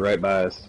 Right by us.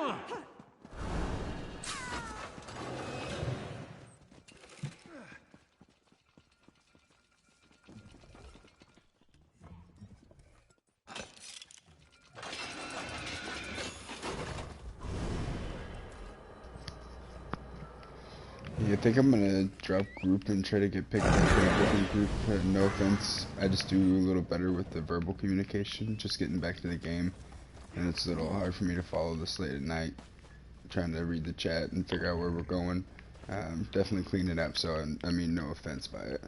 Yeah, I think I'm gonna drop group and try to get picked up in a different group. No offense, I just do a little better with the verbal communication, just getting back to the game. And it's a little hard for me to follow this late at night, trying to read the chat and figure out where we're going. Definitely clean it up, so I mean no offense by it.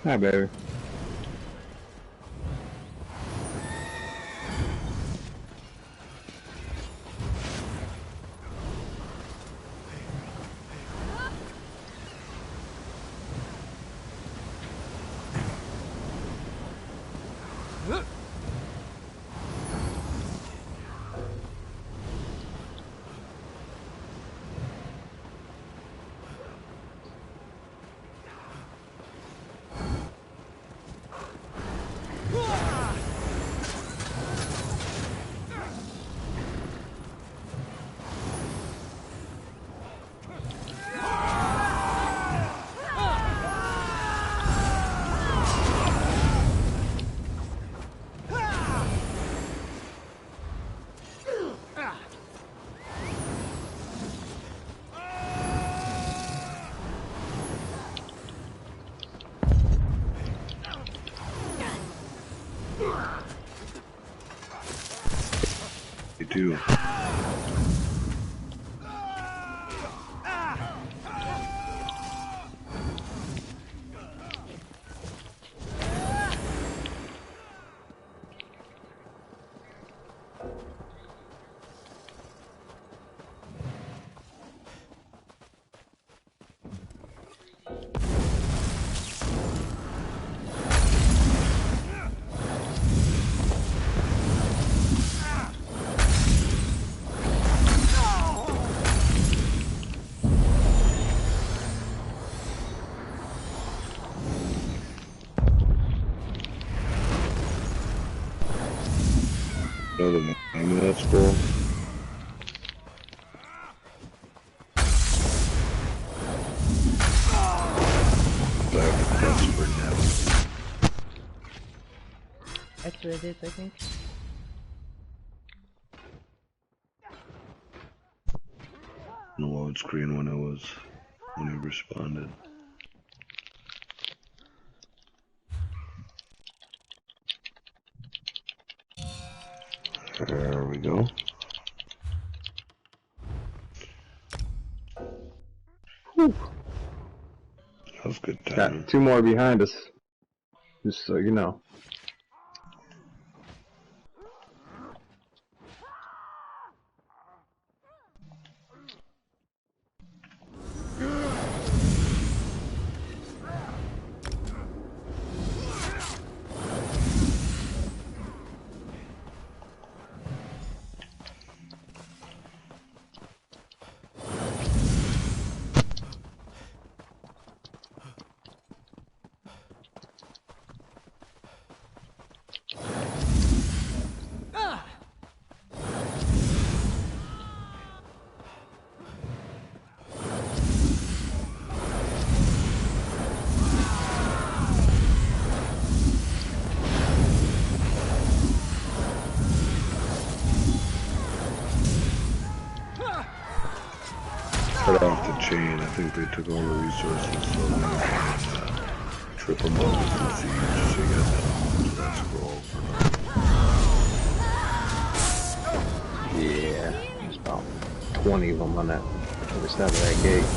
Hi, baby. too. Know the name of that school? I have the quest for now. That's what it is, I think. The load screen when he responded. There we go. Whew. That was good timing. Got 2 more behind us, just so you know. Cut off the chain. I think they took all the resources, so now they can trip them up with the siege, so you got that scroll for now. Yeah, there's about 20 of them on that other side of that gate.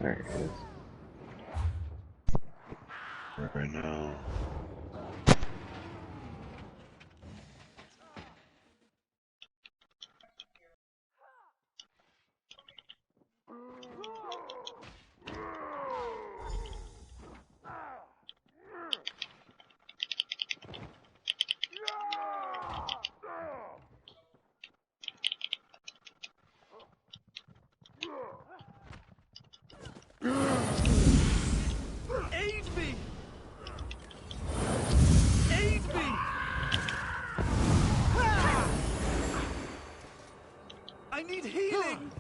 There it is. Right now. Aid me! Aid me! I need healing!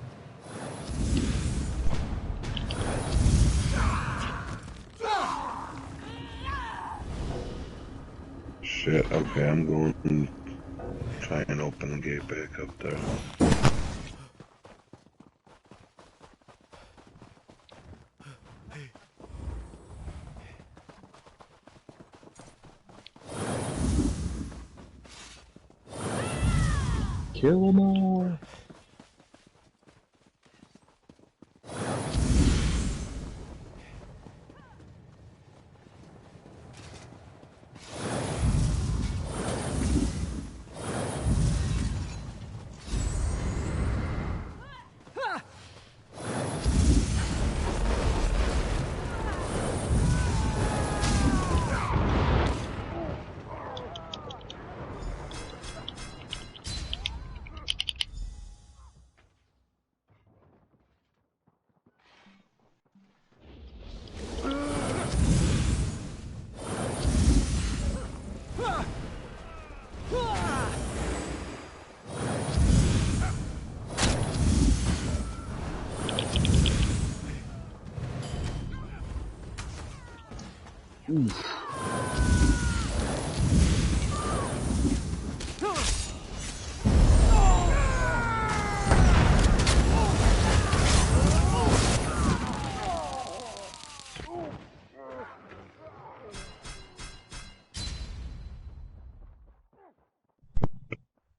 Shit, okay, I'm going to try and open the gate back up there. Kill them all!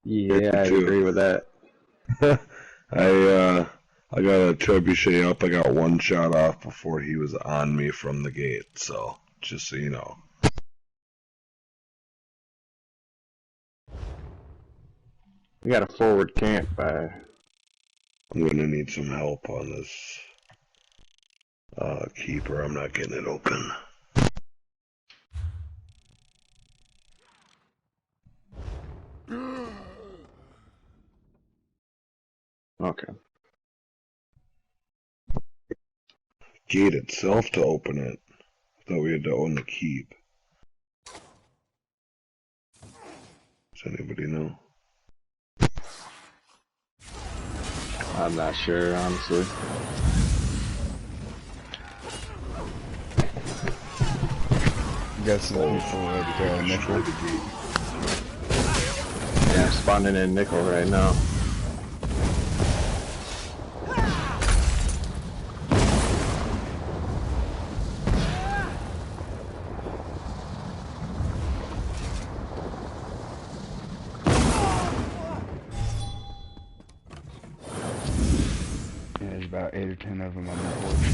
Yeah, I too. agree with that. I got a trebuchet up. I got one shot off before he was on me from the gate. So just so you know. We got a forward camp by. I'm gonna need some help on this keeper. I'm not getting it open. Okay. Gate itself to open it. I thought we had to own the keep. Does anybody know? I'm not sure, honestly. You got some people at Nickel. Yeah, I'm spawning in Nickel right now. Yeah, there's about 8 or 10 of them on the porch.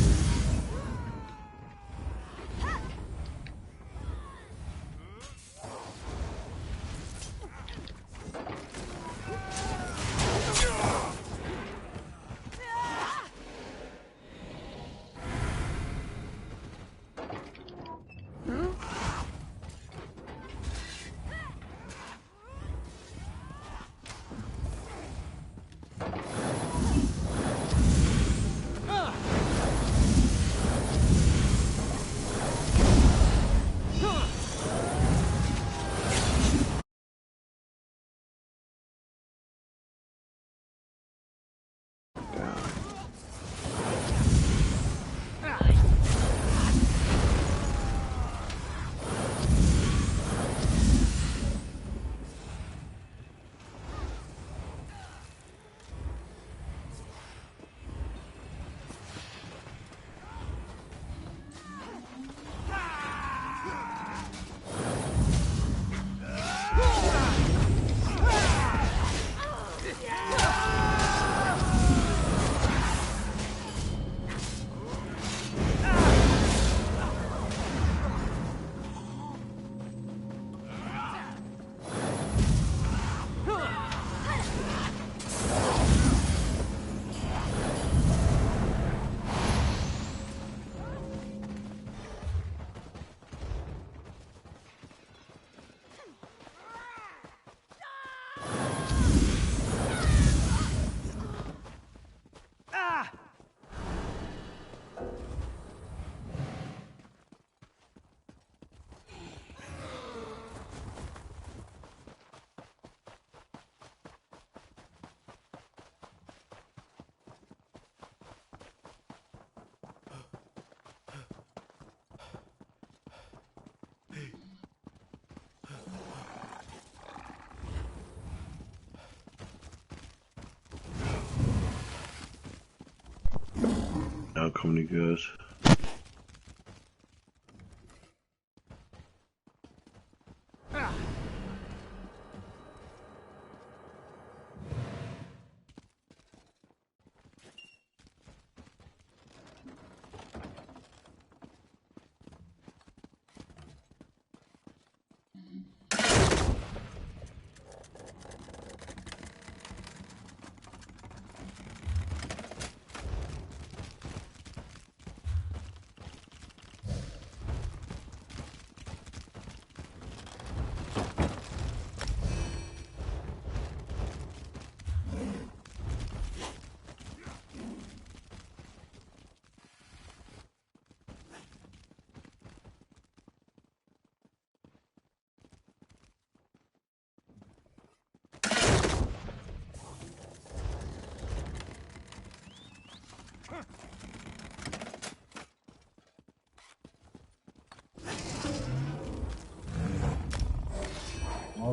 How come you guys?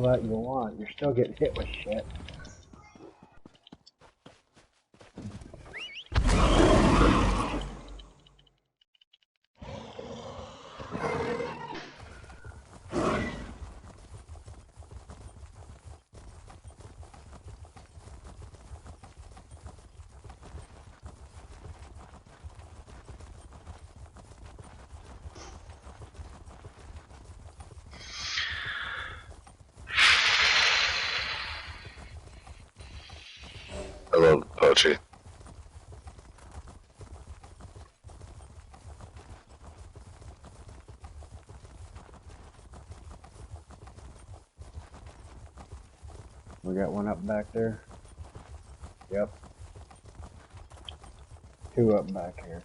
that you want. You're still getting hit with shit. I love poetry. We got one up back there. Yep. Two up back here.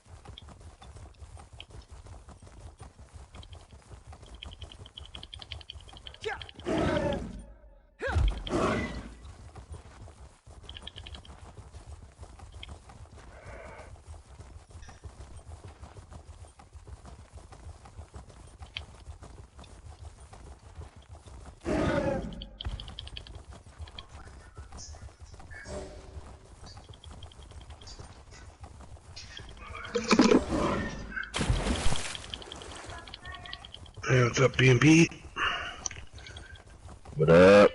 Hey, what's up, BMP? What up?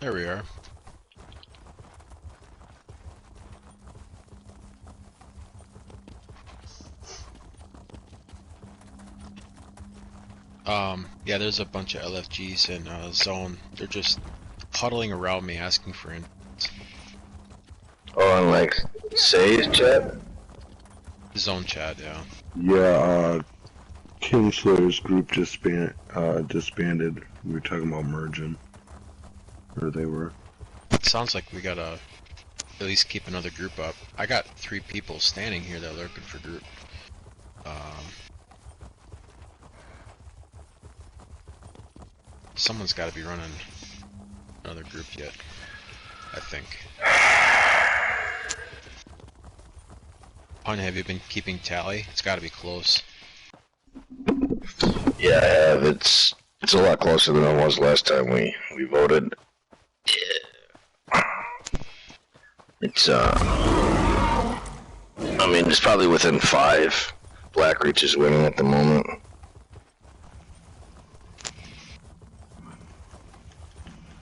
There we are. Yeah, there's a bunch of LFGs in zone. They're just huddling around me asking for in. Oh, and like, Say's chat? Zone chat, yeah. Yeah, Kingslayer's group disbanded. We were talking about merging. Or they were. Sounds like we gotta at least keep another group up. I got 3 people standing here that are looking for group. Someone's gotta be running another group yet, I think. Pun, have you been keeping tally? It's gotta be close. Yeah, I have. It's a lot closer than it was last time we voted. It's I mean, it's probably within 5. Blackreach is winning at the moment.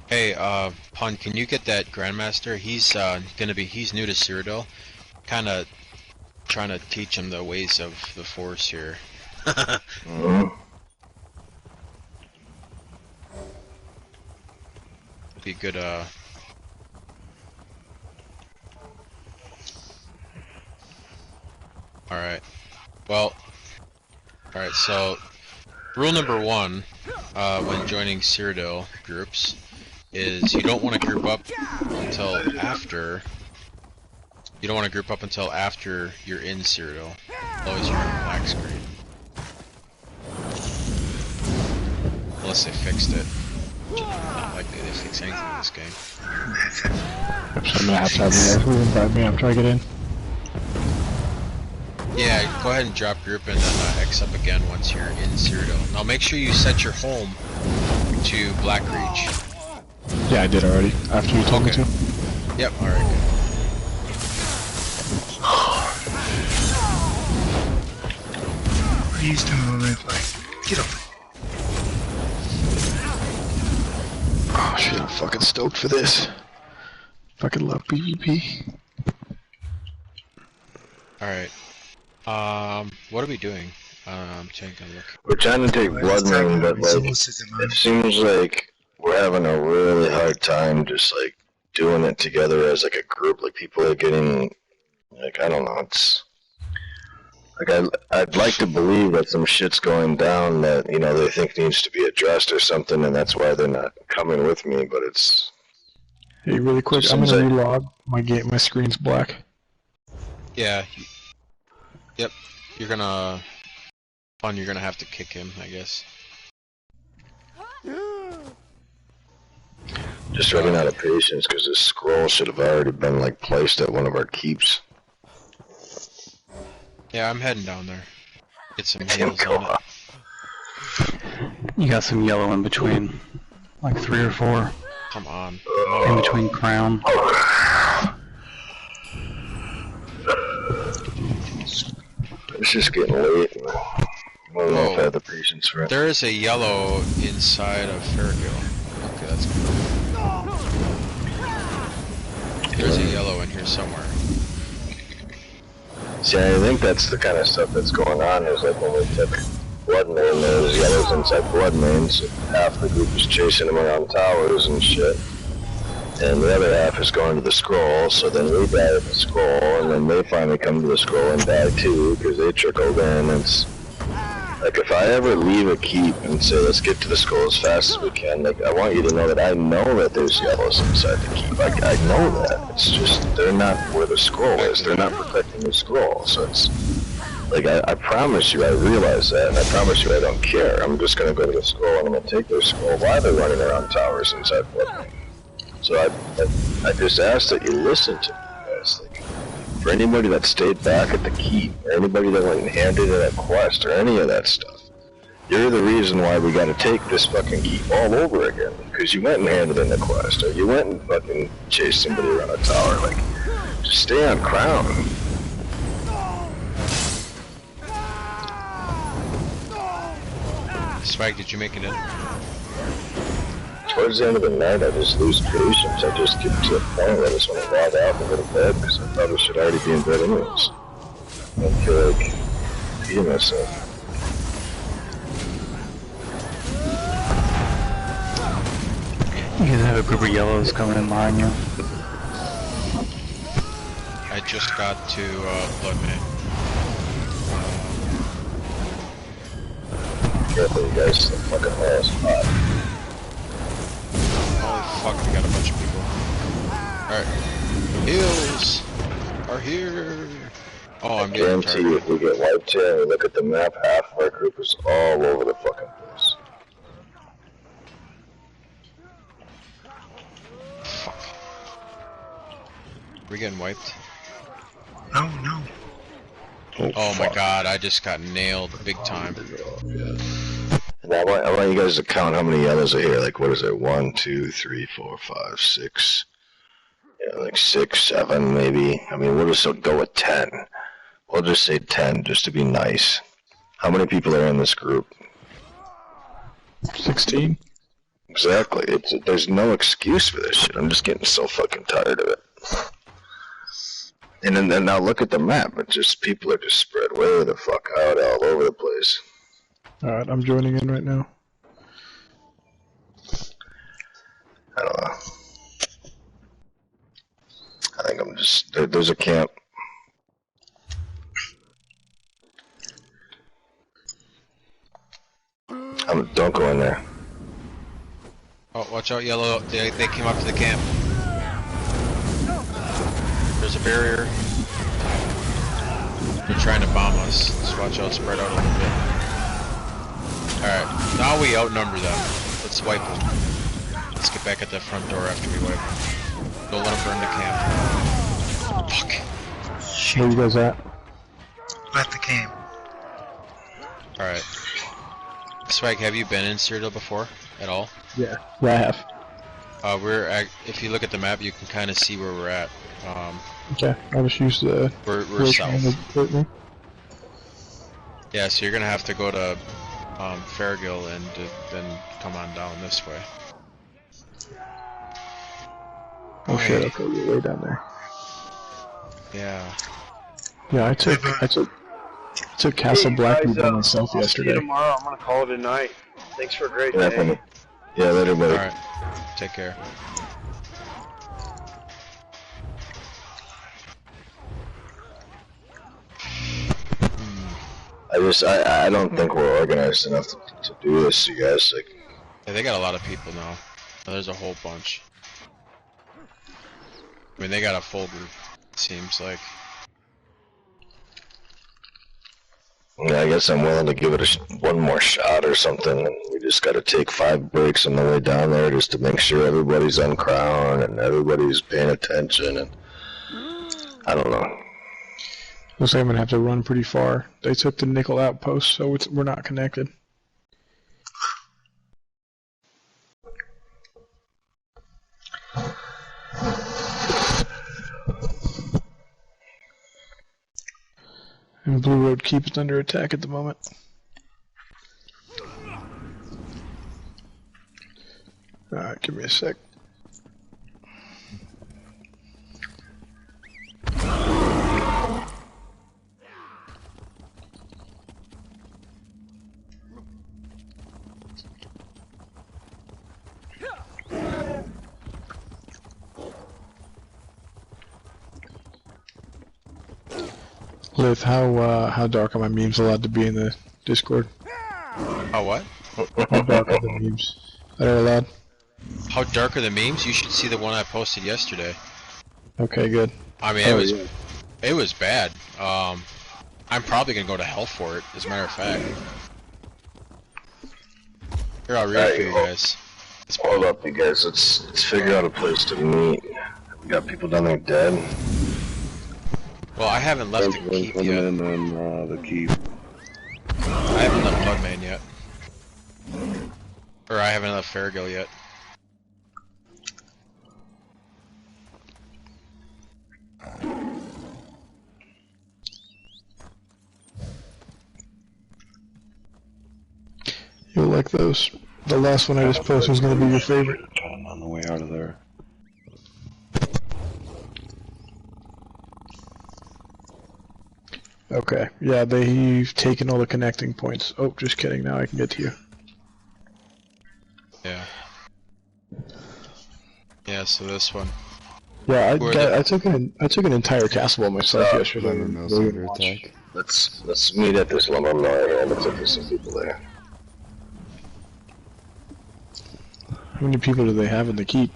Hey, Pun, can you get that Grandmaster? He's new to Cyrodiil. Kinda trying to teach him the ways of the Force here. Be good, Alright. Well, alright, so rule number 1 when joining Cyrodiil groups is you don't want to group up until after you're in Cyrodiil. Always run a black screen. Unless they fixed it. Not likely they fix anything in this game. I'm gonna have to have you guys invite me. I'm trying to get in. Yeah, go ahead and drop group and then X up again once you're in Cyrodiil. Now make sure you set your home to Blackreach. Yeah, I did already. After you told me to. Yep, alright, good. Please don't like, get up. shit, I'm fucking stoked for this. Fucking love PvP. Alright. What are we doing? I'm taking a look. We're trying to take Blood Moon, but like, it seems like we're having a really hard time just like doing it together as like a group. Like people are getting, like, I don't know, it's like I'd like to believe that some shit's going down that, you know, they think needs to be addressed or something, and that's why they're not coming with me. But it's Hey, really quick, I'm gonna relog. My screen's black. Yeah. Yep. You're gonna have to kick him, I guess. just running out of patience because this scroll should have already been like placed at one of our keeps. Yeah, I'm heading down there. Get some heals on it. You got some yellow in between, like 3 or 4. Come on. In between crown. It's just getting late. I don't know if I have the patience for it. There is a yellow inside of Farragill. Okay, that's good. There's a yellow in here somewhere. See, I think that's the kind of stuff that's going on. Is like when we took Blood Moon, there's yellows inside Blood Moon, so half the group is chasing them around towers and shit. And the other half is going to the scroll, so then we die at the scroll, and then they finally come to the scroll and die too, because they trickled in. It's like, if I ever leave a keep and say, let's get to the scroll as fast as we can, like, I want you to know that I know that there's yellows inside the keep. Like, I know that. It's just, they're not where the scroll is. They're not protecting the scroll, so it's, like, I promise you I realize that, and I promise you I don't care. I'm just gonna go to the scroll, and I'm gonna take their scroll while they're running around towers inside Blood Moon. So I just ask that you listen to me, guys. Like, for anybody that stayed back at the keep, or anybody that went and handed in a quest, or any of that stuff, you're the reason why we gotta take this fucking keep all over again. Because you went and handed in a quest, or you went and fucking chased somebody around a tower. Like, just stay on crown. Spike, did you make it in? Towards the end of the night, I just lose patience. I just get to a point where I just want to log out and go to bed, because I probably should already be in bed anyways. I feel like peeing myself. You guys have a group of yellows coming in behind you. I just got to Blood Moon. Careful, you guys. The fucking last spot. Holy fuck, we got a bunch of people. Alright. Heals are here. Oh, I'm getting guarantee you, if we get wiped here and we look at the map, half of our group is all over the fucking place. Fuck. We getting wiped? No. Oh my god, I just got nailed big time. And I want you guys to count how many yellows are here. Like, what is it? 1, 2, 3, 4, 5, 6. Yeah, like 6, 7, maybe. I mean, we'll just go with 10. We'll just say 10, just to be nice. How many people are in this group? 16. Exactly. There's no excuse for this shit. I'm just getting so fucking tired of it. And then now look at the map. It's just, people are just spread way the fuck out all over the place. Alright, I'm joining in right now. I don't know. I think I'm just, there's a camp. Don't go in there. Oh, watch out, yellow. They came up to the camp. There's a barrier. They're trying to bomb us. Just watch out, spread out a little bit. Alright, now we outnumber them. Let's wipe them. Let's get back at the front door after we wipe them. Don't let them burn the camp. Fuck. Where you guys at? At the camp. Alright. Spike, have you been in Cyrodiil before? At all? Yeah, I have. If you look at the map, you can kind of see where we're at. Okay, I just used the... We're south. Yeah, so you're gonna have to go to Farragill and then come on down this way. Oh shit, okay, you're way down there. Yeah. Yeah, I took Castle Blackview by myself I'll see you yesterday. tomorrow. I'm gonna call it a night. Thanks for a great Yeah, day. yeah, later, buddy. Alright. Take care. I don't think we're organized enough to do this, you guys. Like, Yeah, they got a lot of people now. There's a whole bunch. I mean, they got a full group, it seems like. yeah, I guess I'm willing to give it one more shot or something. And we just got to take 5 breaks on the way down there just to make sure everybody's on crown and everybody's paying attention. And I don't know. Looks like I'm gonna have to run pretty far. They took the nickel outpost, so we're not connected. And Blue Road Keep is under attack at the moment. Alright, give me a sec. Liv, how dark are my memes allowed to be in the Discord? Oh, what? How dark are the memes that are allowed? How dark are the memes? You should see the one I posted yesterday. Okay, good. I mean, it was bad. I'm probably gonna go to hell for it, as a matter of fact. Here, I'll read it for you guys. Hold up, you guys. Let's figure out a place to meet. We got people down there dead. Well, I haven't left the keep Coming yet. in on the keep. I haven't left Bloodman yet. Or I haven't left Farragill yet. You'll like those. The last one I just posted is going to be your favorite. On the way out of there. Okay, yeah, they've taken all the connecting points. Oh, just kidding, now I can get to you. Yeah. Yeah, so this one. Yeah, Where I took an entire castle by myself yesterday. Lumber Mill's under attack. Let's meet at this lumber mill area. Looks like there's some people there. How many people do they have in the keep?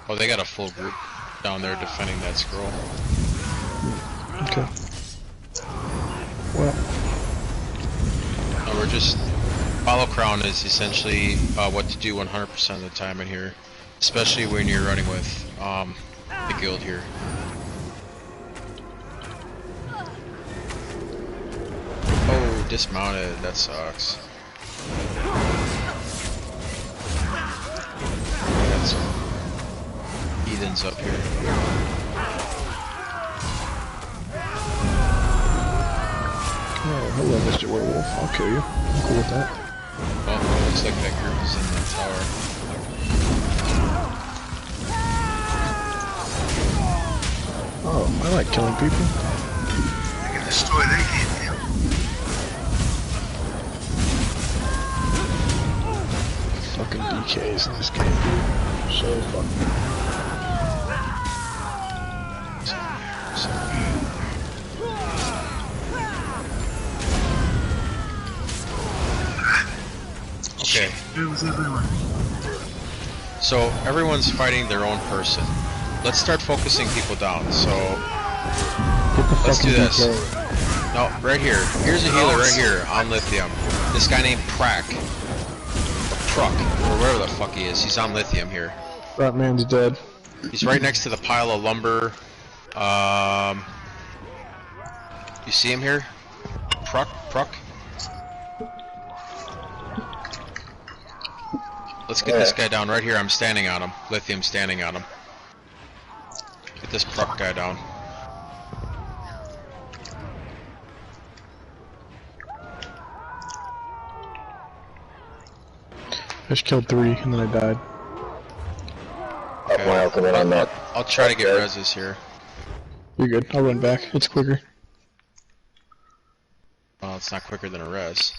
Oh, they got a full group down there defending that scroll. Okay. Well, No, we're just... Follow Crown is essentially what to do 100% of the time in here. Especially when you're running with the guild here. Oh, dismounted. That sucks. Got some heathens up here. oh, hello, Mr. Werewolf. I'll kill you. I'm cool with that. Well, looks like that group is in the tower. Oh, I like killing people. I can destroy their game. Fucking DKs in this game, dude. So fucking. Okay, It was everywhere. so everyone's fighting their own person. Let's start focusing people down. So let's do this. DK. No, right here. Here's a healer right here on lithium. This guy named Prack. Truck, or wherever the fuck he is. He's on lithium here. That man's dead. He's right next to the pile of lumber. You see him here? Pruck? Let's get this guy down right here. I'm standing on him. Lithium standing on him. Get this Pruck guy down. I just killed 3 and then I died. Up Okay. come in on that. I'll try to get reses here. You're good. I'll run back. It's quicker. Well, it's not quicker than a res.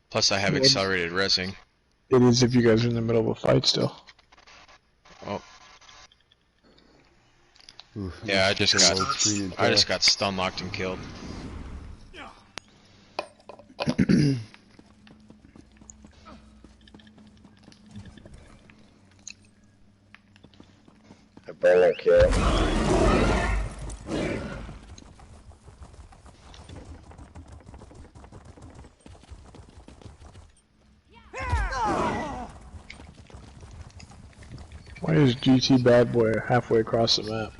Plus, I have What? accelerated resing. It is if you guys are in the middle of a fight still. Oh, Oof, yeah, I just got screen I just got stun locked and killed. A burner kill. Why is GT Bad Boy halfway across the map?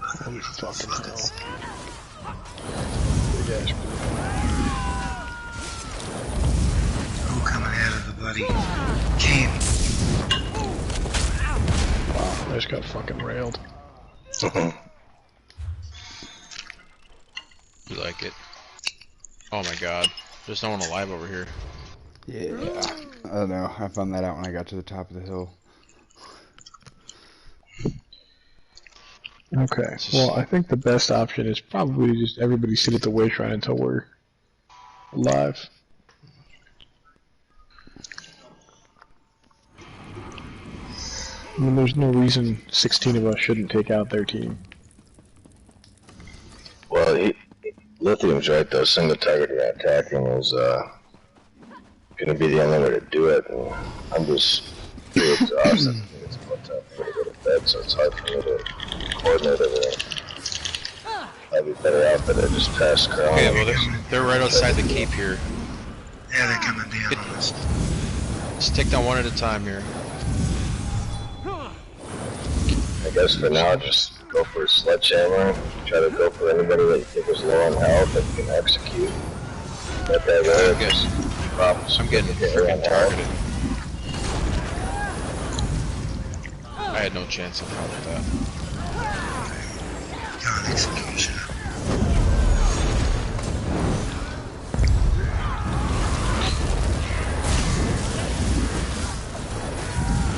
Holy fucking hell. Big ass group. Oh, coming out of the bloody cave. Wow, I just got fucking railed. You like it? Oh my god, there's no one alive over here. Yeah. I don't know. I found that out when I got to the top of the hill. Okay, well, I think the best option is probably just everybody sit at the way shrine until we're alive. I mean, there's no reason 16 of us shouldn't take out their team. Well, Lithium's right though. Single target attacking is gonna be the only way to do it. And I'm just pretty exhausted. It's about time for me to go to bed, so it's hard for me to coordinate everything. I'd be better out that I just passed Crown. Okay, well they're right outside the cape here. Yeah, they're coming down on us. Just take down one at a time here. I guess for now, just go for a sledgehammer. Try to go for anybody that you think is low on health that you can execute. Let that go. Just props. I'm getting freaking targeted. I had no chance of hell with that. Got an execution.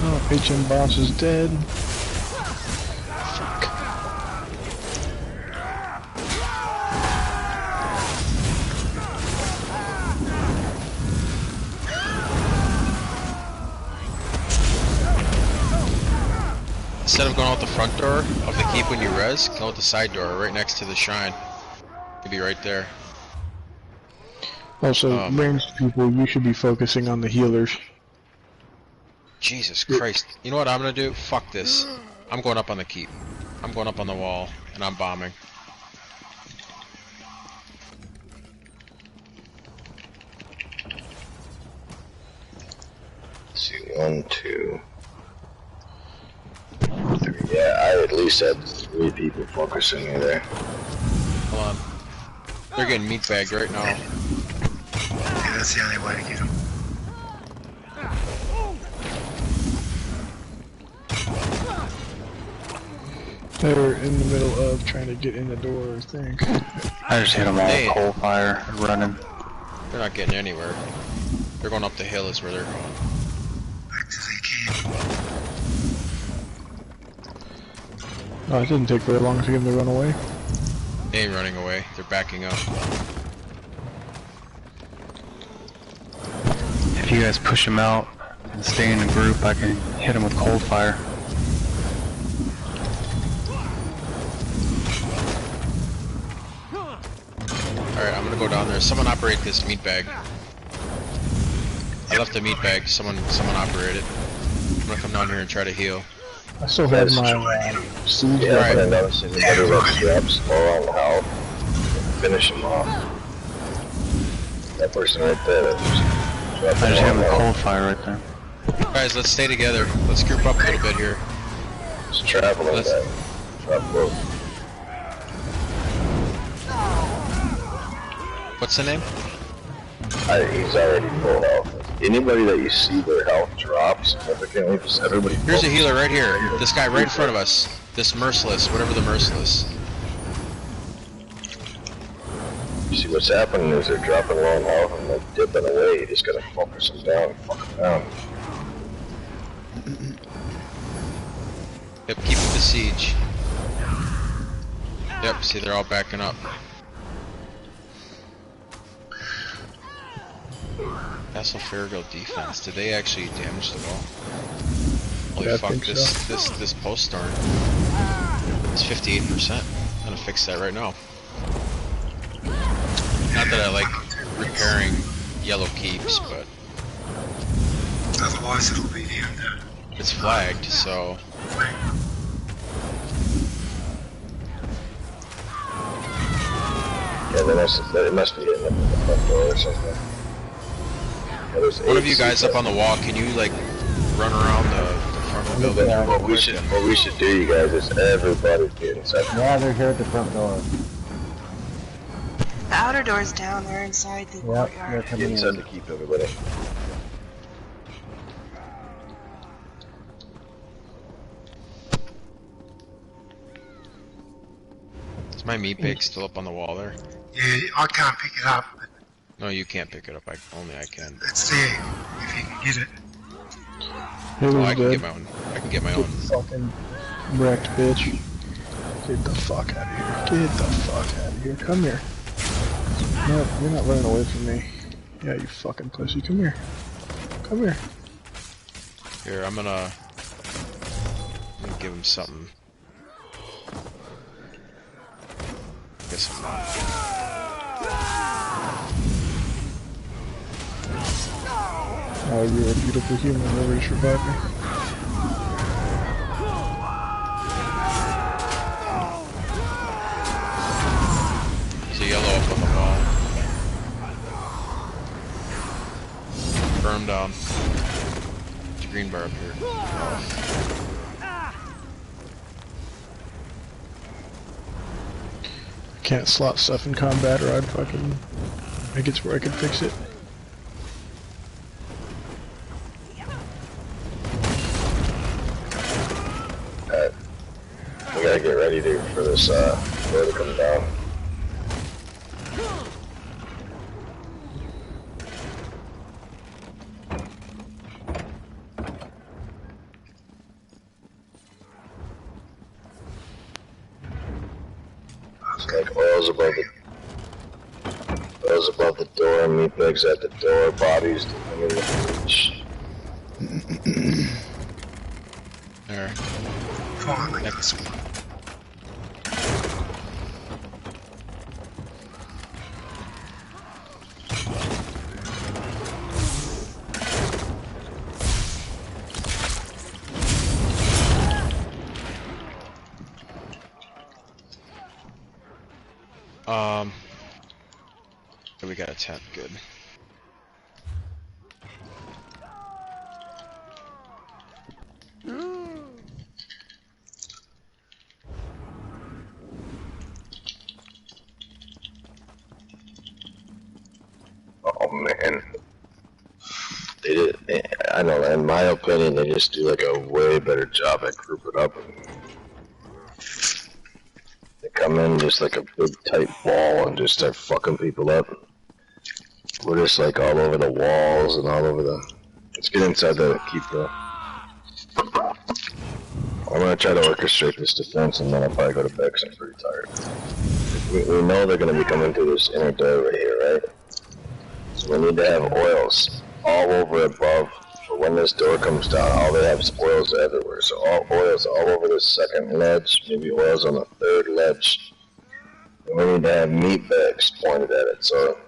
Oh, HM boss is dead. Instead of going out the front door of the keep when you res, go out the side door right next to the shrine. You'll be right there. Also, ranged people, you should be focusing on the healers. Jesus Christ. You know what I'm gonna do? Fuck this. I'm going up on the keep. I'm going up on the wall, and I'm bombing. Let's see, 1, 2, 3. Yeah, I at least had 3 people focusing me there. Hold on. They're getting meat bagged right now. Yeah, that's the only way to get them. They're in the middle of trying to get in the door, I think. I just hit them all Hey. with coal fire and running. They're not getting anywhere. They're going up the hill is where they're going. Back to the cave. Oh, it didn't take very long to get them to run away. They ain't running away. They're backing up. If you guys push them out and stay in a group, I can hit them with cold fire. Alright, I'm gonna go down there. Someone operate this meat bag. I left the meat bag. Someone operate it. I'm gonna come down here and try to heal. I still have my siege Yeah, Alright. but I noticed anybody that straps low on health, finish him off. That person right there. That just I just hit them with cold fire right there. Guys, let's stay together. Let's group up a little bit here. Just traveling Let's- that. Drop low. What's the name? He's already full health. Anybody that you see their health drop significantly, just everybody. Here's a focus. healer right here. This guy right in front of us. This merciless, whatever the merciless. You see what's happening is they're dropping low on health and they're dipping away. You just gotta focus them down and fuck them down. Yep, keep the siege. Yep, see they're all backing up. Castle Farragut defense. Did they actually damage the wall? Holy Yeah, I fuck! think so. This post storm is 58%. I'm gonna fix that right now. Not that I like repairing yellow keeps, but Otherwise it'll be the end. it's flagged, so. Yeah, they must be hitting them with the front door or something. Yeah, One of you guys up on the wall, can you like run around the front of the building? What we should do, you guys, is everybody get inside. Yeah, they're here at the front door. The outer door's down, they're inside the Yep, they're courtyard. coming Get inside in. to keep everybody. Is my meat bag still up on the wall there? Yeah, I can't pick it up, but No, you can't pick it up. Only I can. it's there if you can get it. It Oh, was I can dead. get my own. I can get my own. Fucking wrecked, bitch. Get the fuck out of here. Get the fuck out of here. Come here. No, you're not running away from me. Yeah, you fucking pussy. Come here. Come here. Here, I'm gonna give him something. Guess I'm not. Oh, you're a beautiful human. Nobody survived me. There's a yellow up on the wall. Burn him down. There's a green bar up here. Can't slot stuff in combat or I'd fucking make it to where I could fix it. Alright. We gotta get ready for this door to come down. It's like oil's above the door, meat bags at the door, bodies in the breach. There. Finally. Next. We got a tent, good. Oh man. They did, I don't know, in my opinion, they just do like a way better job at grouping up. They come in just like a big tight ball and just start fucking people up. We're just like all over the walls and all over the... Let's get inside there to keep the... I'm gonna try to orchestrate this defense and then I'll probably go to bed because I'm pretty tired. We know they're gonna be coming through this inner door right here, right? So we need to have oils all over above for when this door comes down. All they have is oils everywhere. So all oils all over the second ledge, maybe oils on the third ledge. And we need to have meat bags pointed at it. So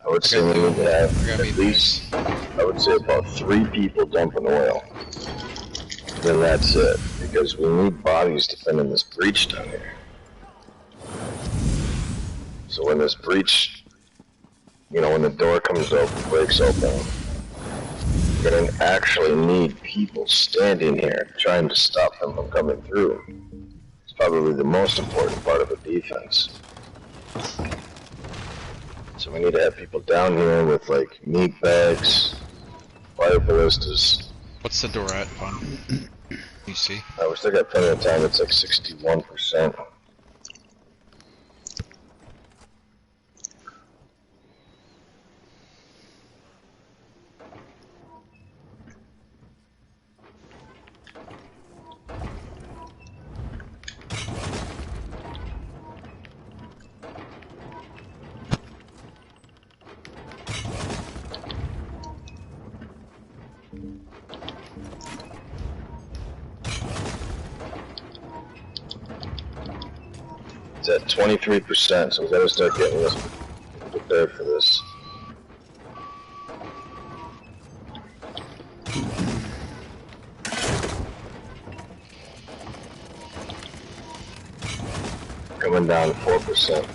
I would say we need to have at least, I would say about 3 people dumping oil. Then that's it. Because we need bodies defending this breach down here. So when this breach, you know, when the door comes open, breaks open, we're gonna actually need people standing here trying to stop them from coming through. It's probably the most important part of the defense. So we need to have people down here with like meat bags, fire ballistas. What's the door at, Fun? You see? We still got plenty of time, it's like 61%. It's at 23%, so we gotta start getting this prepared for this. Coming down 4%.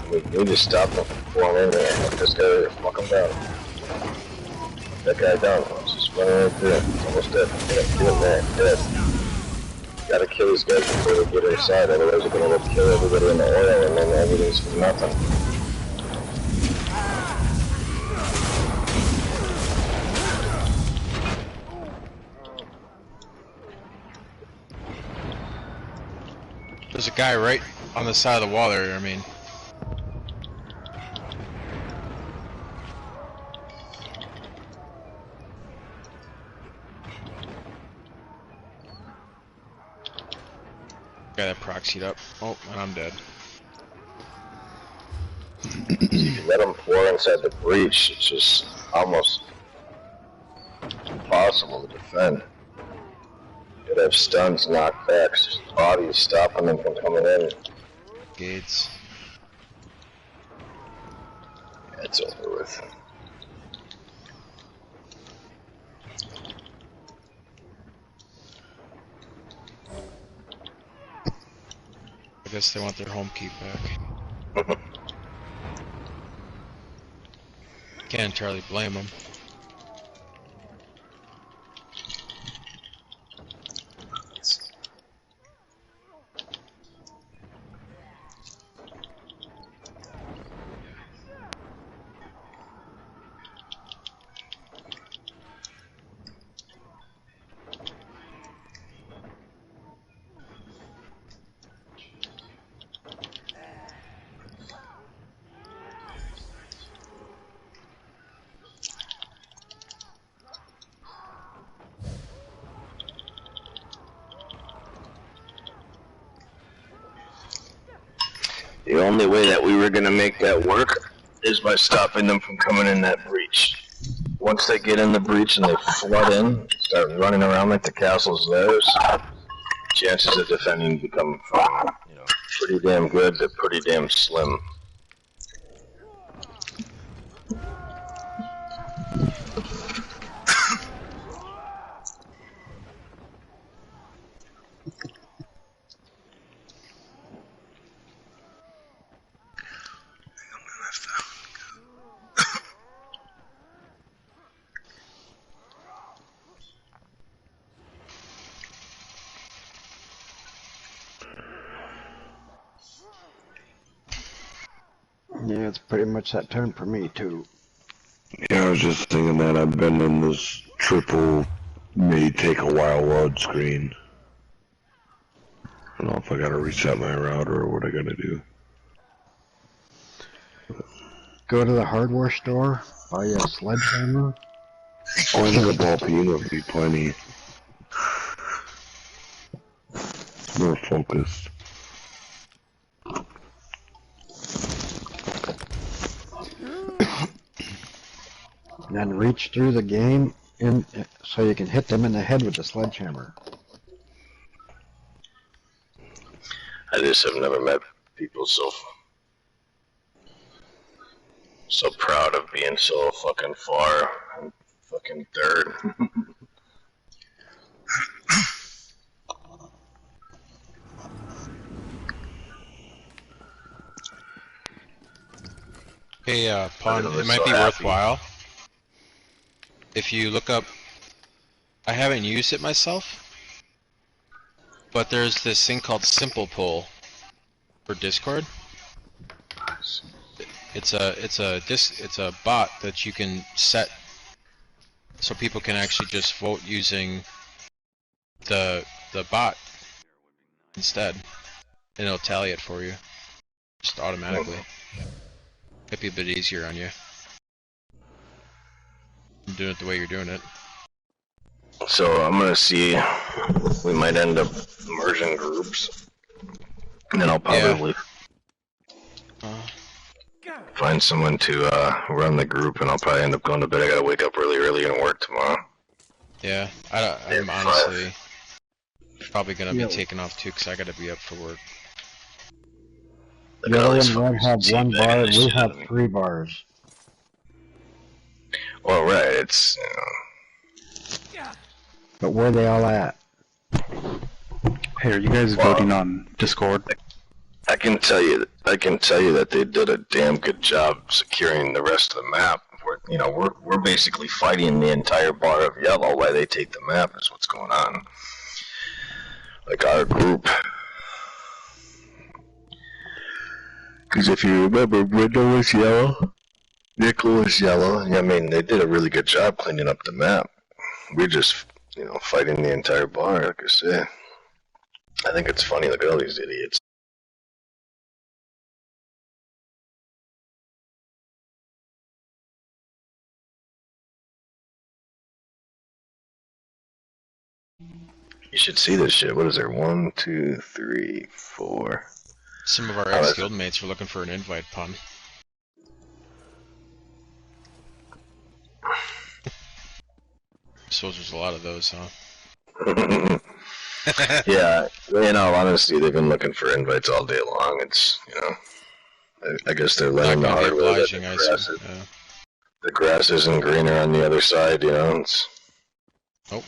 We need to stop them from falling in there. Let this guy fuck him down. That guy down. Just running right through him. He's almost dead. Get him there. Dead. Gotta kill these guys before they get inside, otherwise we're gonna go kill everybody in the oil and then everything's for nothing. There's a guy right on the side of the wall there, I mean. Guy that proxied up. Oh, and I'm dead. Let them pour inside the breach. It's just almost impossible to defend. You'd have stuns, knockbacks, bodies stopping them from coming in. Gates. It's over with. I guess they want their home keep back. Can't entirely blame them. The only way that we were gonna make that work is by stopping them from coming in that breach. Once they get in the breach and they flood in, start running around like the castle's theirs, chances of defending become, pretty damn good, but pretty damn slim. Yeah, it's pretty much that turn for me too. Yeah, I was just thinking that I've been in this triple may take a while load screen. I don't know if I gotta reset my router or what I gotta do. Go to the hardware store, buy a sledgehammer. Oh, I think a ball peen would be plenty. More focused. And then reach through the game in, so you can hit them in the head with the sledgehammer. I just have never met people so proud of being so fucking far and fucking third. Hey, Pawn, it might be worthwhile if you look up. I haven't used it myself, but there's this thing called Simple Pull for Discord. It's a bot that you can set so people can actually just vote using the bot instead, and it'll tally it for you just automatically. Might be a bit easier on you. I'm doing it the way you're doing it. So I'm gonna see. We might end up merging groups, and then I'll probably. Yeah. find someone to run the group, and I'll probably end up going to bed. I gotta wake up really early and work tomorrow. Yeah, I'm honestly probably gonna be taking off too, because I gotta be up for work. Yellow and red have 1 bar, and we have 3 bars. Well, right, it's, But where are they all at? Hey, are you guys voting on Discord? I can tell you that they did a damn good job securing the rest of the map. We're basically fighting the entire bar of yellow while they take the map is what's going on. Like our group. Because if you remember, Brindle was yellow, Nickel was yellow. I mean, they did a really good job cleaning up the map. We're just, fighting the entire bar, like I said. I think it's funny, look at all these idiots. You should see this shit. What is there? 1, 2, 3, 4. Some of our ex-guild mates were looking for an invite pun. Suppose there's a lot of those, huh? Yeah, in all honesty, they've been looking for invites all day long. It's, I guess they're letting the hard way that the grass isn't greener on the other side, It's... Oh.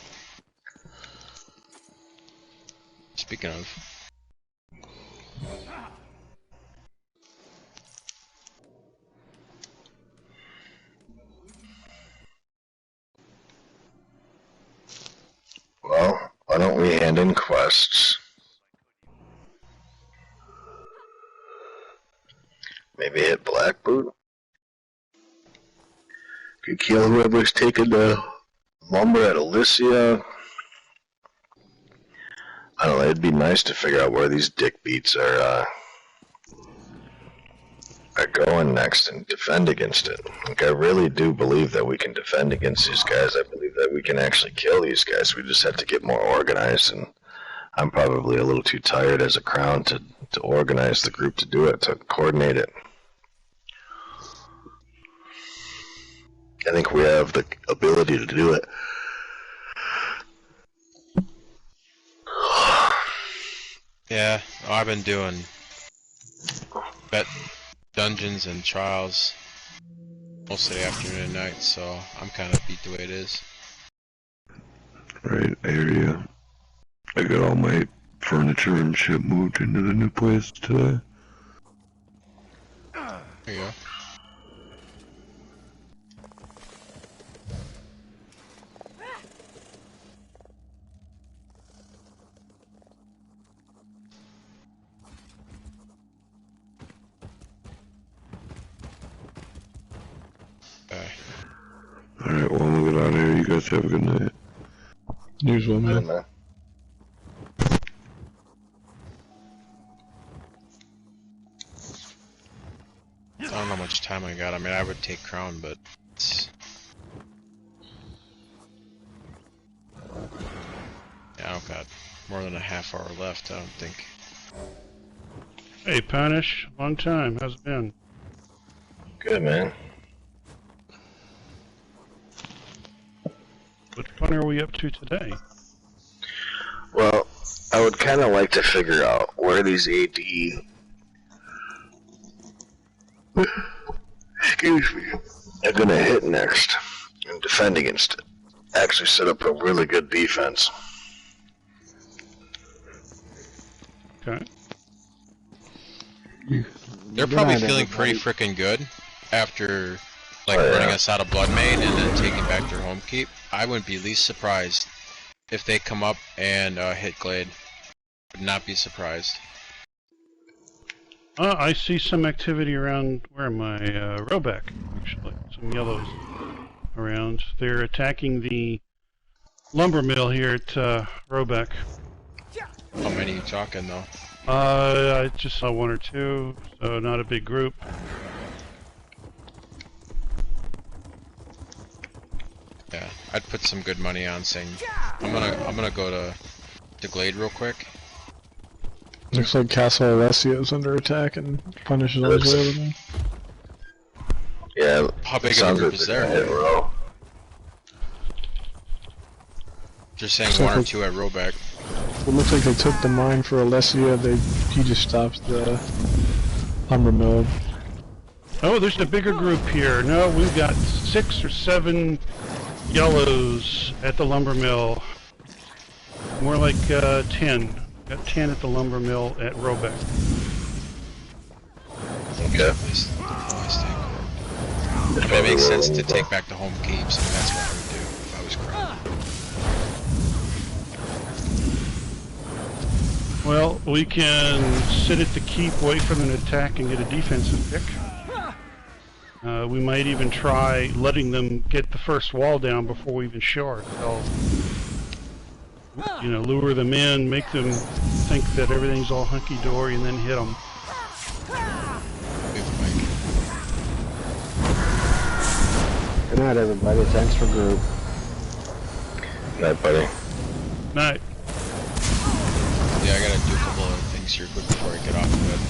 Speaking of. Well, why don't we hand in quests? Maybe hit Black Boot? Could kill whoever's taking the lumber at Alicia. I don't know, it'd be nice to figure out where these dick beats are going next and defend against it. Like, I really do believe that we can defend against these guys. I believe that we can actually kill these guys. We just have to get more organized, and I'm probably a little too tired as a crown to organize the group to do it, to coordinate it. I think we have the ability to do it. Yeah, I've been doing dungeons and trials most of the afternoon and night, so I'm kind of beat the way it is. Right, area. I got all my furniture and shit moved into the new place today. There you go. Alright, well, I'm gonna get out of here. You guys have a good night. You as well, man. I don't know how much time I got. I mean, I would take Crown, but it's... Yeah, I don't got more than a half hour left, I don't think. Hey, Punish. Long time. How's it been? Good, man. What fun are we up to today? Well, I would kind of like to figure out where these AD... Excuse me. Are going to hit next and defend against it. Actually set up a really good defense. Okay. They're probably feeling pretty freaking good after running us out of Bloodmain and then taking back their home keep. I wouldn't be least surprised if they come up and hit Glade. Would not be surprised. I see some activity around where am I? Roback, actually. Some yellows around. They're attacking the lumber mill here at Roback. How many are you talking though? I just saw 1 or 2, so not a big group. Yeah, I'd put some good money on saying I'm gonna go to Glade real quick. Looks like Castle Alessia is under attack and Punish is on his way over there. Yeah, How big of a group is there? Just saying one or two at Roback. It looks like they took the mine for Alessia. He just stops the lumber mill. Oh, there's a bigger group here. No, we've got 6 or 7 yellows at the lumber mill. More like 10. Got 10 at the lumber mill at Roback. Okay. It makes sense to take back the home keeps, and that's what I would do if I was Crown. Well, we can sit at the keep, wait for them to attack, and get a defensive pick. We might even try letting them get the first wall down before we even show ourselves. You know, lure them in, make them think that everything's all hunky-dory, and then hit them. Good night, everybody. Thanks for group. Night, buddy. Night. Yeah, I gotta do a couple of things here quick before I get off of it.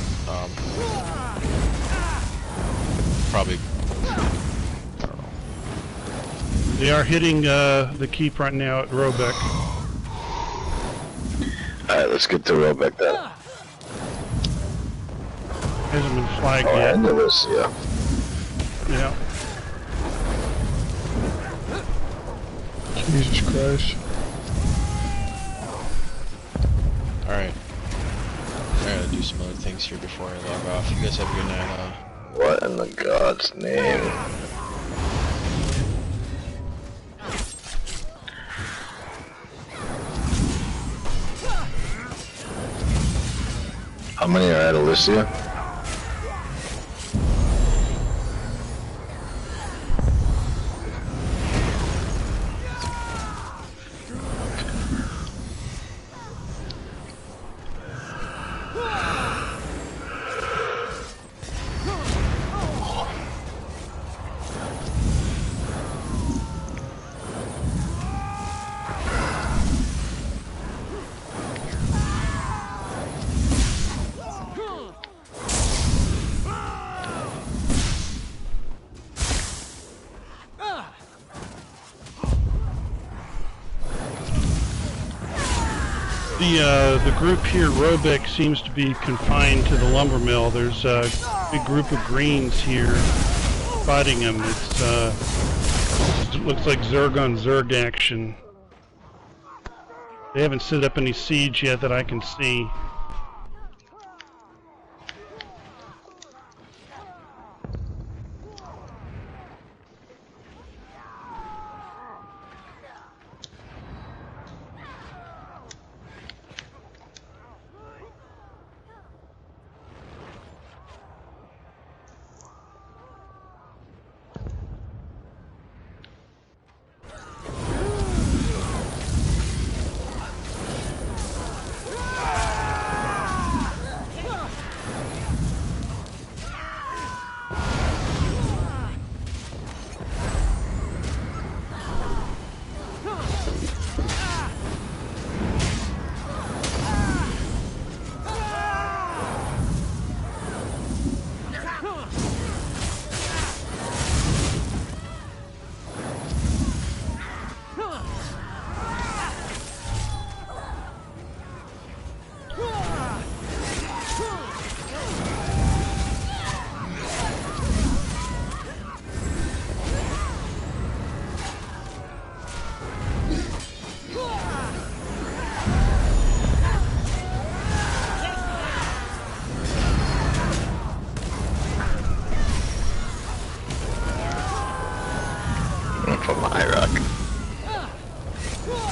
Probably. I don't know. They are hitting the keep right now at Roback. Alright, let's get to Roback then. Hasn't been flagged yet. yet. I know this, yeah. Yeah. Jesus Christ. Alright. I gotta do some other things here before I log off. You guys have a good night. What in the God's name? How many are at Alicia? The group here, Roback, seems to be confined to the lumber mill. There's a big group of greens here fighting them. It looks like Zerg on Zerg action. They haven't set up any siege yet that I can see.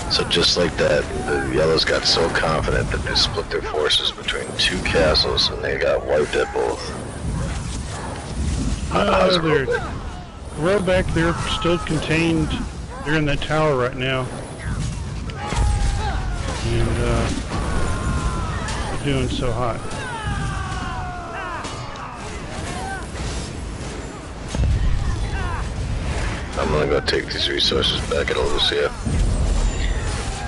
So just like that, the Yellows got so confident that they split their forces between 2 castles and they got wiped at both. Roback, they're still contained. They're in that tower right now. And they're doing so hot. I'm gonna go take these resources back at Lucia.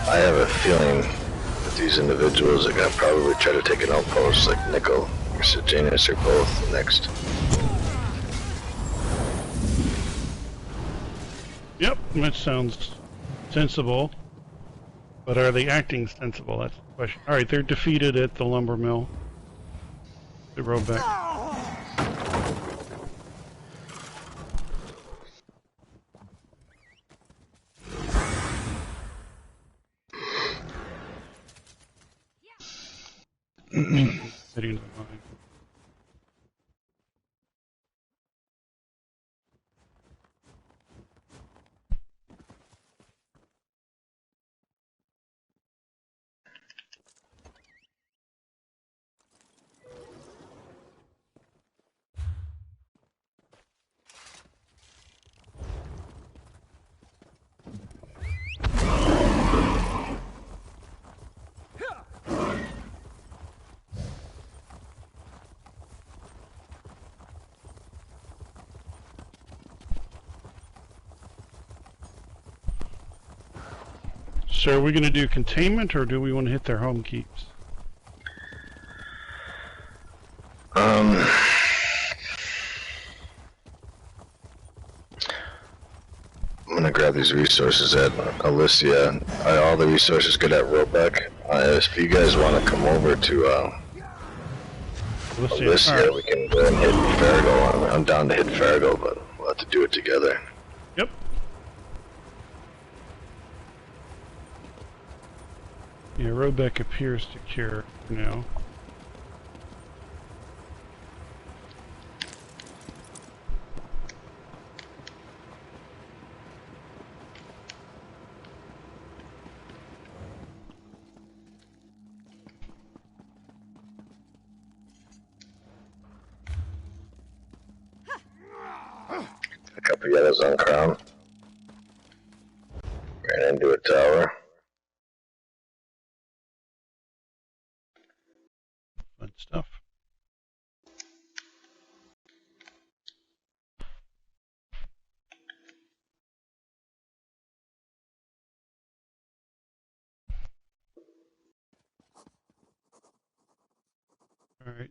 I have a feeling that these individuals are gonna probably try to take an outpost like Nickel or Sejanus or both next. Yep, that sounds sensible. But are they acting sensible? That's the question. Alright, they're defeated at the lumber mill. They rode back. Heading to the mine. So are we going to do containment, or do we want to hit their home keeps? I'm gonna grab these resources at Alicia. Are all the resources good at Roebuck? If you guys want to come over to Alicia, right. we can go and hit Farrago. I'm down to hit Farrago, but we'll have to do it together. Yep. Yeah, Roebuck appears secure now. A couple yellows on Crown. Ran into a tower. Fun stuff. Alright.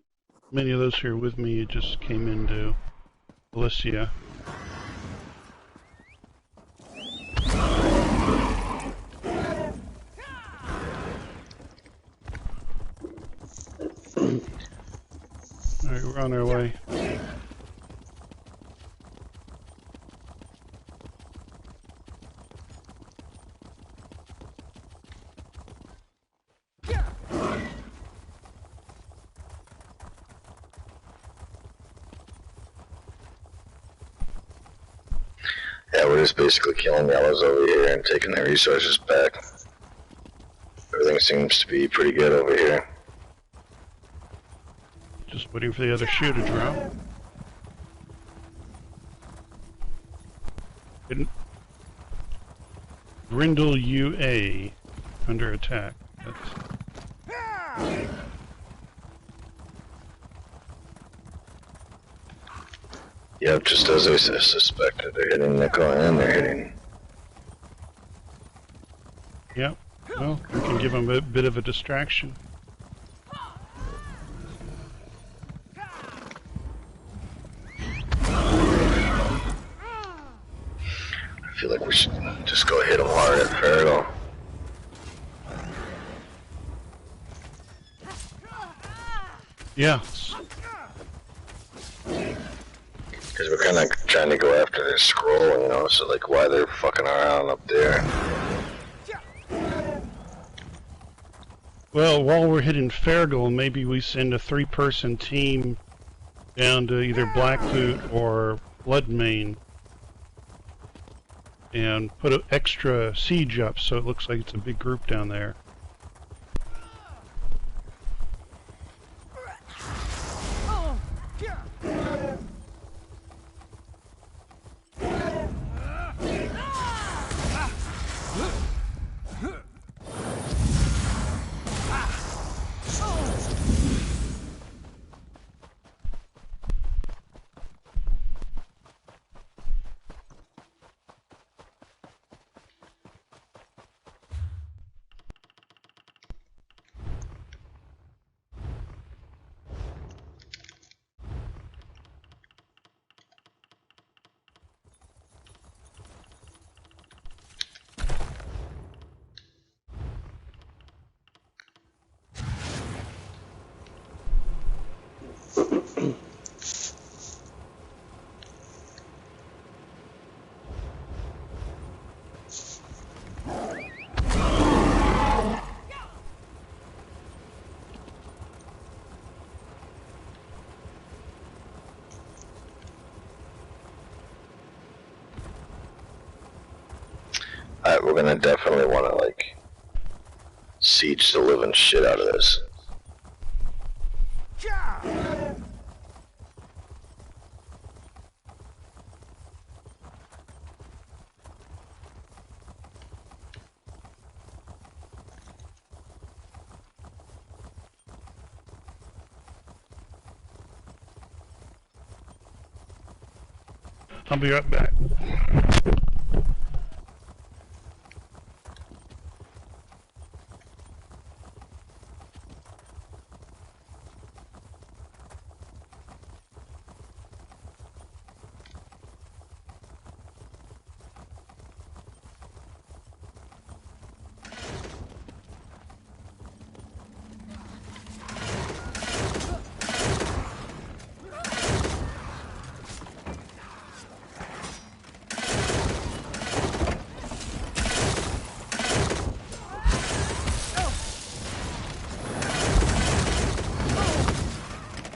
Many of those who are with me just came into Alicia. Alright, we're on our way. Yeah, we're just basically killing yellows over here and taking their resources back. Everything seems to be pretty good over here. Just waiting for the other shoe to drop. Grindle UA under attack. That's... Yep, just as I suspected, they're hitting Nickel and they're hitting. Yep. Well, we can give them a bit of a distraction. I feel like we should just go hit them hard at Farrago. Yeah. Because we're kind of trying to go after this scroll, you know, so like why they're fucking around up there. Well, while we're hitting Farrago, maybe we send a 3-person team down to either Blackboot or Bloodmane and put an extra siege up so it looks like it's a big group down there. we're gonna definitely want to like siege the living shit out of this. I'll be right back.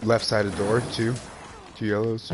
Left side of door, two yellows.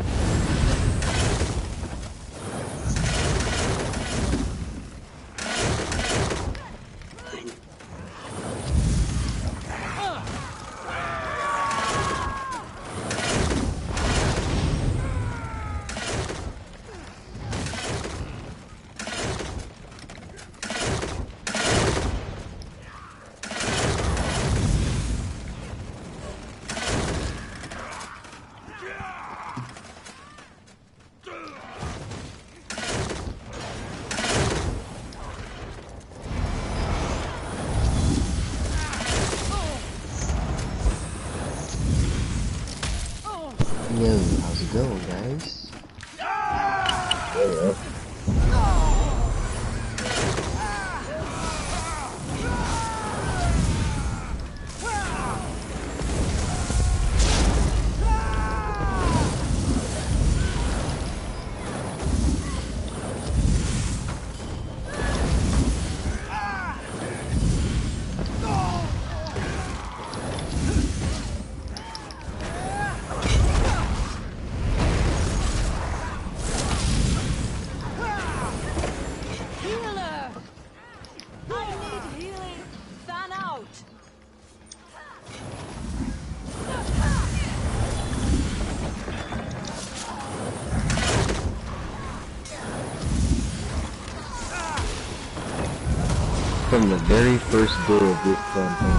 Yo, how's it going, guys? From the very first day of this campaign,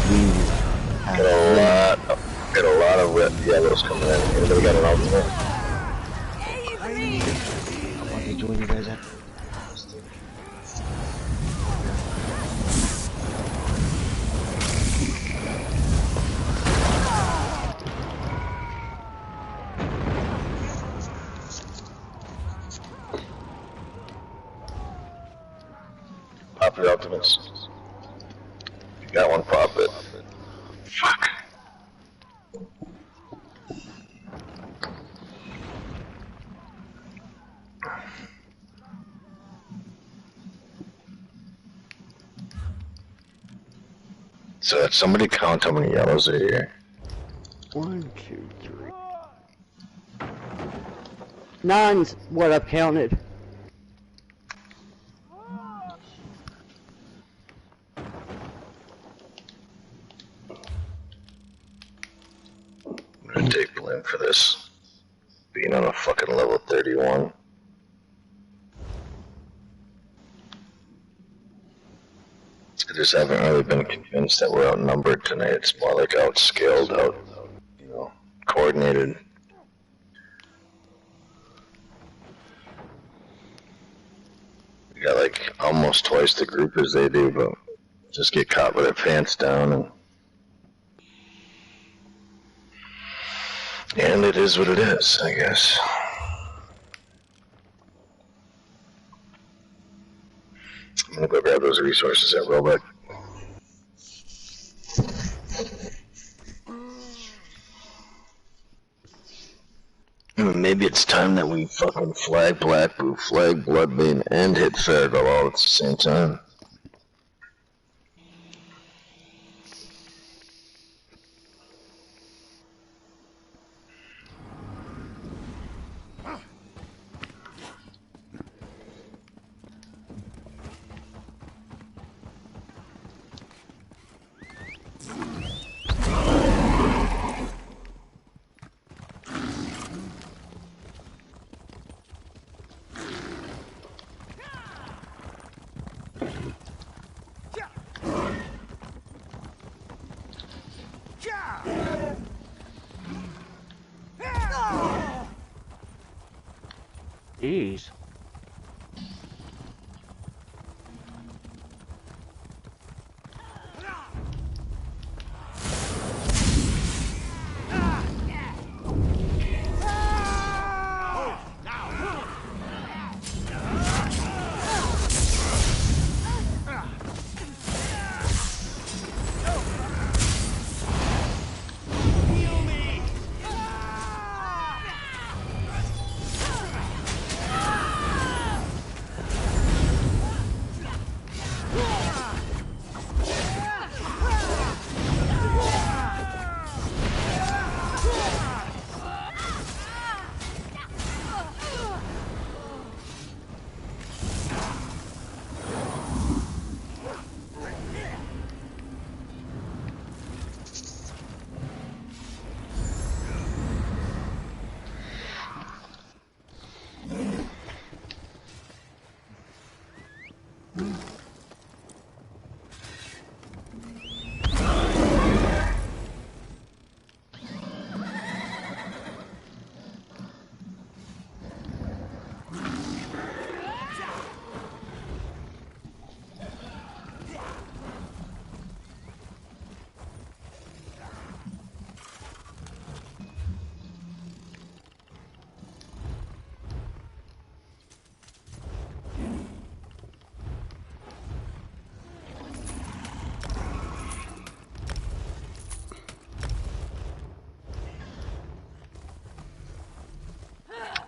we Got a lot of red yellows coming in. Anybody got an ultimate? I want to join you guys at Pop your ultimates. If you got one, pop it. Fuck. So somebody count how many yellows are here. 1, 2, 3. Nine's what I've counted. I'm gonna take blame for this. Being on a fucking level 31. I just haven't really been convinced that we're outnumbered tonight. It's more like outscaled, coordinated. We got like almost twice the group as they do, but just get caught with our pants down and it is what it is, I guess. I'm gonna go grab those resources at Roebuck. Maybe it's time that we fucking flag Black Boot, flag Bloodbane, and hit Farragle all at the same time. Jeez.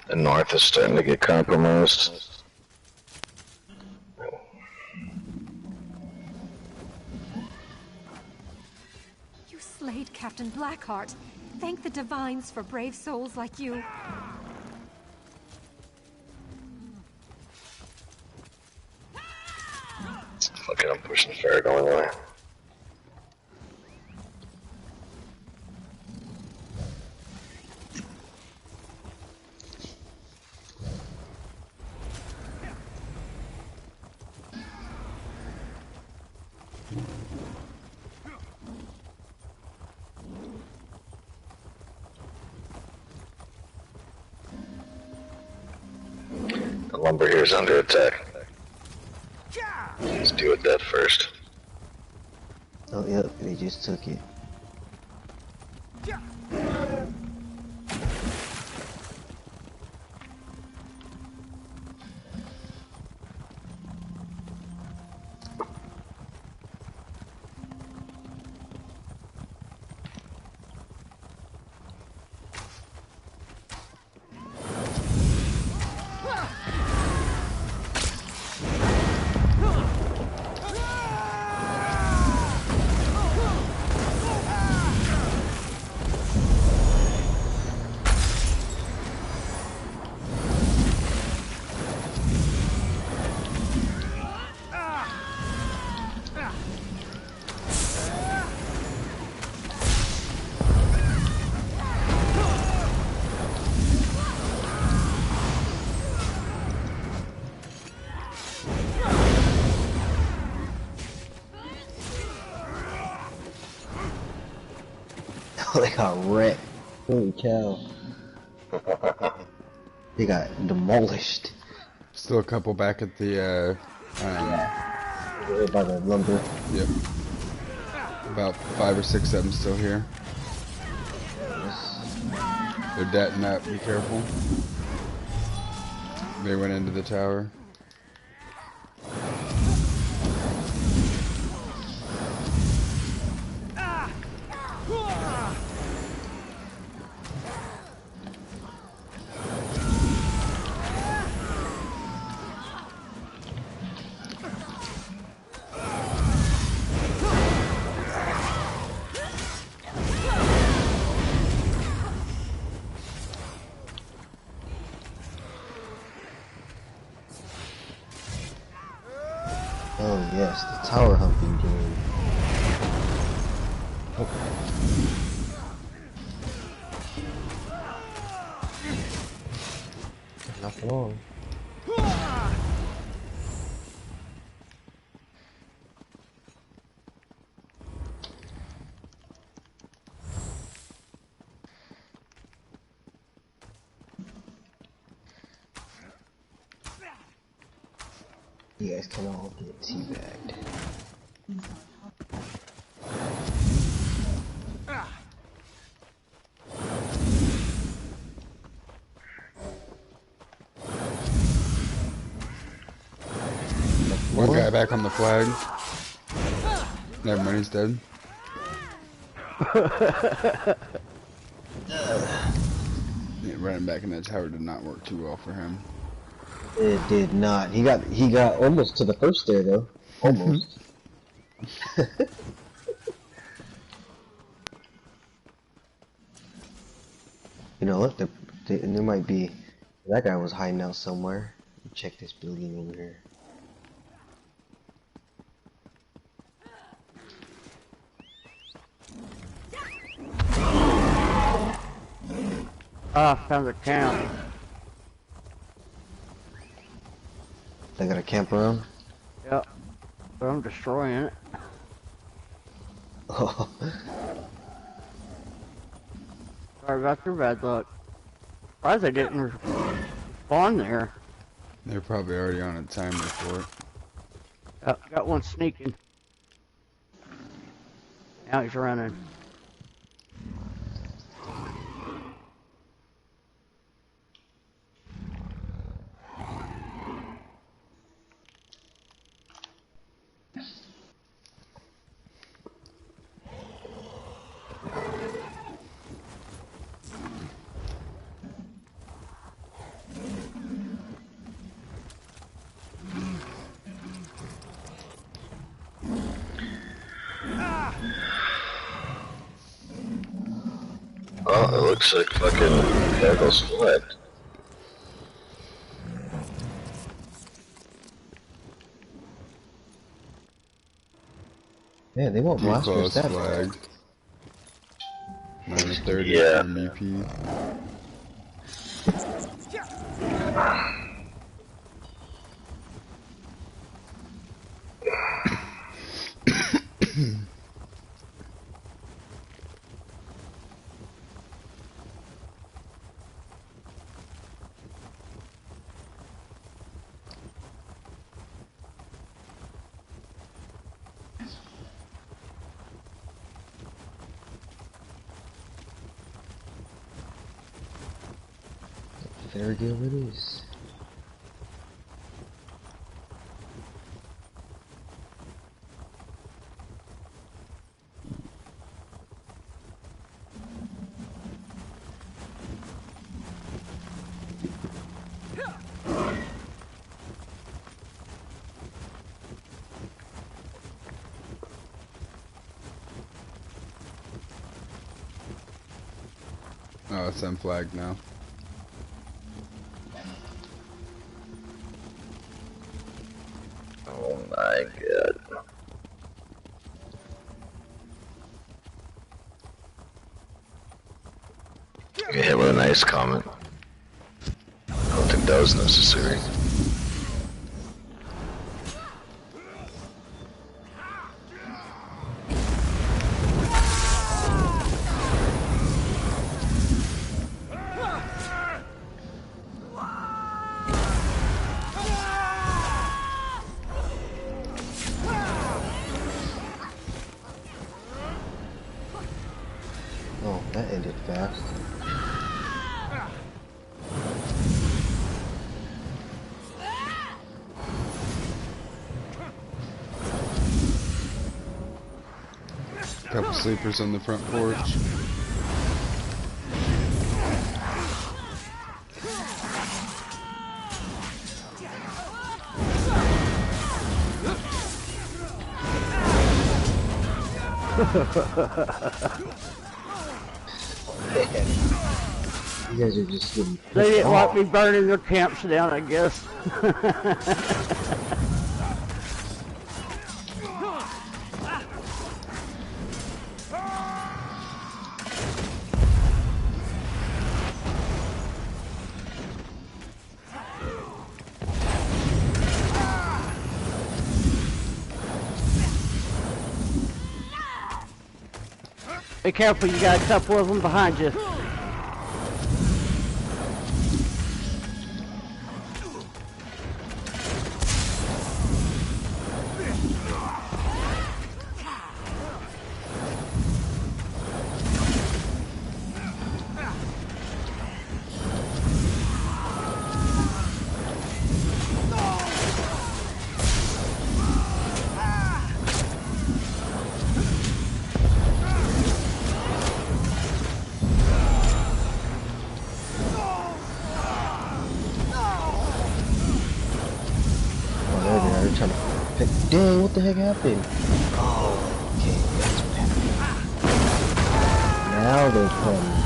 The north is starting to get compromised. You slayed Captain Blackheart. Thank the divines for brave souls like you. Fuck it, I'm pushing fair going away. The lumber here is under attack. Let's deal with that first. Oh, yep, they just took it. They got wrecked. Holy cow. They got demolished. Still a couple back at the, by the lumber. Yep. About 5 or 6 of them still here. They're detting up, be careful. They went into the tower. Oh yes, the tower humping game. Oh. Nothing on. You guys can all get teabagged. One guy back on the flag. Never mind, he's dead. Yeah, running back in that tower did not work too well for him. It did not. He got almost to the first there though. Almost. You know what? There might be. That guy was hiding out somewhere. Check this building over here. Ah, found the camp. They got a camp around? Yep. But I'm destroying it. Oh. Sorry about your bad luck. Surprised they didn't spawn there. They're probably already on a timer for it. Yep, got one sneaking. Now he's running. Oh, it looks like fucking Cargill's flagged. Man, they won't blast your stats. Flag. Minus 30 Yeah. MVP. Very good release. Oh, it's unflagged now. Oh my god. Get hit with a nice comment. I don't think that was necessary. Oh, that ended fast. Couple sleepers on the front porch. You guys are just getting. They didn't want me burning their camps down, I guess. Be careful, you got a couple of them behind you. dang, what the heck happened? Oh, okay, that's what happened. Now they're coming.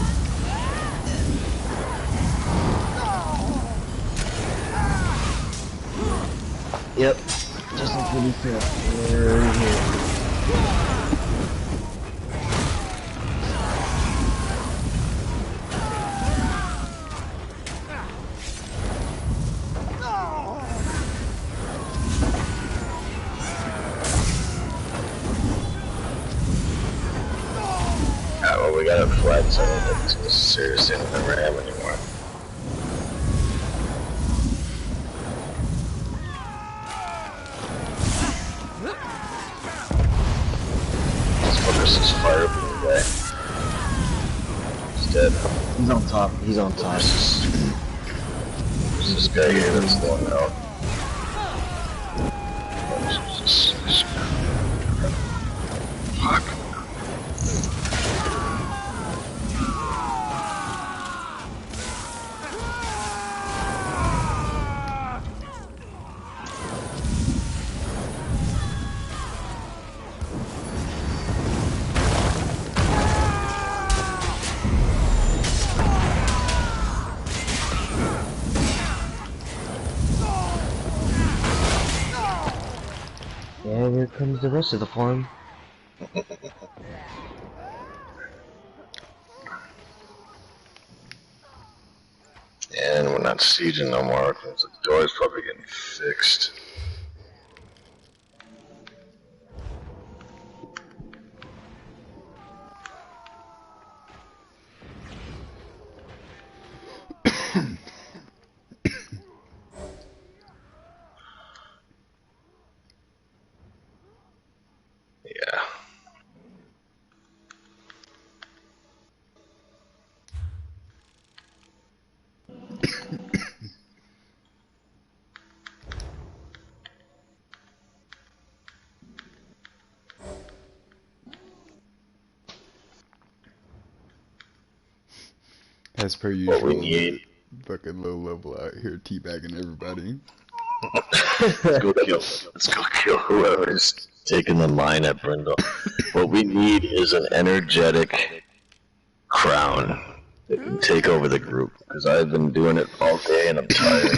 Yep, just like what he said. Right here. Well, we gotta flag so I don't get too serious into the RAM anymore. Let's focus this fire beam guy. He's dead. He's on top. He's on top. There's this guy here that's the one out. Fuck. And here comes the rest of the farm. And we're not sieging no more, because the door's probably getting fixed. Yeah. As per usual, What we need. Fucking low level out here teabagging everybody. Let's go kill whoever's taking the line at Brindle. What we need is an energetic crown that can take over the group, because I've been doing it all day and I'm tired.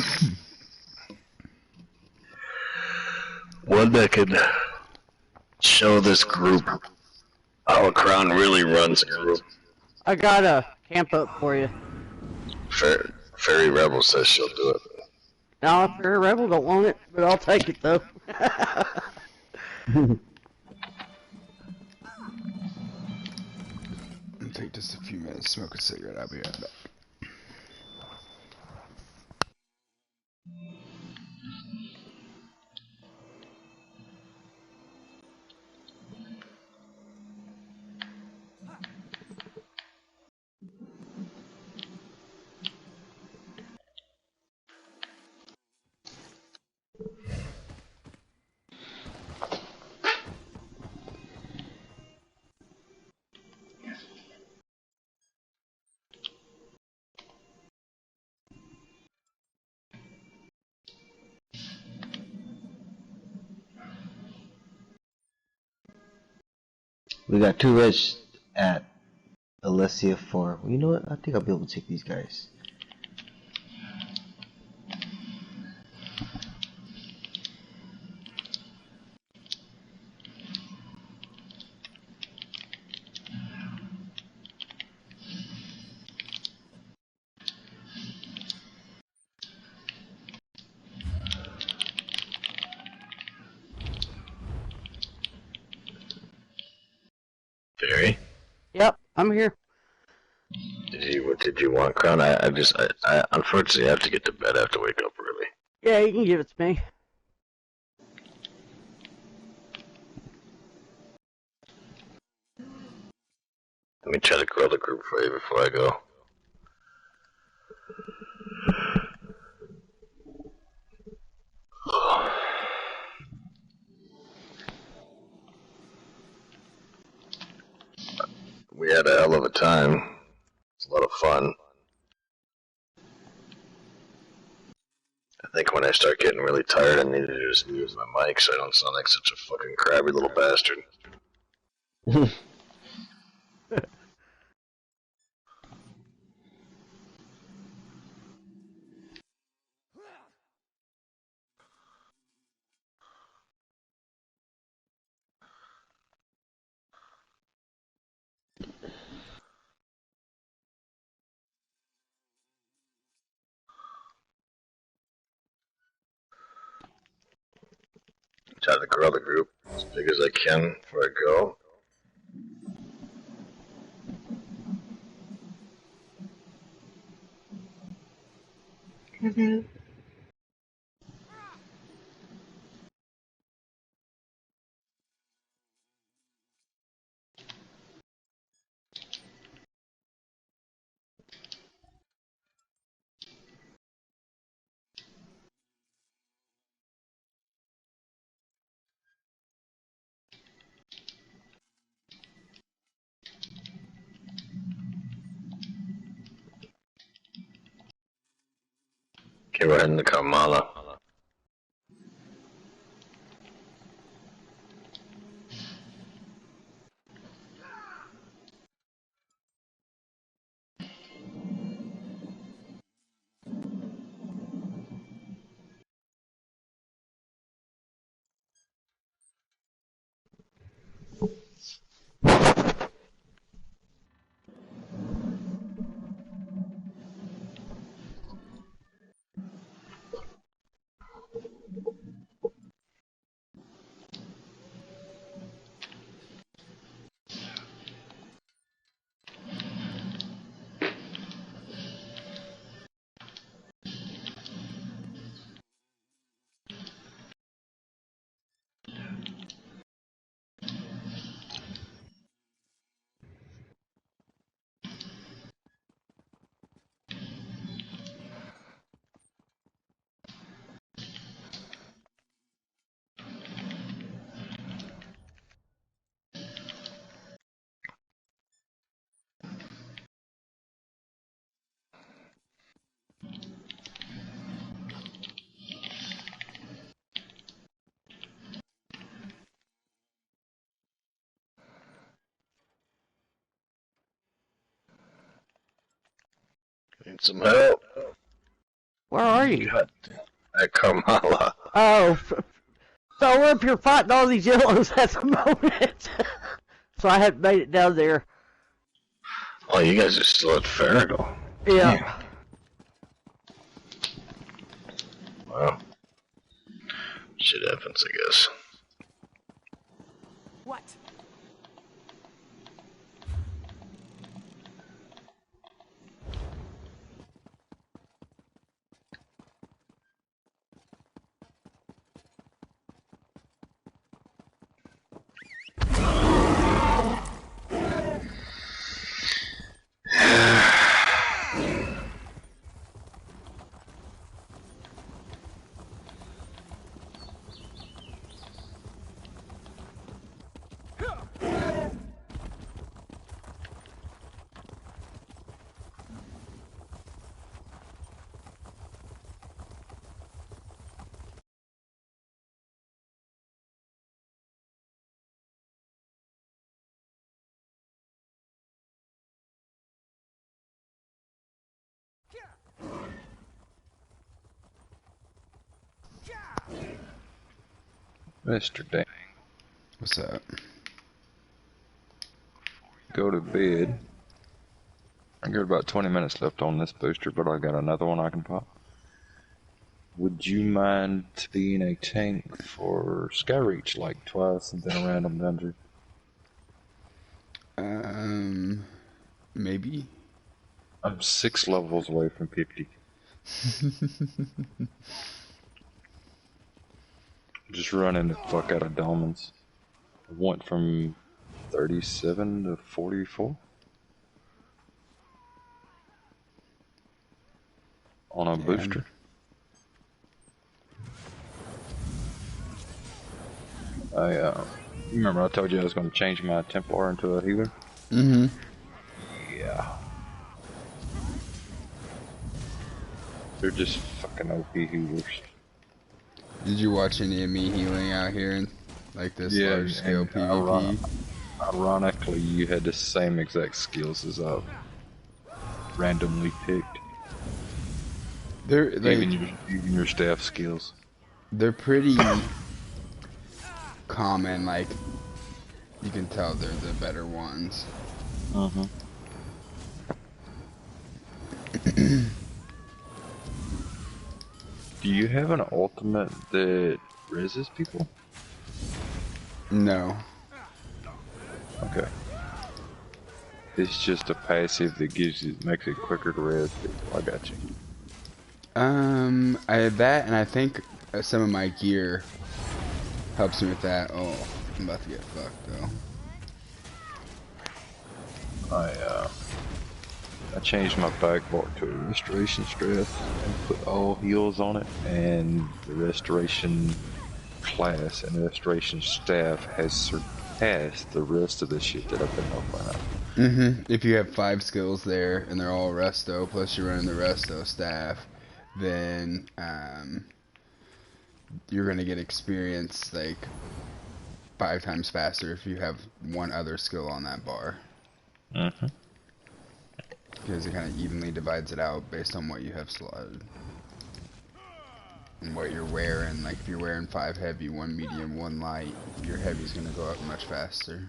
One that can show this group how a crown really runs a group. I got a camp up for you. Fairy Rebel says she'll do it. No, Fairy Rebel don't want it, but I'll take it though. It'll take just a few minutes, smoke a cigarette, I'll be right back. We got 2 reds at Alessia 4. Well, you know what? I think I'll be able to take these guys. Fairy? Yep, I'm here. What did you want, Crown? I unfortunately have to get to bed. I have to wake up early. Yeah, you can give it to me. Let me try to grow the group for you before I go. We had a hell of a time. It's a lot of fun. I think when I start getting really tired, I need to just use my mic so I don't sound like such a fucking crabby little bastard. Try to grow the group as big as I can before I go. Okay, we're heading to Kamala. Need some help. Where are you? God, at Kamala. Oh, so we're up here fighting all these yellows at the moment. So I haven't made it down there. Oh, you guys are still at Farrago. Yeah. Wow. Shit happens, I guess. What? Mr. Dang. What's that? Go to bed. I got about 20 minutes left on this booster, but I got another one I can pop. Would you mind being a tank for Skyreach like twice and then a random dungeon? Maybe. I'm 6 levels away from 50. Just running the fuck out of diamonds. I went from 37 to 44 on a booster. You remember I told you I was going to change my Templar into a healer? Mm-hmm. Yeah. They're just fucking OP healers. Did you watch any of me healing out here in like this Yeah, large scale and PvP? ironically, you had the same exact skills as I randomly picked. They're like even your staff skills. They're pretty common. Like you can tell they're the better ones. Uh-huh. Do you have an ultimate that reses people? No. Okay. It's just a passive that makes it quicker to res people. I got you. I have that, and I think some of my gear helps me with that. Oh, I'm about to get fucked though. I changed my backbar to a restoration stress and put all heals on it, and the restoration class and restoration staff has surpassed the rest of the shit that I've been offering up. If you have 5 skills there and they're all resto, plus you're running the resto staff, then you're gonna get experience like 5 times faster if you have one other skill on that bar. Because it kind of evenly divides it out based on what you have slotted and what you're wearing. Like if you're wearing 5 heavy, 1 medium, 1 light, your heavy's gonna go up much faster.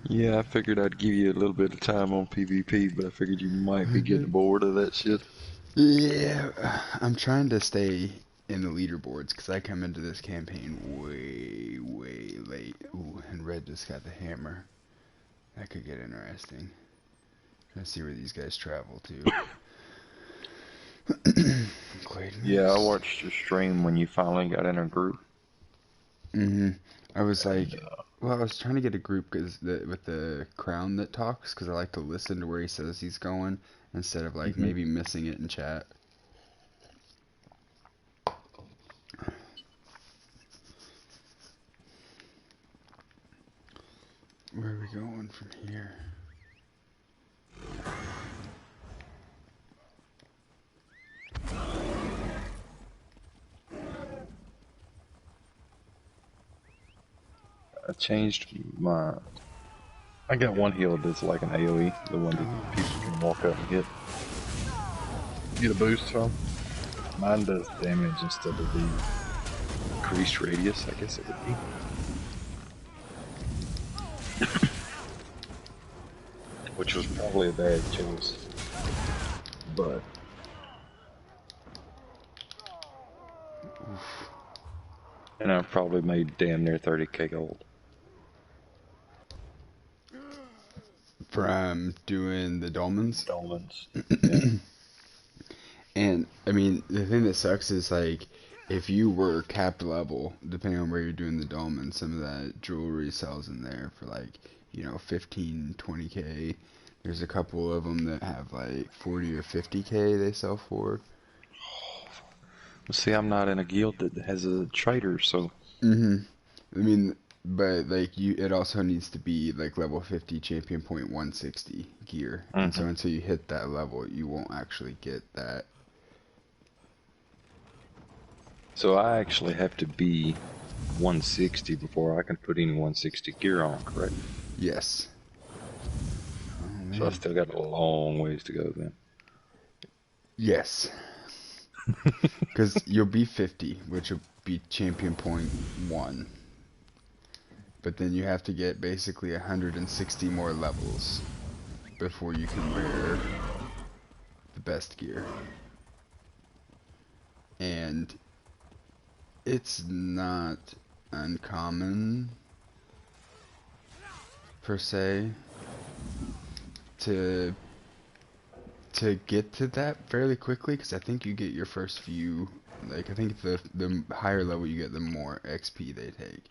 Yeah, I figured I'd give you a little bit of time on PvP, but I figured you might be getting bored of that shit. Yeah, I'm trying to stay in the leaderboards because I come into this campaign way late. Ooh, and Red just got the hammer. That could get interesting. Let's see where these guys travel to. Yeah, I watched your stream when you finally got in a group. I was like, well, I was trying to get a group with the crown that talks because I like to listen to where he says he's going instead of like maybe missing it in chat. Where are we going from here? I changed my... I got one heal that's like an AoE, the one that people can walk up and get a boost from. Mine does damage instead of the increased radius, I guess it would be. Which was probably a bad choice. But... And I've probably made damn near 30k gold. From doing the dolmens? Dolmens, yeah. And, I mean, the thing that sucks is, like, if you were capped level, depending on where you're doing the dolmens, some of that jewelry sells in there for, like, you know, 15, 20k. There's a couple of them that have, like, 40 or 50k they sell for. Well, see, I'm not in a guild that has a trader, so... I mean, but, like, it also needs to be, like, level 50 champion point 160 gear. And so until you hit that level, you won't actually get that. So I actually have to be 160 before I can put any 160 gear on, correct? Yes. Oh, so I still got a long ways to go then. Yes. Because you'll be 50, which will be champion point 1. But then you have to get basically 160 more levels before you can wear the best gear. And it's not uncommon, per se, to get to that fairly quickly, because I think you get your first few, like, I think the higher level you get, the more XP they take.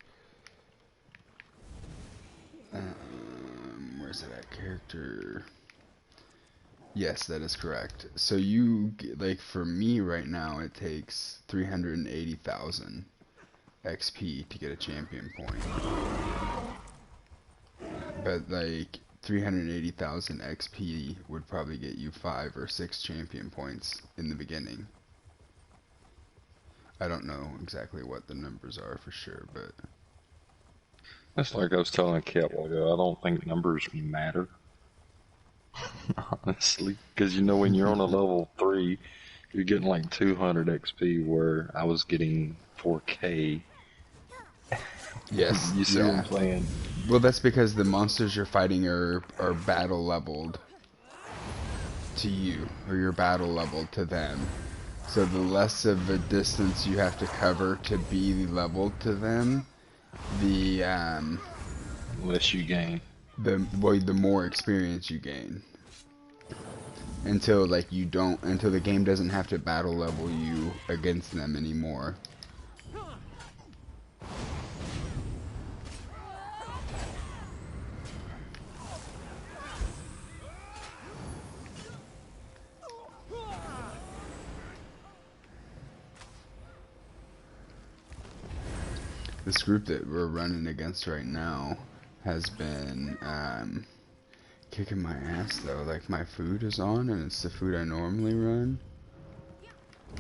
Where's that character? Yes, that is correct. So you get, like, for me right now, it takes 380,000 XP to get a champion point. But, like, 380,000 XP would probably get you 5 or 6 champion points in the beginning. I don't know exactly what the numbers are for sure, but That's like I was telling a kid a while ago. I don't think numbers matter. Honestly. Because you know when you're on a level 3, you're getting like 200 XP where I was getting 4K. yes, You see what I'm saying? Well, that's because the monsters you're fighting are battle leveled to you, or you're battle leveled to them. So the less of a distance you have to cover to be leveled to them, the less you gain. The more experience you gain. Until until the game doesn't have to battle level you against them anymore. This group that we're running against right now has been kicking my ass though. Like, my food is on and it's the food I normally run,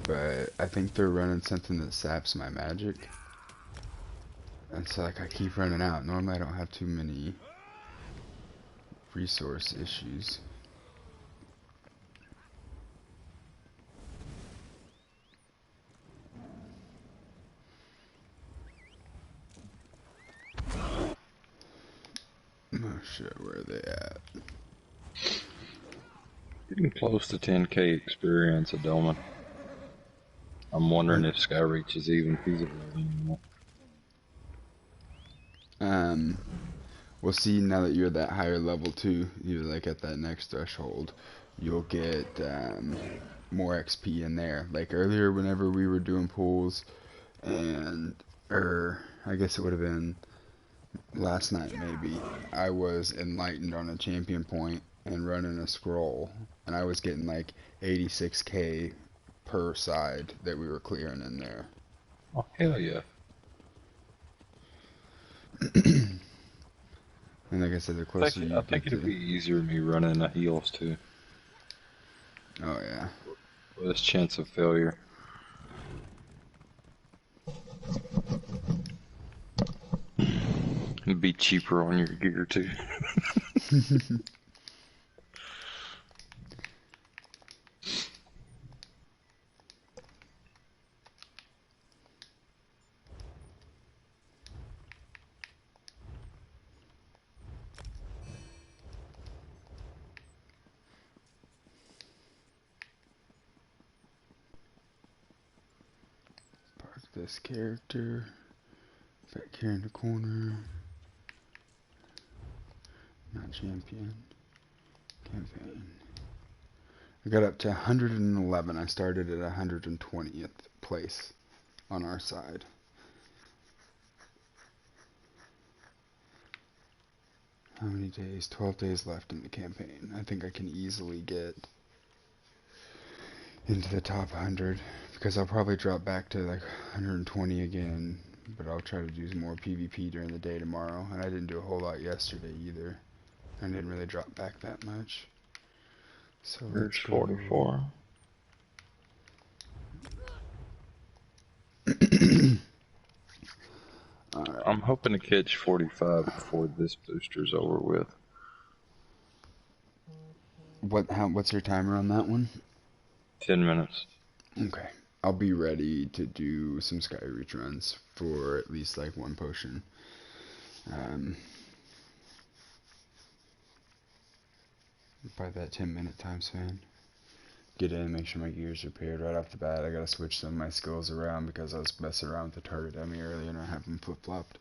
but I think they're running something that saps my magic, and so like I keep running out. Normally I don't have too many resource issues. Oh shit, where are they at? Getting close to 10k experience, Adelman. I'm wondering if Skyreach is even feasible anymore. We'll see now that you're that higher level too. You're like at that next threshold. You'll get more XP in there. Like earlier, whenever we were doing pools, or I guess it would have been last night maybe, I was enlightened on a champion point and running a scroll, and I was getting like 86k per side that we were clearing in there. Oh hell yeah! And like I said, the closer you get, I think it'd be easier me running the heals too. Oh yeah. Less chance of failure. It'd be cheaper on your gear too. This character back here in the corner. Not champion. Campaign. I got up to 111. I started at 120th place on our side. How many days? 12 days left in the campaign. I think I can easily get into the top 100, because I'll probably drop back to like 120 again, but I'll try to do more PvP during the day tomorrow. And I didn't do a whole lot yesterday either. I didn't really drop back that much. So There's 44. Alright. I'm hoping to catch 45 before this booster's over with. What's your timer on that one? 10 minutes. Okay. I'll be ready to do some Skyreach runs for at least like one potion. By that 10-minute time span. Get in, make sure my gear's repaired right off the bat. I gotta switch some of my skills around because I was messing around with the target dummy earlier and I have them flip-flopped.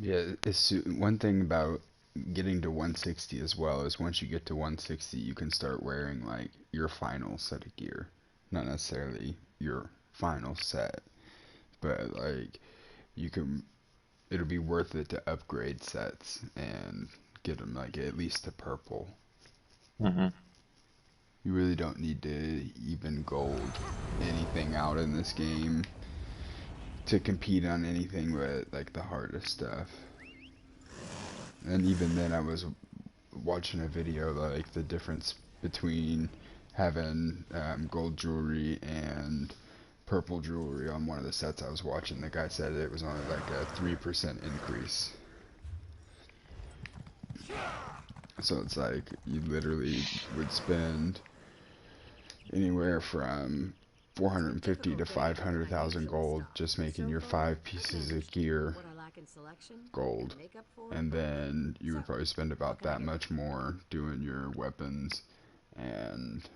Yeah, one thing about getting to 160 as well is once you get to 160, you can start wearing like your final set of gear. Not necessarily your final set, but like you can, it'll be worth it to upgrade sets and get them like at least to purple. Mhm. You really don't need to even gold anything out in this game to compete on anything but like the hardest stuff. And even then I was watching a video like the difference between having gold jewelry and purple jewelry on one of the sets I was watching. The guy said it was only like a 3% increase. So it's like you literally would spend anywhere from 450 to 500,000 gold just making your 5 pieces of gear gold, and then you would probably spend about that much more doing your weapons, and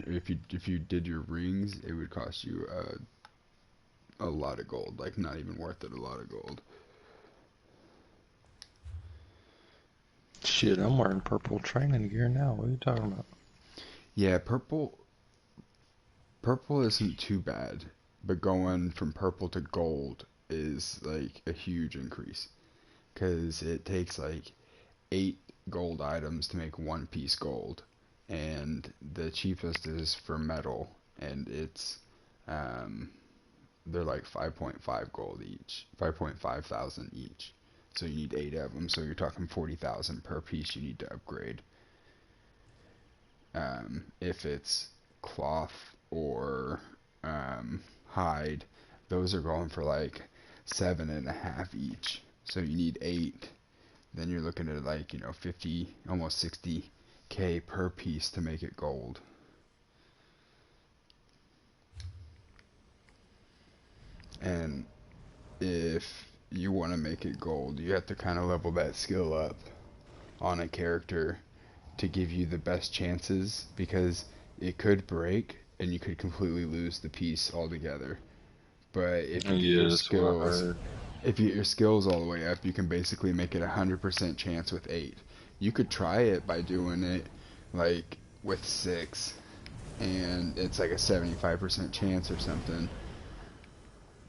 if you did your rings, it would cost you a lot of gold, like not even worth it, a lot of gold. Shit, I'm wearing purple training gear now. What are you talking about? Yeah, purple isn't too bad, but going from purple to gold is like a huge increase, because it takes like 8 gold items to make 1 piece gold, and the cheapest is for metal, and it's they're like 5.5 gold each, 5.5 thousand each. So you need 8 of them, so you're talking 40,000 per piece you need to upgrade. If it's cloth or hide, those are going for like 7.5 each. So you need 8. Then you're looking at like, 50, almost 60k per piece to make it gold. And if you want to make it gold, you have to kind of level that skill up on a character to give you the best chances, because it could break and you could completely lose the piece altogether. But if you get your skills, if you get your skills all the way up, you can basically make it 100% chance with 8. You could try it by doing it like with 6, and it's like a 75% chance or something.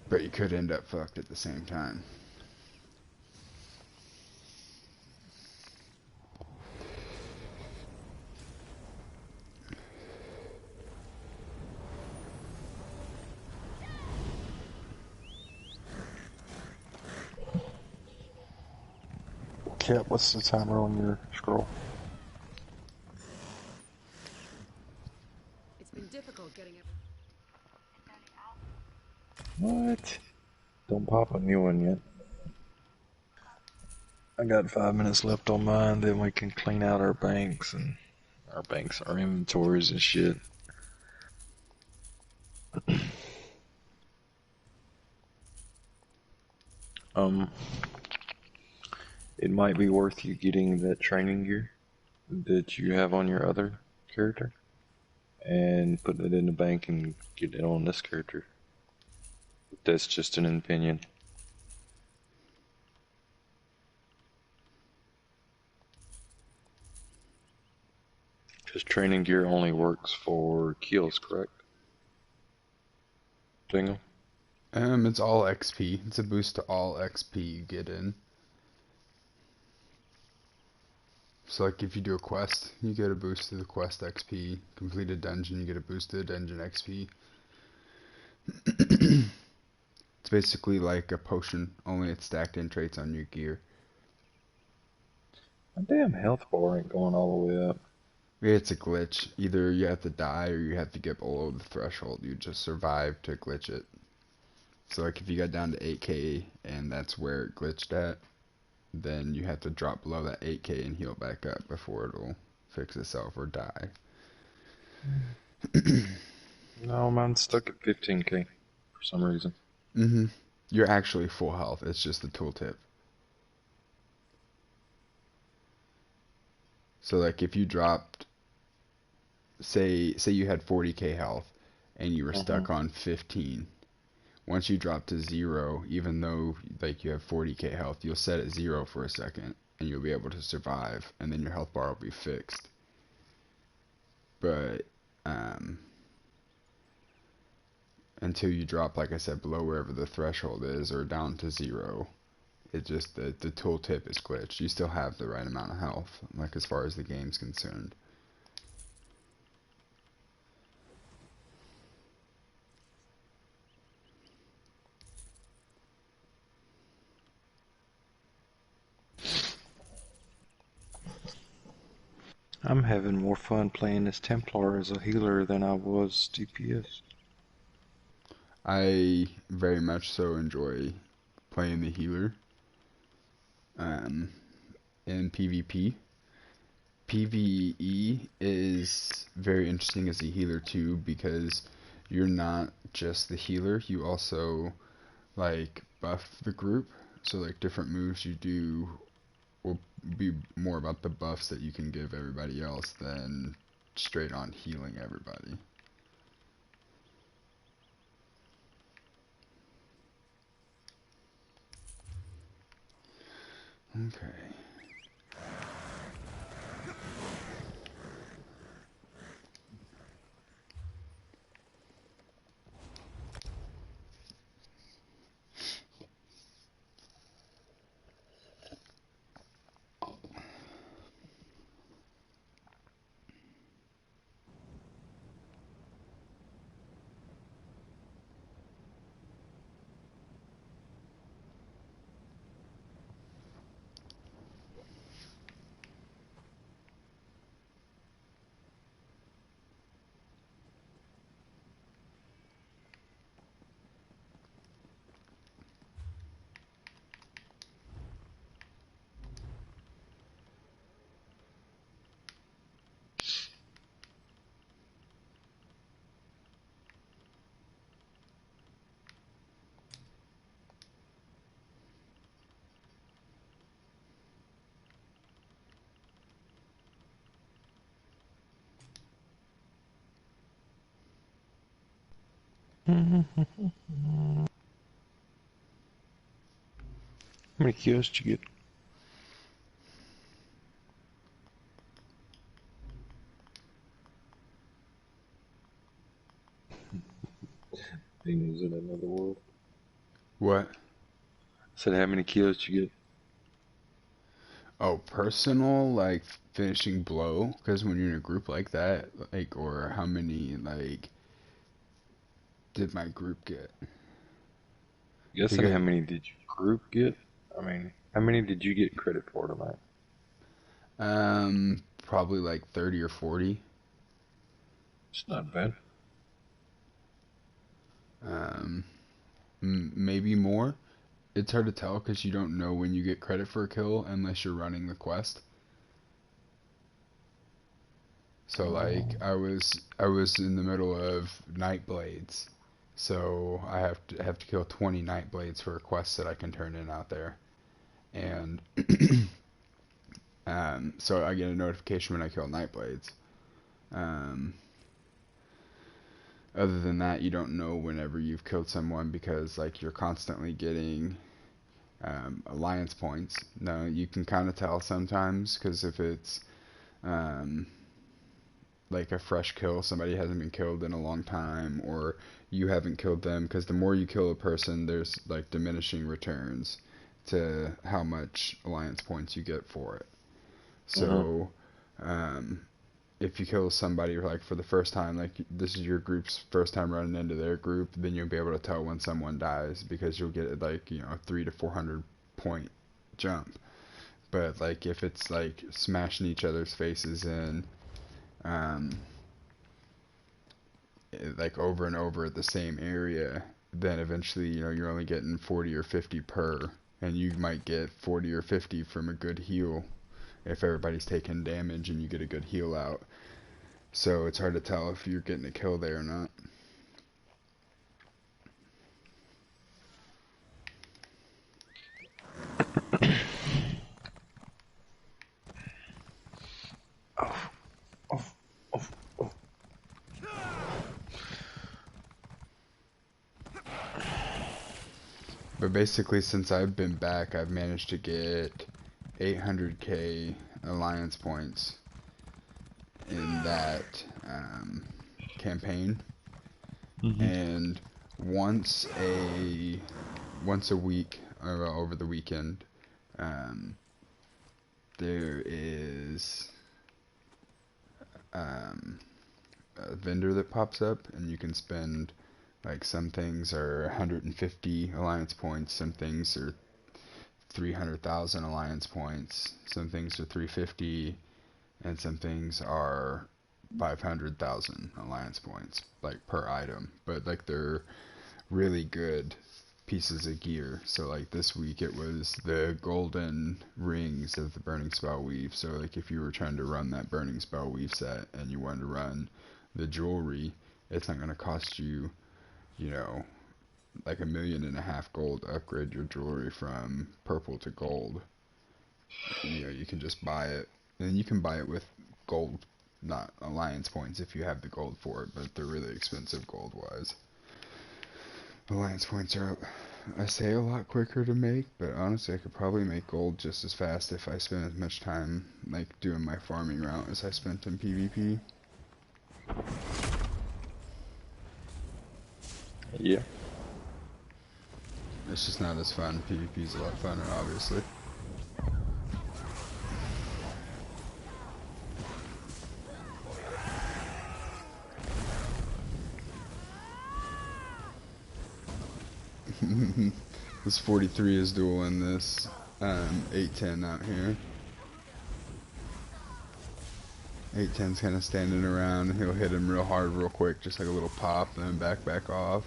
But you could end up fucked at the same time. Cat, what's the timer on your scroll? It's been difficult getting it. What? Don't pop a new one yet. I got 5 minutes left on mine, then we can clean out our banks, our inventories and shit. It might be worth you getting that training gear that you have on your other character and putting it in the bank and getting it on this character. That's just an opinion. Because training gear only works for kills, correct? Dingle? It's all XP. It's a boost to all XP you get in. So like if you do a quest, you get a boost to the quest XP. Complete a dungeon, you get a boost to the dungeon XP. It's basically like a potion, only it's stacked in traits on your gear. My damn health bar ain't going all the way up. Yeah, it's a glitch. Either you have to die or you have to get below the threshold. You just survive to glitch it. So like if you got down to 8k and that's where it glitched at, then you have to drop below that 8k and heal back up before it'll fix itself or die. No, mine's stuck at 15k for some reason. You're actually full health. It's just the tooltip. So like if you dropped, say you had 40k health and you were stuck on 15. Once you drop to 0, even though like you have 40k health, you'll set it 0 for a second and you'll be able to survive, and then your health bar will be fixed. But until you drop, like I said, below wherever the threshold is or down to 0, it just the tooltip is glitched. You still have the right amount of health, like as far as the game's concerned. I'm having more fun playing as Templar as a healer than I was DPS. I very much so enjoy playing the healer in PvP. PvE is very interesting as a healer too, because you're not just the healer, you also like buff the group. So like different moves you do will be more about the buffs that you can give everybody else than straight on healing everybody. Okay. How many kills did you get? Being in another world. What? Said how many kills did you get? Oh, personal, like finishing blow, because when you're in a group like that, like, or how many, like, did my group get? Guessing how many did your group get? I mean, how many did you get credit for tonight? Probably like 30 or 40. It's not bad. Maybe more. It's hard to tell because you don't know when you get credit for a kill unless you're running the quest. So like I was in the middle of Nightblades, so I have to kill 20 Nightblades for a quest that I can turn in out there, and so I get a notification when I kill Nightblades. Other than that, you don't know whenever you've killed someone because like you're constantly getting alliance points. Now you can kind of tell sometimes because if it's like a fresh kill, somebody hasn't been killed in a long time, or you haven't killed them, because the more you kill a person, there's like diminishing returns to how much alliance points you get for it. So if you kill somebody like for the first time, like this is your group's first time running into their group, then you'll be able to tell when someone dies because you'll get like, you know, 300 to 400 point jump. But like if it's like smashing each other's faces in like over and over at the same area, then eventually, you know, you're only getting 40 or 50 per, and you might get 40 or 50 from a good heal if everybody's taking damage and you get a good heal out. So it's hard to tell if you're getting a kill there or not. But basically, since I've been back, I've managed to get 800k alliance points in that campaign. And once a week, or over the weekend, there is a vendor that pops up, and you can spend, like, some things are 150 alliance points, some things are 300,000 alliance points, some things are 350, and some things are 500,000 alliance points, like, per item. But, like, they're really good pieces of gear. So, like, this week it was the golden rings of the Burning Spell Weave. So, like, if you were trying to run that Burning Spell Weave set and you wanted to run the jewelry, it's not going to cost you, you know, like $1.5 million gold to upgrade your jewelry from purple to gold. You know, you can just buy it, and you can buy it with gold, not alliance points if you have the gold for it, but they're really expensive gold wise. Alliance points are, I say, a lot quicker to make, but honestly I could probably make gold just as fast if I spent as much time, like, doing my farming route as I spent in PvP. Yeah. It's just not as fun. PvP's a lot funner, obviously. This 43 is dueling this 810 out here. 810's kind of standing around, and he'll hit him real hard real quick, just like a little pop, then back off.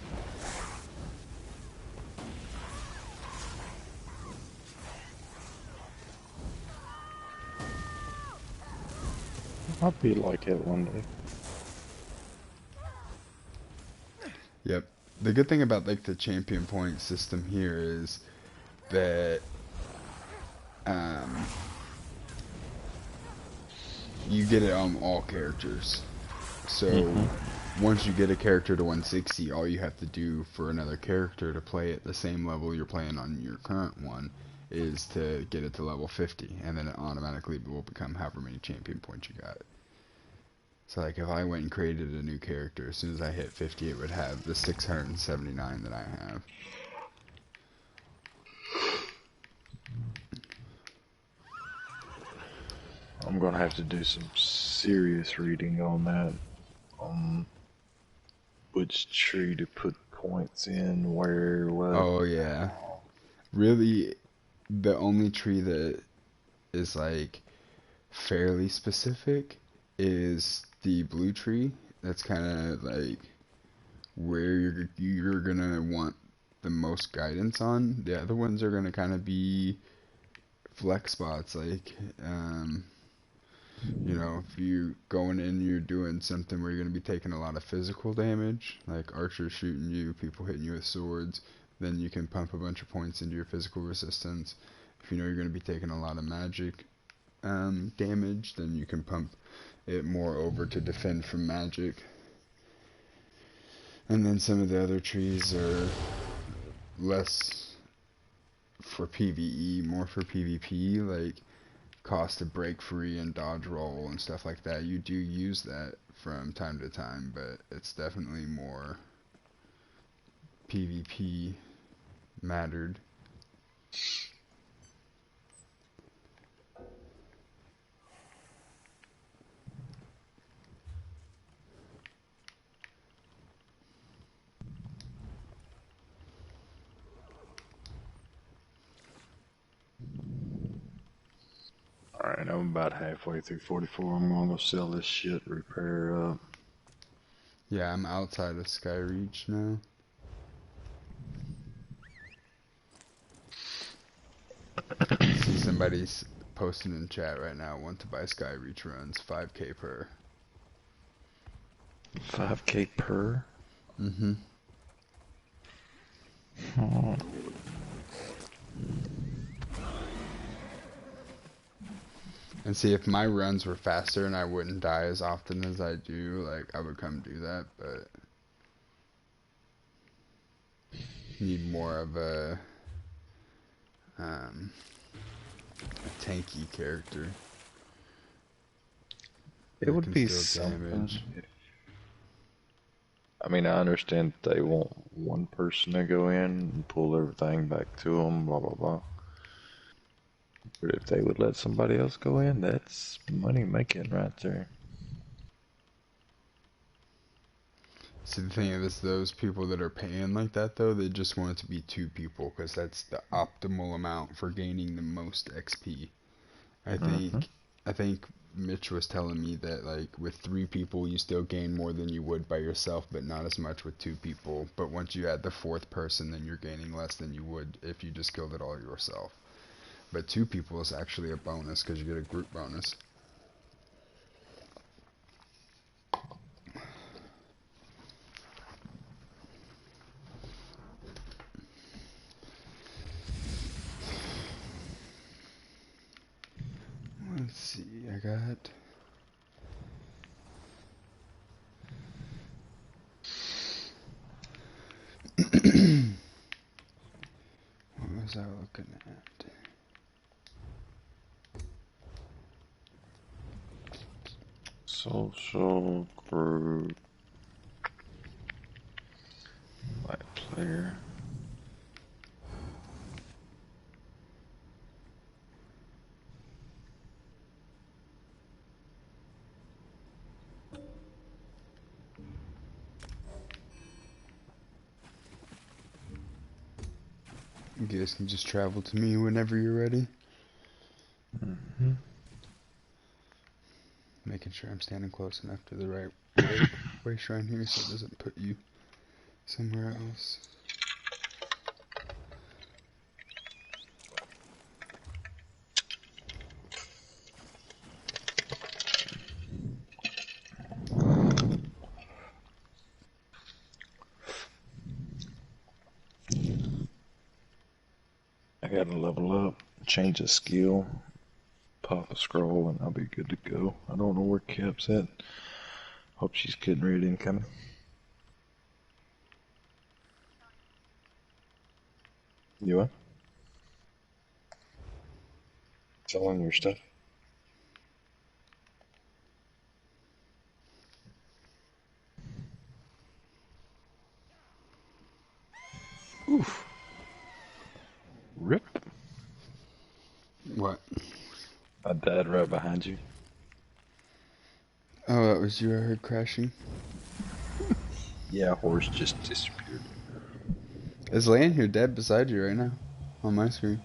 I'll be like it one day. Yep. The good thing about, like, the champion point system here is that you get it on all characters. So once you get a character to 160, all you have to do for another character to play at the same level you're playing on your current one is to get it to level 50, and then it automatically will become however many champion points you got. So, like, if I went and created a new character, as soon as I hit 50, it would have the 679 that I have. I'm gonna have to do some serious reading on that. Which tree to put points in, where, what. Oh, yeah. Really, the only tree that is, like, fairly specific is the blue tree. That's kind of, like, where you're gonna want the most guidance on. The other ones are gonna kind of be flex spots, like, you know, if you're going in, you're doing something where you're going to be taking a lot of physical damage, like archers shooting you, people hitting you with swords, then you can pump a bunch of points into your physical resistance. If you know you're going to be taking a lot of magic damage, then you can pump it more over to defend from magic. And then some of the other trees are less for PvE, more for PvP, like cost to break free and dodge roll and stuff like that. You do use that from time to time, but it's definitely more PvP mattered. Alright, I'm about halfway through 44. I'm gonna go sell this shit, repair up. Yeah, I'm outside of Skyreach now. somebody's posting in chat right now. Want to buy Sky Reach runs, 5k per. 5k per? Mm-hmm. Oh. And see, if my runs were faster and I wouldn't die as often as I do, like, I would come do that, but need more of a tanky character. It would be something. I mean, I understand they want one person to go in and pull everything back to them, blah, blah, blah. But if they would let somebody else go in, that's money making right there. See, the thing is, those people that are paying like that, though, they just want it to be 2 people, because that's the optimal amount for gaining the most XP. I think Mitch was telling me that, like, with 3 people, you still gain more than you would by yourself, but not as much with 2 people. But once you add the 4th person, then you're gaining less than you would if you just killed it all yourself. But 2 people is actually a bonus, because you get a group bonus. Let's see, I got... What was I looking at? Social group. My player. You guys can just travel to me whenever you're ready. Making sure I'm standing close enough to the right way shrine here so it doesn't put you somewhere else. I gotta level up, change a skill, pop a scroll, and I'll be good to go. I don't know where Cap's at. Hope she's getting ready to incoming. You what? Selling your stuff? Oof. Rip. What? I died right behind you. Oh, that was you I heard crashing? Yeah, horse just disappeared. It's laying here dead beside you right now. On my screen.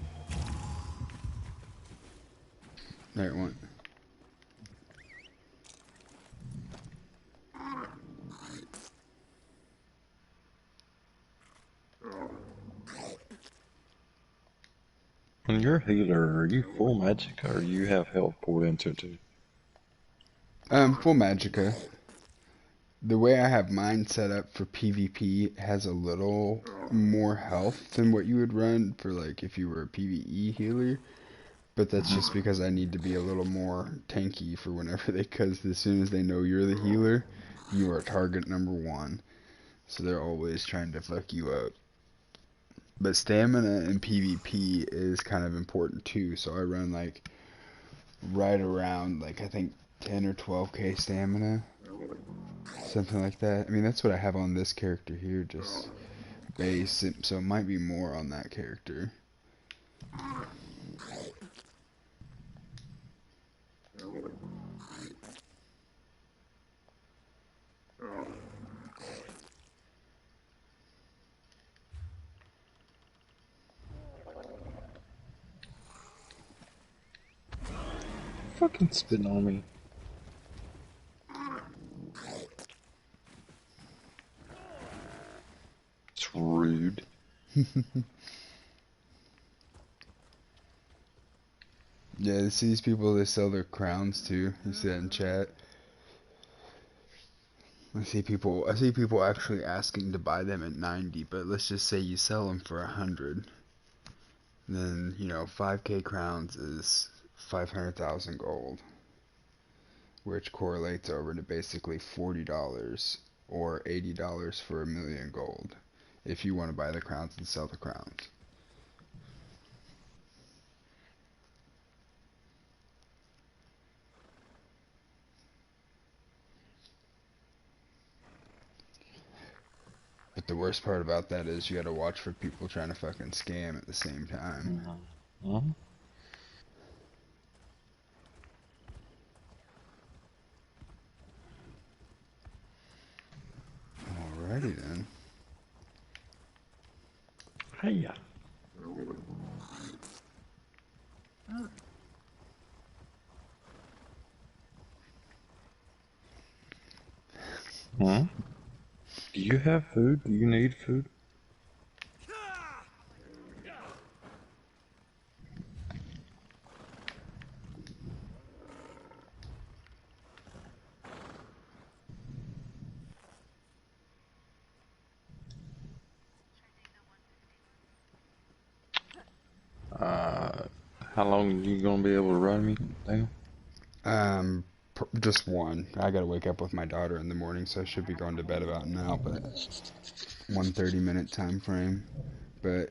There it went. When you're a healer, are you full magic or you have health poured into it too? Full magicka. The way I have mine set up for PvP has a little more health than what you would run for, like, if you were a PvE healer. But that's just because I need to be a little more tanky for whenever because as soon as they know you're the healer, you are target number 1. So they're always trying to fuck you up. But stamina in PvP is kind of important too, so I run like right around like I think 10 or 12k stamina. Something like that. I mean, that's what I have on this character here, just base, so it might be more on that character. Fucking spitting on me. It's rude. Yeah, you see these people, they sell their crowns too. You see that in chat? I see people actually asking to buy them at 90, but let's just say you sell them for 100. Then, 5k crowns is 500,000 gold, which correlates over to basically $40 or $80 for a million gold if you want to buy the crowns and sell the crowns. But the worst part about that is you gotta watch for people trying to fucking scam at the same time. Mm-hmm. Alrighty then. Hey. Hmm? Do you have food? Do you need food? How long are you gonna be able to run me, Daniel? Just one. I gotta wake up with my daughter in the morning, so I should be going to bed about now, but 1 30-minute time frame. But,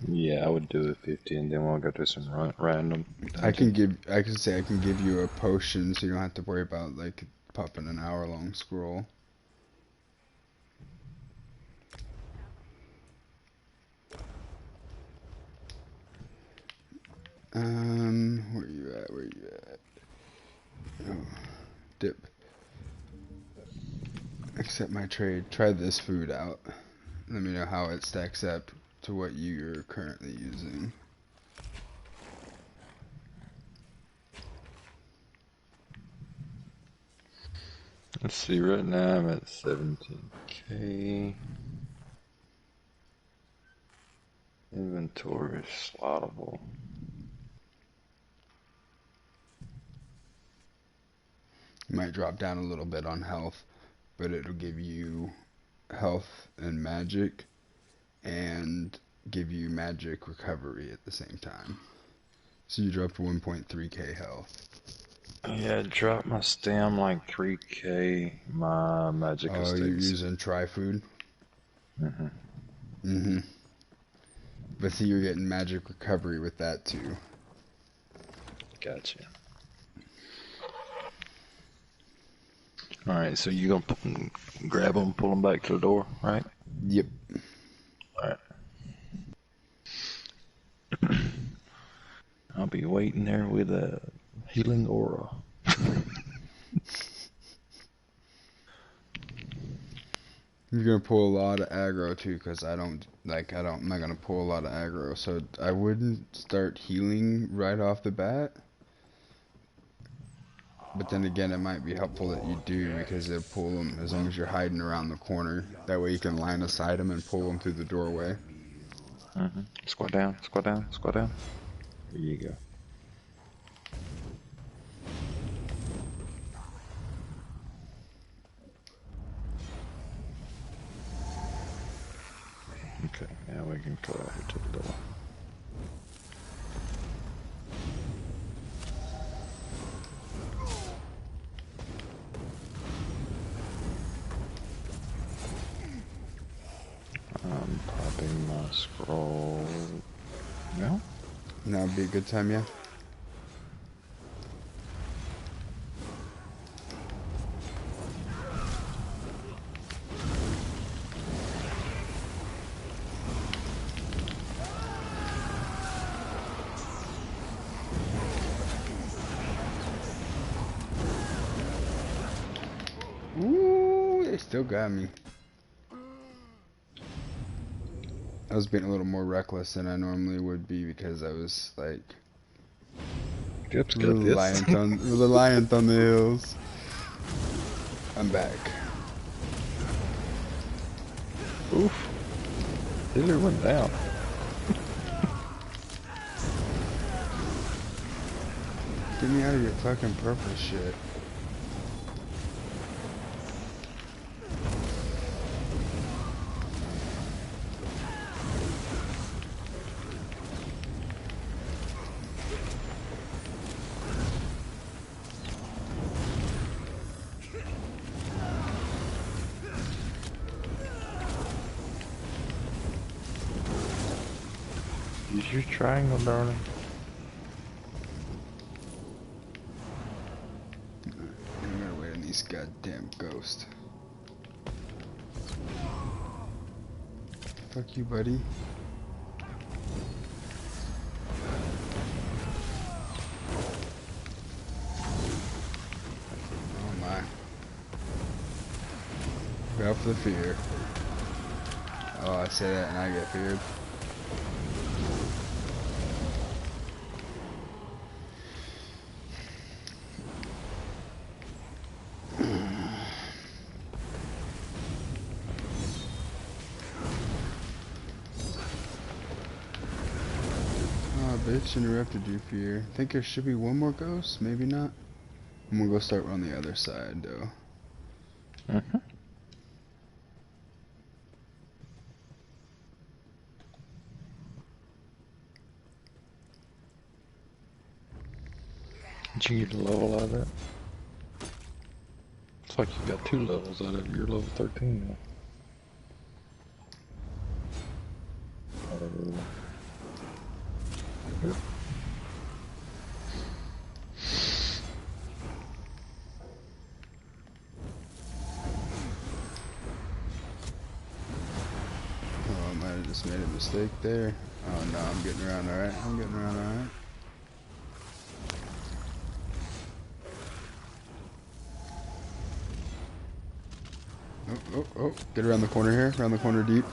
Yeah, I would do it 50, and then we'll go to some random. I can give you a potion, so you don't have to worry about, like, popping an hour-long scroll. Where you at? Oh, dip. Accept my trade. Try this food out. Let me know how it stacks up to what you're currently using. Let's see, right now I'm at 17k. Inventory is slottable. Might drop down a little bit on health, but it'll give you health and magic, and give you magic recovery at the same time. So you drop to 1.3k health. Yeah, drop my stam like 3k. My magic is 36. You're using tri-food? Mm-hmm. But see, you're getting magic recovery with that too. Gotcha. Alright, so you gonna grab them, pull them back to the door, right? Yep. Alright. I'll be waiting there with a healing aura. You're gonna pull a lot of aggro too, because I'm not gonna pull a lot of aggro, so I wouldn't start healing right off the bat. But then again, it might be helpful that you do, because it'll pull them as long as you're hiding around the corner. That way you can line aside them and pull them through the doorway. Squat down, squat down, squat down. There you go. Okay, now we can go over to the door. I'm popping my scroll. No? Now would be a good time, yeah? Ooh, they still got me. I was being a little more reckless than I normally would be, because I was like reliant on the hills. I'm back. Oof. Healer went down. Get me out of your fucking purple shit. Use your triangle, darling. I'm gonna wait on these goddamn ghosts. Fuck you, buddy. Oh my. Go for the fear. Oh, I say that and I get feared. Bitch, interrupted you, fear. I think there should be one more ghost, maybe not. I'm gonna go start on the other side, though. Did you get a level out of that? Looks like you got 2 levels out of it. You're level 13 now. Oh, I might have just made a mistake there. Oh no, I'm getting around alright. I'm getting around alright. Oh, oh, oh. Get around the corner here. Around the corner deep.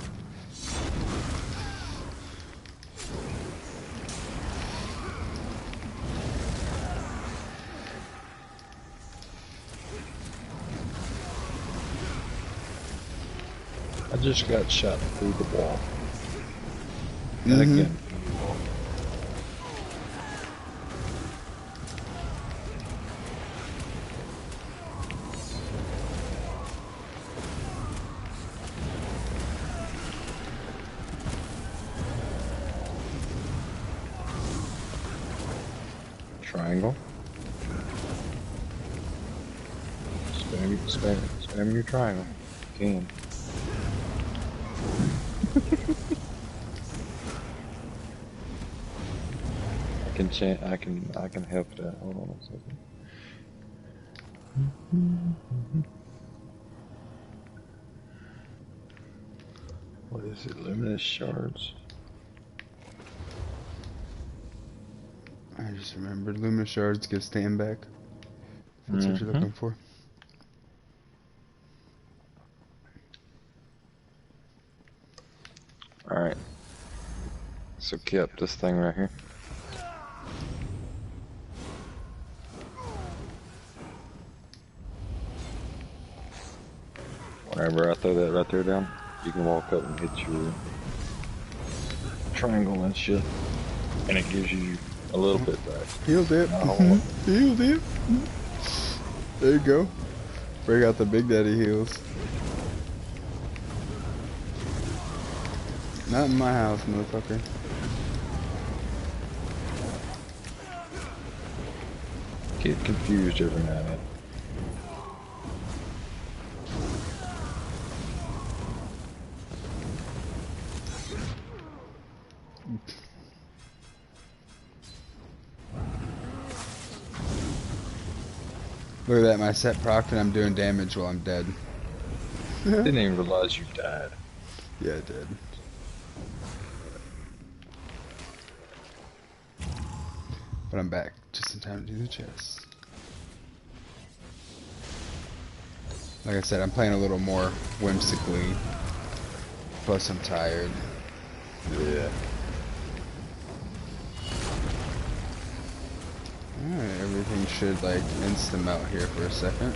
I just got shot through the wall. And again. Triangle. Spam your triangle. You can. I can help that. Hold on a second. What is it? Luminous shards. I just remembered luminous shards give stand back. That's what you're looking for. Alright. So keep this thing right here. Whenever I throw that right there down, you can walk up and hit your triangle and shit. And it gives you a little bit back. Heal dip. Heal dip. There you go. Break out the Big Daddy heals. Not in my house, motherfucker. Get confused every now and then. Look at that, my set proc and I'm doing damage while I'm dead. Didn't even realize you died. Yeah, I did. But I'm back, just in time to do the chest. Like I said, I'm playing a little more whimsically. Plus I'm tired. Yeah. Alright, everything should like insta melt here for a second.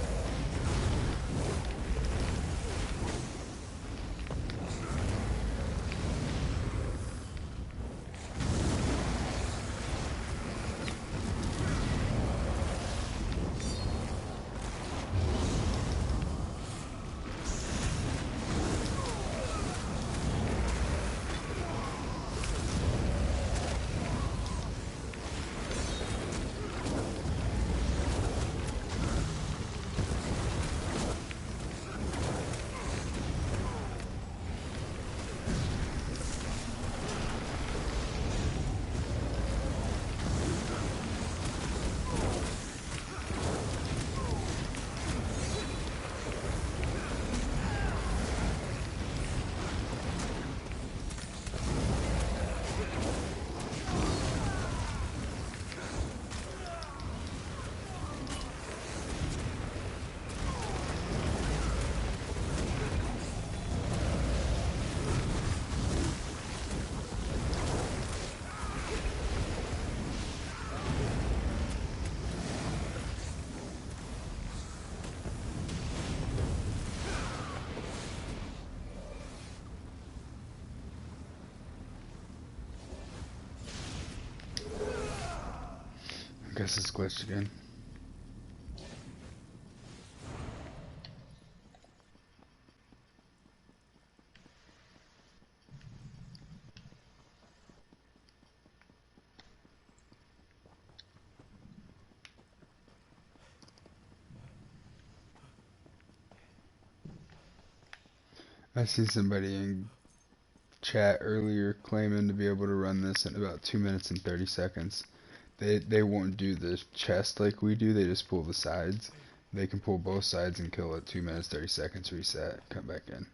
Guess it's glitched again. I see somebody in chat earlier claiming to be able to run this in about 2 minutes and 30 seconds. They won't do the chest like we do, they just pull the sides. They can pull both sides and kill it 2 minutes 30 seconds, reset, come back in.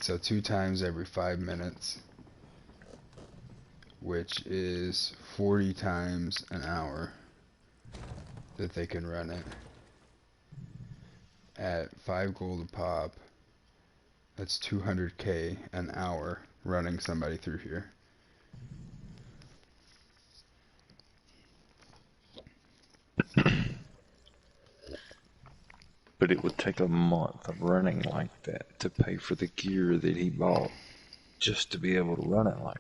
So 2 times every 5 minutes, which is 40 times an hour that they can run it. At 5 gold a pop, that's 200k an hour running somebody through here. But it would take a month of running like that to pay for the gear that he bought just to be able to run it like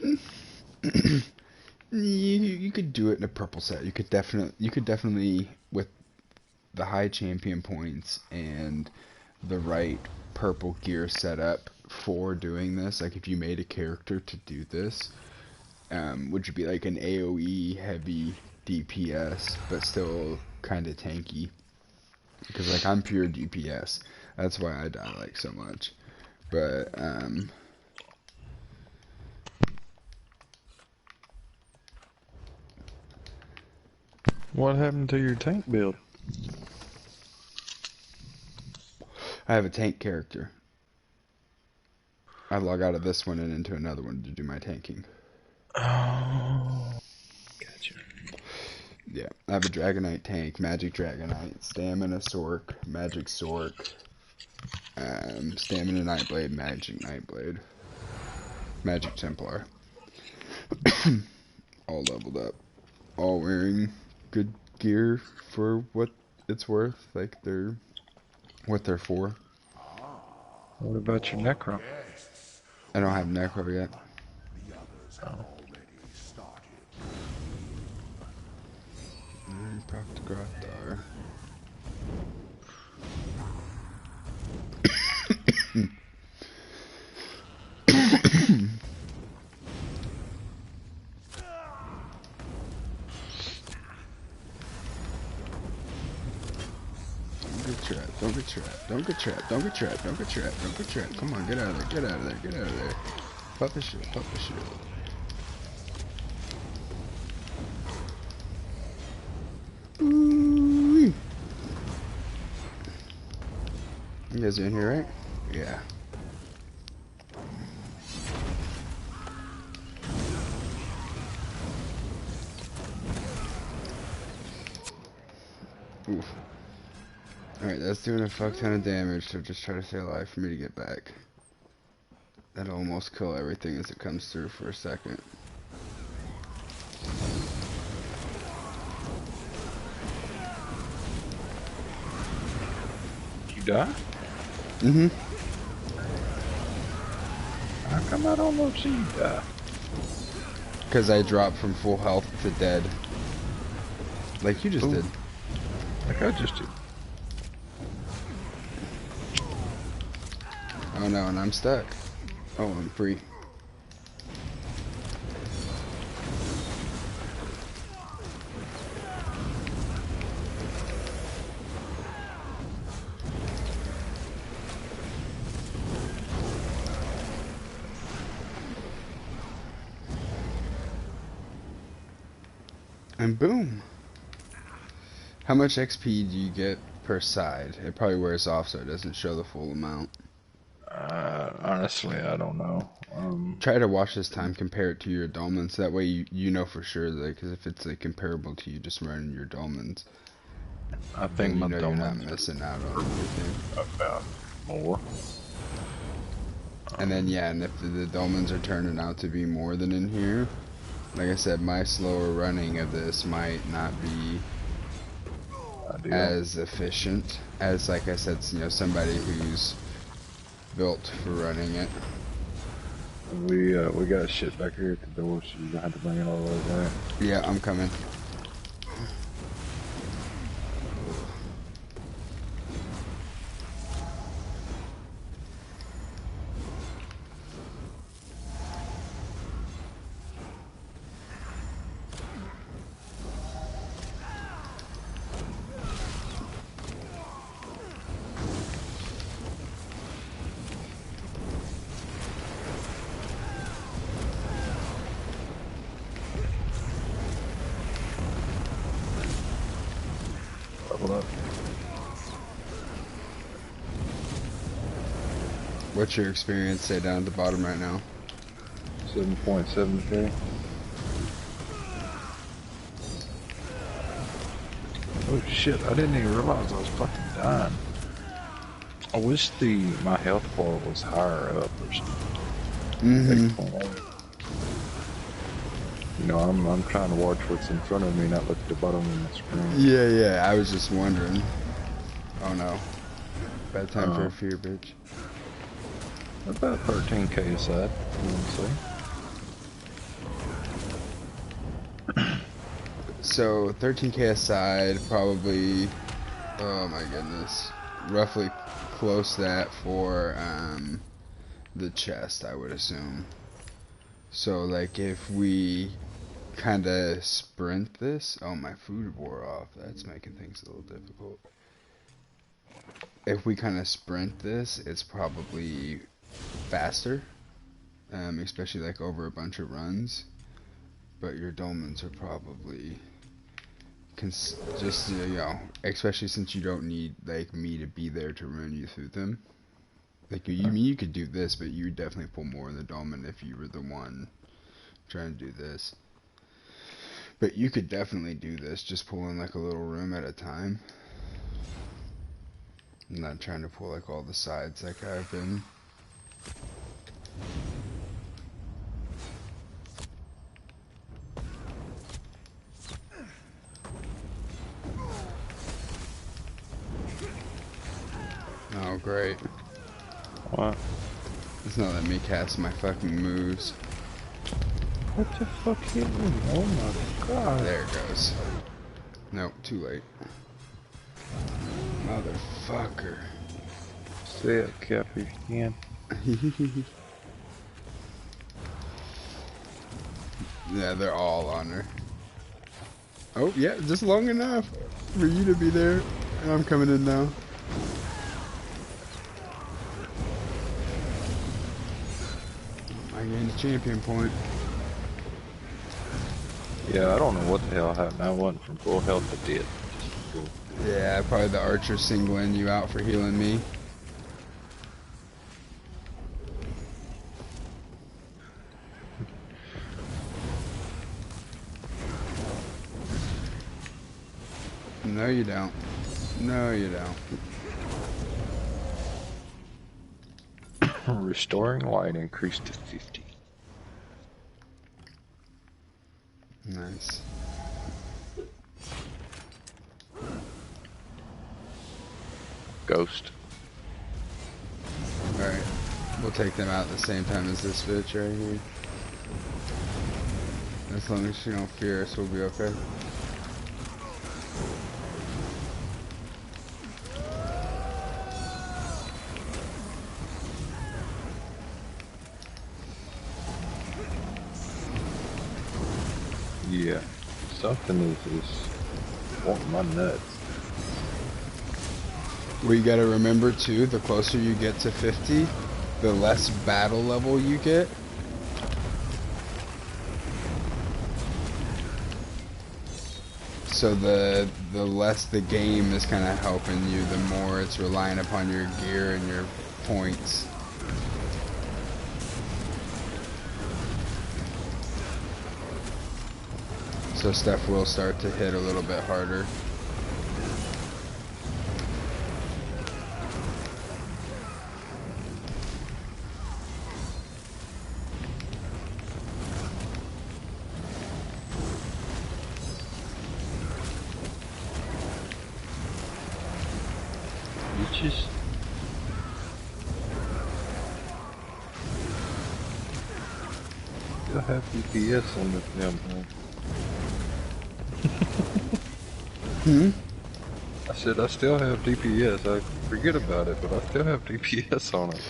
that. You could do it in a purple set. You could definitely with the high champion points and the right purple gear setup for doing this. Like if you made a character to do this, would you be like an AOE heavy DPS, but still kind of tanky? Because like I'm pure DPS. That's why I die like so much. But what happened to your tank build? I have a tank character. I log out of this one and into another one to do my tanking. Oh, gotcha. Yeah, I have a Dragonite tank, Magic Dragonite, Stamina Sork, Magic Sork, Stamina Nightblade, Magic Nightblade, Magic Templar. All leveled up. All wearing good gear for what it's worth. Like they're what they're for. What about your Necro? I don't have Necro yet. Oh. Proc to Grothdar. Don't get trapped. Don't get trapped. Don't get trapped. Don't get trapped. Don't get trapped. Come on, get out of there. Get out of there. Get out of there. Pop the shield. Pop the shield. Ooh. You guys are in here, right? Yeah. Oof. Alright, that's doing a fuck ton of damage, so just try to stay alive for me to get back. That'll almost kill everything as it comes through for a second. You die? Mm-hmm. How come I don't know see you die? Because I dropped from full health to dead. Like you just did. Like I just did. Oh no, and I'm stuck. Oh, I'm free. And boom. How much XP do you get per side? It probably wears off so it doesn't show the full amount. Honestly, I don't know. Try to watch this time, compare it to your dolmens. That way you know for sure, because if it's like comparable to you just running your dolmens, I think my you're not missing out on anything. About more. And then yeah, and if the dolmens are turning out to be more than in here, like I said, my slower running of this might not be as efficient as, like I said, somebody who's built for running it. We got shit back here at the door, so you're gonna have to bring it all the way back. Yeah, I'm coming. Level up. What's your experience, say, down at the bottom right now? 7.7K. Oh shit, I didn't even realize I was fucking dying. I wish my health bar was higher up or something. 8.8. You know, I'm trying to watch what's in front of me, not look at the bottom of the screen. Yeah, I was just wondering. Oh no. Bad time for a fear, bitch. About 13K aside, you want to say? So 13K aside, probably, oh my goodness, roughly close that for the chest, I would assume. So like if we kind of sprint this, oh my food wore off, that's making things a little difficult. If we kind of sprint this, it's probably faster, especially like over a bunch of runs. But your dolmens are probably just you know, especially since you don't need like me to be there to run you through them. Like you could do this, but you would definitely pull more in the dolmen if you were the one trying to do this. But you could definitely do this, just pulling like a little room at a time. I'm not trying to pull like all the sides like I've been. Oh great. What? It's not letting me cast my fucking moves. What the fuck hit me? Oh my god. There it goes. Nope, too late. Motherfucker. Say it, Cap, if you can. Yeah, they're all on her. Oh, yeah, just long enough for you to be there. And I'm coming in now. I gained a champion point. Yeah, I don't know what the hell happened. I went from full health to dead. Cool. Yeah, probably the archer singling you out for healing me. No, you don't. No, you don't. Restoring light increased to 50. Nice. Ghost. Alright. We'll take them out at the same time as this bitch right here. As long as she don't fear us, we'll be okay. Yeah, something is wanting my nuts. What you gotta remember too, the closer you get to 50, the less battle level you get. So the less the game is kind of helping you, the more it's relying upon your gear and your points. So stuff will start to hit a little bit harder. have DPS on this damn thing. I said I still have DPS. I forget about it, but I still have DPS on it.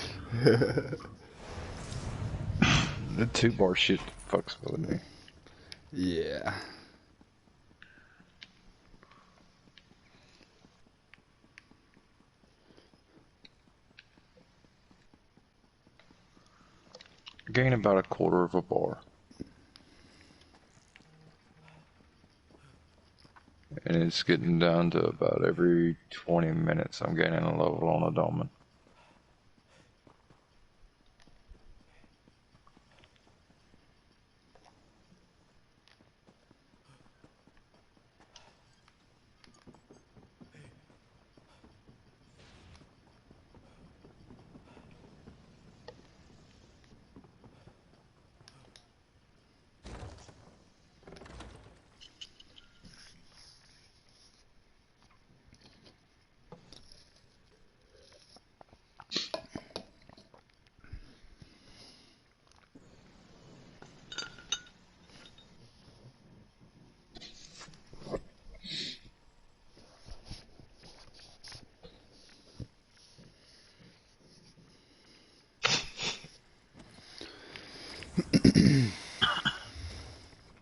The 2-bar shit fucks with me. Yeah. Gain about a quarter of a bar. And it's getting down to about every 20 minutes I'm gaining a level on a dolmen.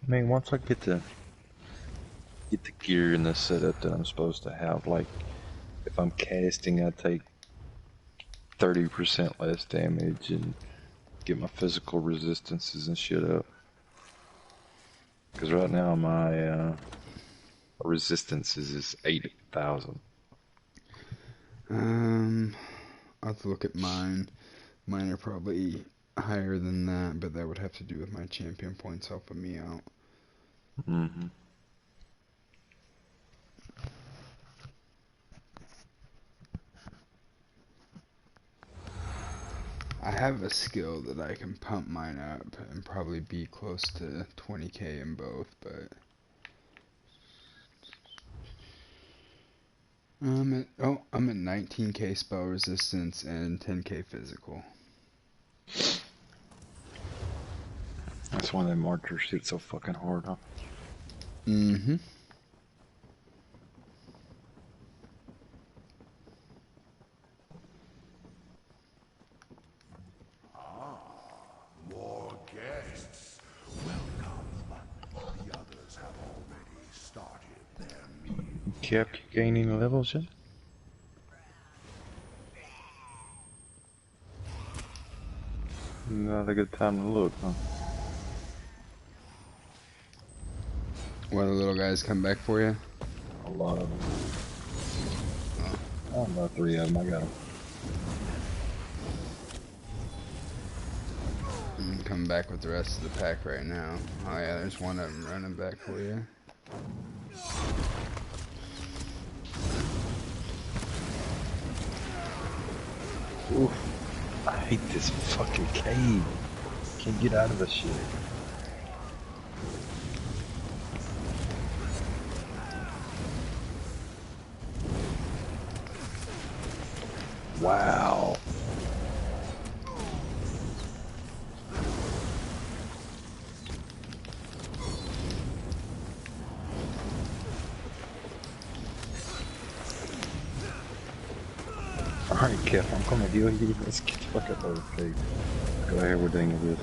I mean, once I get the gear and the setup that I'm supposed to have, like, if I'm casting, I take 30% less damage and get my physical resistances and shit up. Because right now my resistance is 8,000. I'll have to look at mine. Mine are probably higher than that, but that would have to do with my champion points helping me out. Mm-hmm. I have a skill that I can pump mine up and probably be close to 20k in both, but I'm at 19k spell resistance and 10k physical. That's why that marcher shit's so fucking hard, huh? Mm-hmm. More guests. Welcome. The others have already started their meal. You kept gaining levels yet? Not a good time to look, huh? What, the little guys come back for you? A lot of them. Oh, about 3 of them, I got them. I'm coming back with the rest of the pack right now. Oh yeah, there's one of them running back for you. Oof. I hate this fucking cave. Can't get out of this shit. Wow. Alright, Kip, I'm gonna heal you. Let's get the fuck up of the cave. Go ahead, we're doing this.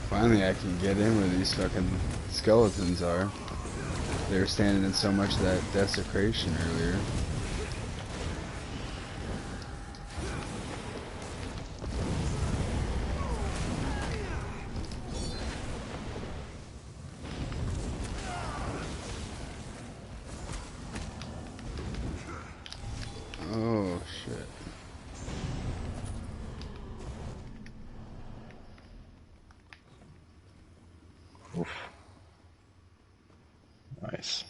Finally I can get in where these fucking skeletons are. They were standing in so much of that desecration earlier. Oh shit. Oof. Nice.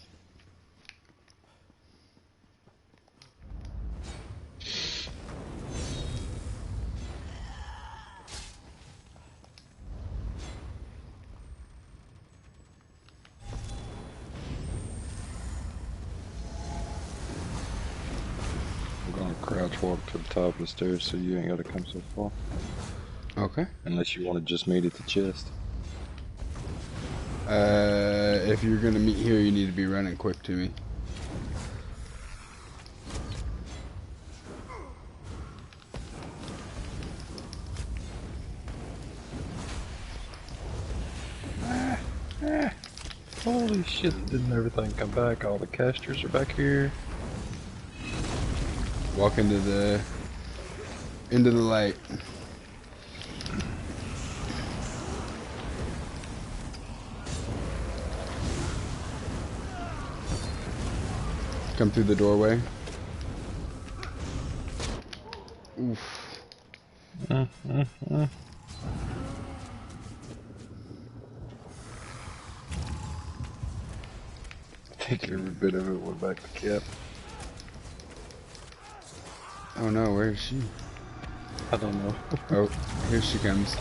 just walk to the top of the stairs so you ain't gotta come so far. Okay. Unless you want to just meet at the chest. If you're gonna meet here, you need to be running quick to me. Holy shit, didn't everything come back? All the casters are back here. Walk into the light. Come through the doorway. Oof. I think every bit of it went back to Cap. Oh no, where is she? I don't know. Oh, here she comes.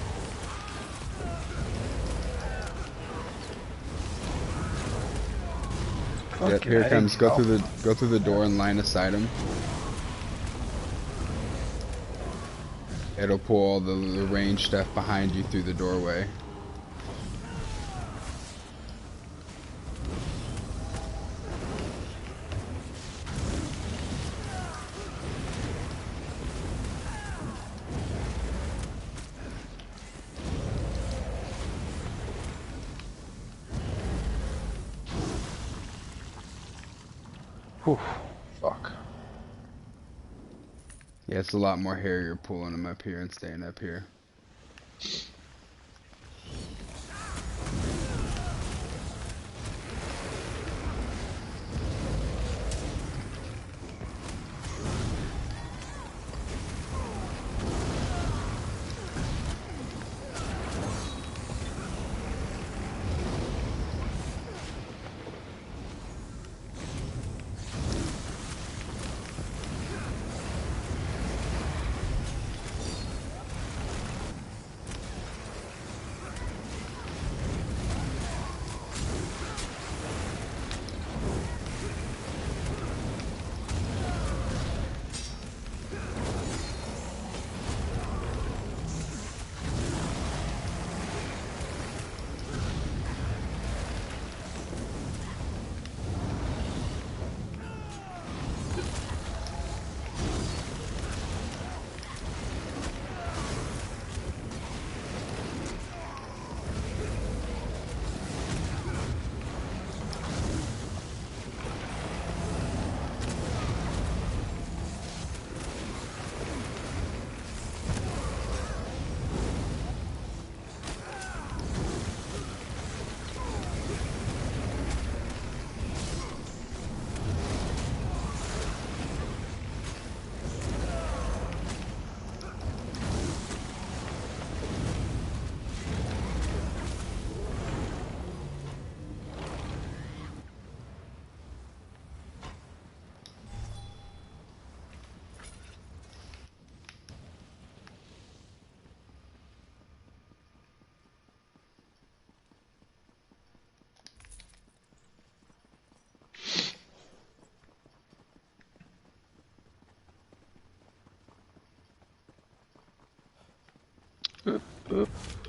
Yep, here it comes. Go through the door and line aside him. It'll pull all the range stuff behind you through the doorway. Whew, fuck. Yeah, it's a lot more hair you're pulling them up here and staying up here.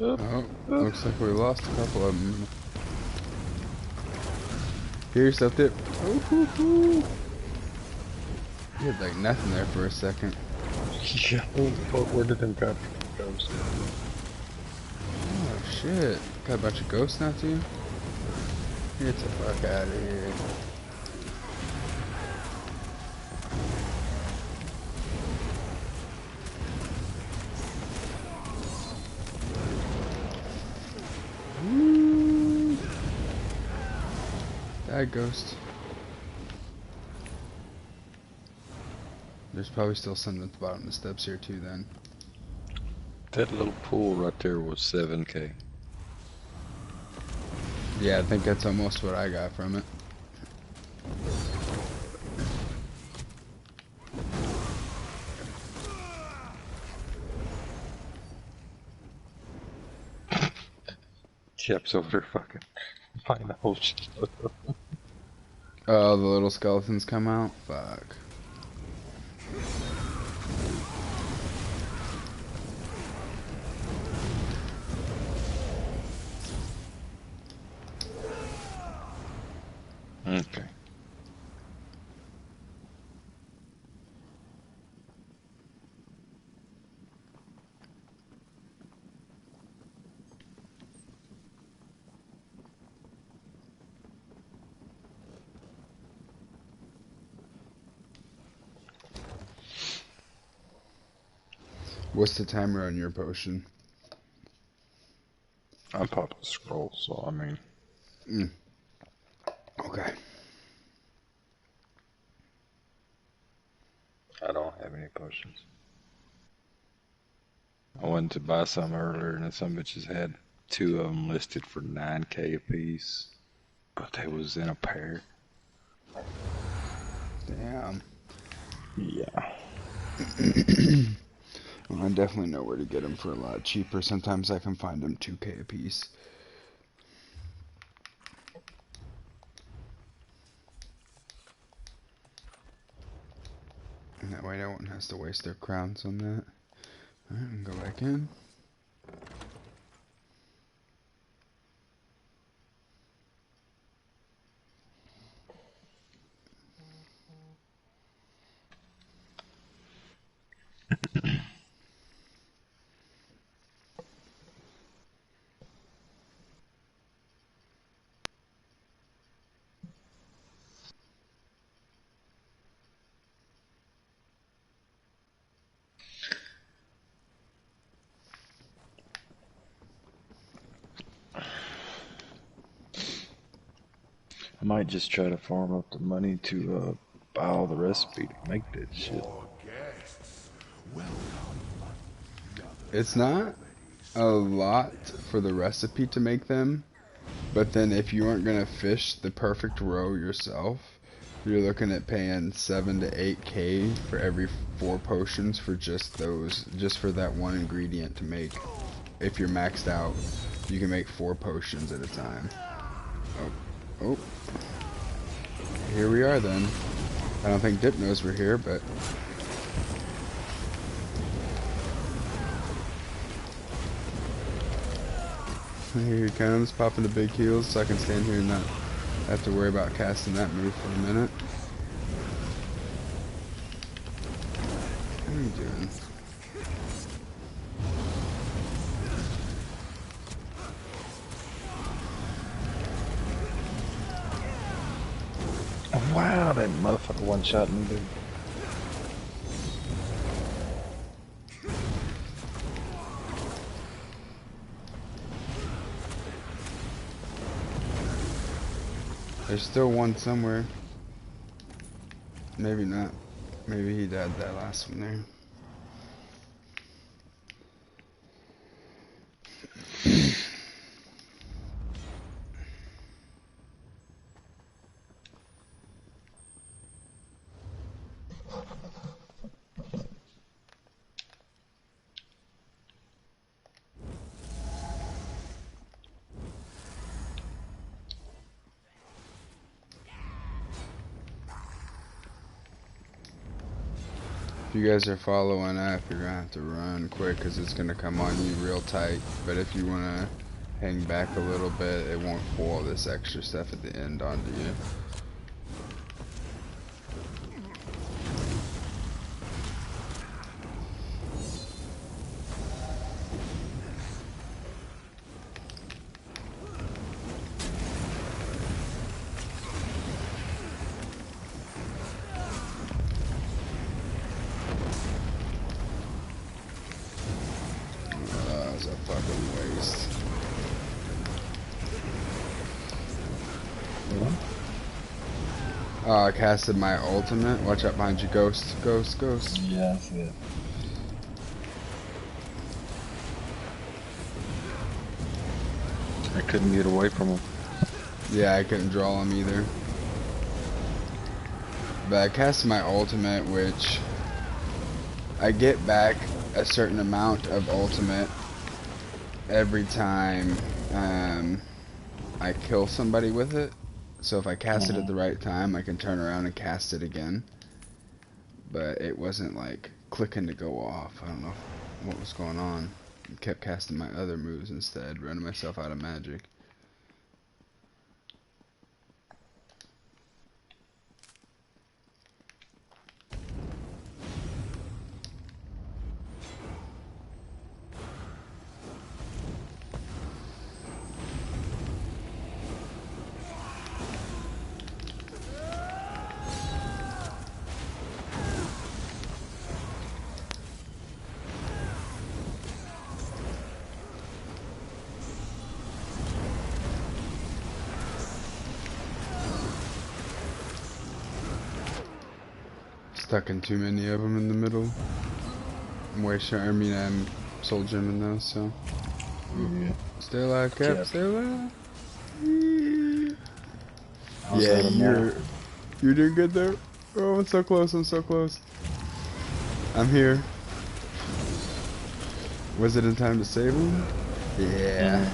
Oh, looks like we lost a couple of them. Here's up there. Oh, hoo, hoo. You had like nothing there for a second. Yeah, where did them guys go? Oh shit. Got a bunch of ghosts now too? Get the fuck out of here. Die, ghost. There's probably still some at the bottom of the steps here too then. That little pool right there was 7k. Yeah, I think that's almost what I got from it. Chep's over there fucking find the whole shit. Oh, the little skeletons come out? Fuck. What's the timer on your potion? I popped the scroll, so I mean. Okay. I don't have any potions. I went to buy some earlier, and some bitches had 2 of them listed for 9k a piece, but they was in a pair. Damn. Yeah. Well, I definitely know where to get them for a lot cheaper. Sometimes I can find them 2k a piece. And that way no one has to waste their crowns on that. Alright, and go back in. I might just try to farm up the money to buy all the recipe to make that shit. It's not a lot for the recipe to make them, but then if you aren't gonna fish the perfect row yourself, you're looking at paying 7 to 8k for every 4 potions for just for that one ingredient to make. If you're maxed out, you can make 4 potions at a time. Oh. Here we are then. I don't think Dip knows we're here, but... Here he comes, popping the big heals so I can stand here and not have to worry about casting that move for a minute. What are you doing? Wow, that motherfucker one-shot me, dude. There's still one somewhere. Maybe not. Maybe he died that last one there. If you guys are following F, you're gonna have to run quick because it's gonna come on you real tight. But if you wanna hang back a little bit, it won't pull all this extra stuff at the end onto you. That was a fucking waste. Oh, I casted my ultimate. Watch out behind you, ghost, ghost, ghost. Yeah, I see it. I couldn't get away from him. Yeah, I couldn't draw him either. But I casted my ultimate, which I get back a certain amount of ultimate every time I kill somebody with it. So if I cast it at the right time, I can turn around and cast it again. But it wasn't like clicking to go off. I don't know what was going on. I kept casting my other moves instead, running myself out of magic. stuck in too many of them in the middle. I'm way sure. I mean, I'm soul German though, so. Yeah. Stay alive, Cap. Stay alive. How's Yeah, that a you're doing good there. Oh, I'm so close. I'm so close. I'm here. Was it in time to save him? Yeah.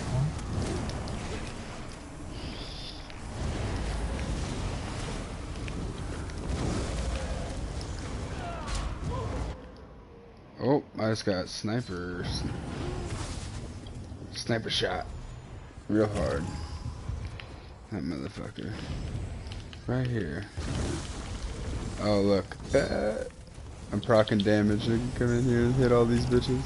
Oh, I just got sniper shot real hard. That motherfucker. Right here. Oh, look. I'm proccing damage. I can come in here and hit all these bitches.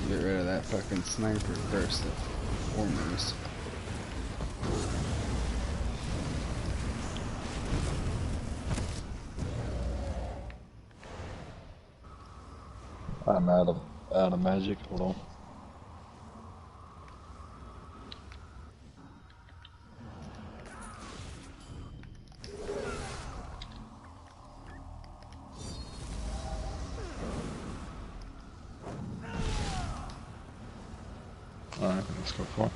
Get rid of that fucking sniper first and foremost. I'm out of magic. Hold on. Alright, let's go for it.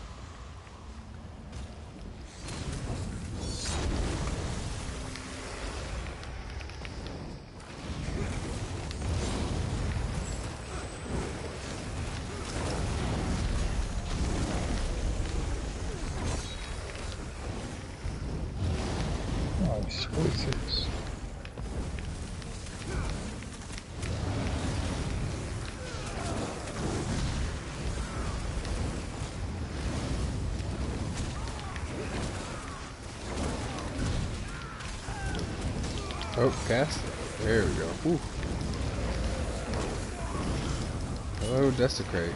Nice, 46. Oh, cast. There we go. Ooh. Hello, Desecrate.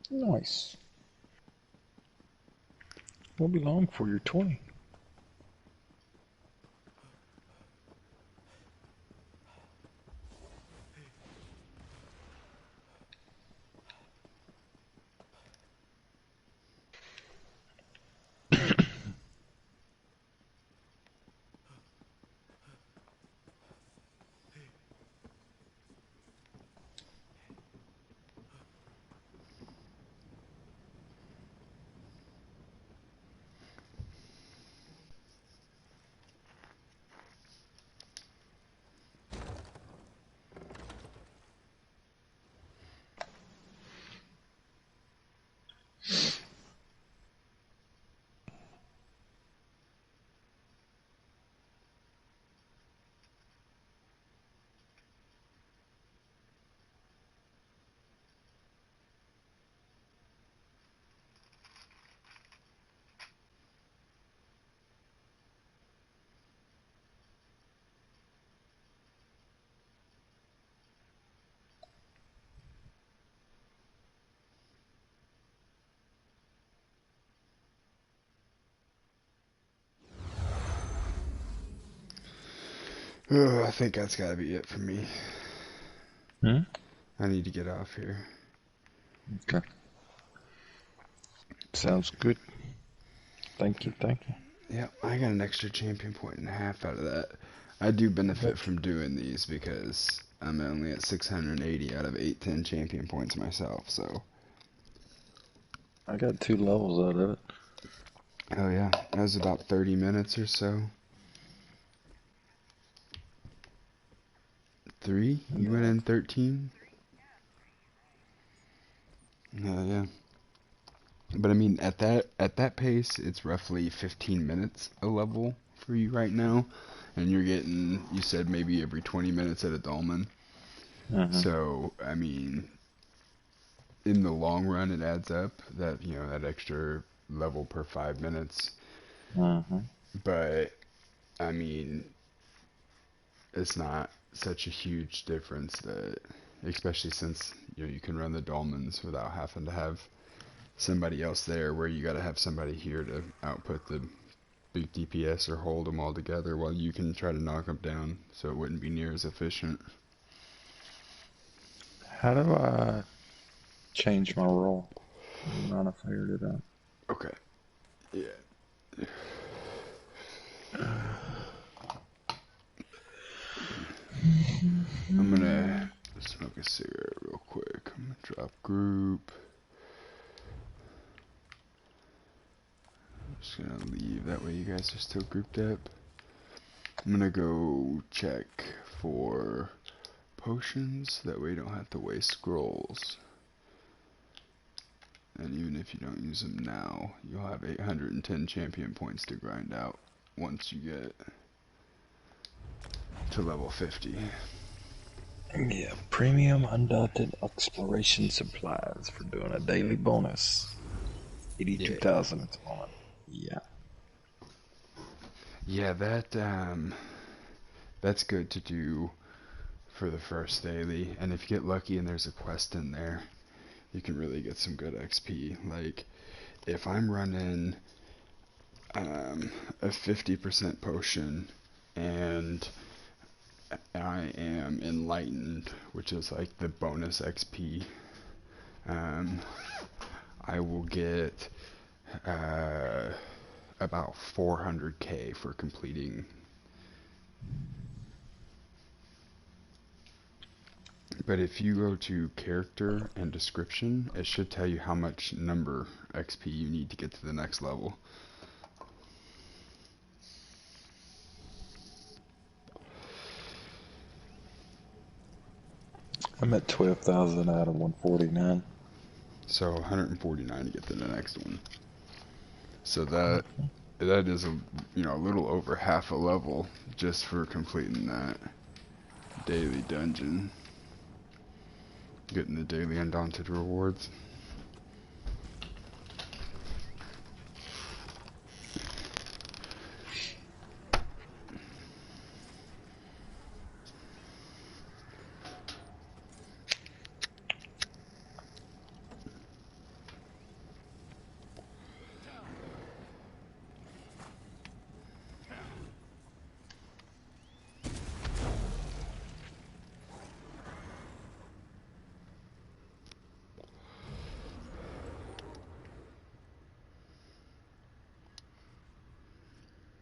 Nice. Won't be long for your 20. Oh, I think that's gotta be it for me. Hmm? I need to get off here. Okay. Sounds good. Thank you, thank you. Yeah, I got an extra champion point and a half out of that. I do benefit from doing these because I'm only at 680 out of 810 champion points myself, so. I got 2 levels out of it. Oh yeah, that was about 30 minutes or so. 3? You went in 13? Yeah. But I mean, at that pace, it's roughly 15 minutes a level for you right now, and you're getting, you said maybe every 20 minutes at a dolmen. So I mean, in the long run, it adds up. That that extra level per 5 minutes. But I mean, it's not such a huge difference that, especially since you can run the dolmens without having to have somebody else there, where you got to have somebody here to output the big DPS or hold them all together while you can try to knock them down, so it wouldn't be near as efficient. How do I change my role? I'm not figured it out. Okay. Yeah. I'm gonna smoke a cigarette real quick. I'm gonna drop group. I'm just gonna leave, that way you guys are still grouped up. I'm gonna go check for potions, that way you don't have to waste scrolls. And even if you don't use them now, you'll have 810 champion points to grind out once you get to level 50. Yeah, premium undaunted exploration supplies for doing a daily bonus. 82,000 at the moment. Yeah. Yeah, that's good to do for the first daily, and if you get lucky and there's a quest in there, you can really get some good XP. Like, if I'm running a 50% potion and I am enlightened, which is like the bonus XP, I will get about 400k for completing. But if you go to character and description, it should tell you how much number XP you need to get to the next level. I'm at 12,000 out of 149. So 149 to get to the next one. So that is a little over half a level just for completing that daily dungeon. Getting the daily undaunted rewards.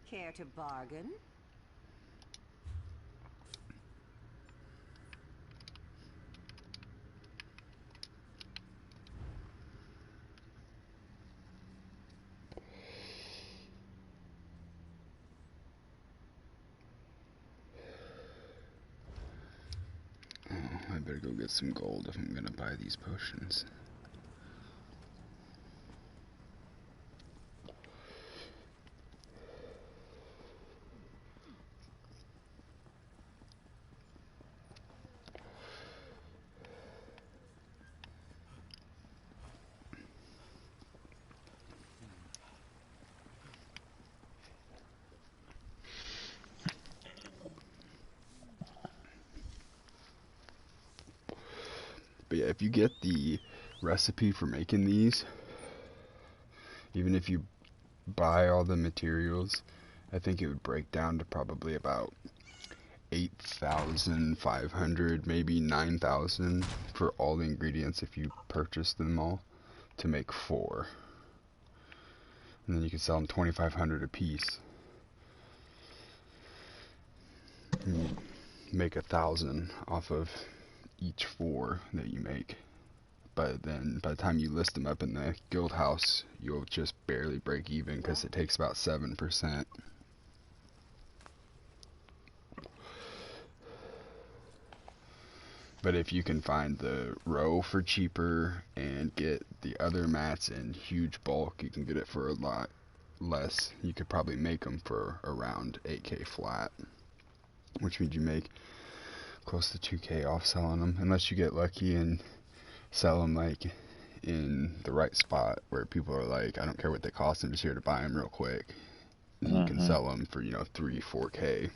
Care to bargain? Oh, I better go get some gold if I'm gonna buy these potions. But yeah, if you get the recipe for making these, even if you buy all the materials, I think it would break down to probably about 8,500, maybe 9,000 for all the ingredients if you purchase them all to make 4. And then you can sell them 2,500 a piece. make 1,000 off of each 4 that you make. But then by the time you list them up in the guild house, you'll just barely break even because it takes about 7%. But if you can find the row for cheaper and get the other mats in huge bulk, you can get it for a lot less. You could probably make them for around 8k flat, which means you make close to 2k off selling them, unless you get lucky and sell them like in the right spot where people are like, I don't care what they cost, I'm just here to buy them real quick. And you can sell them for 3-4k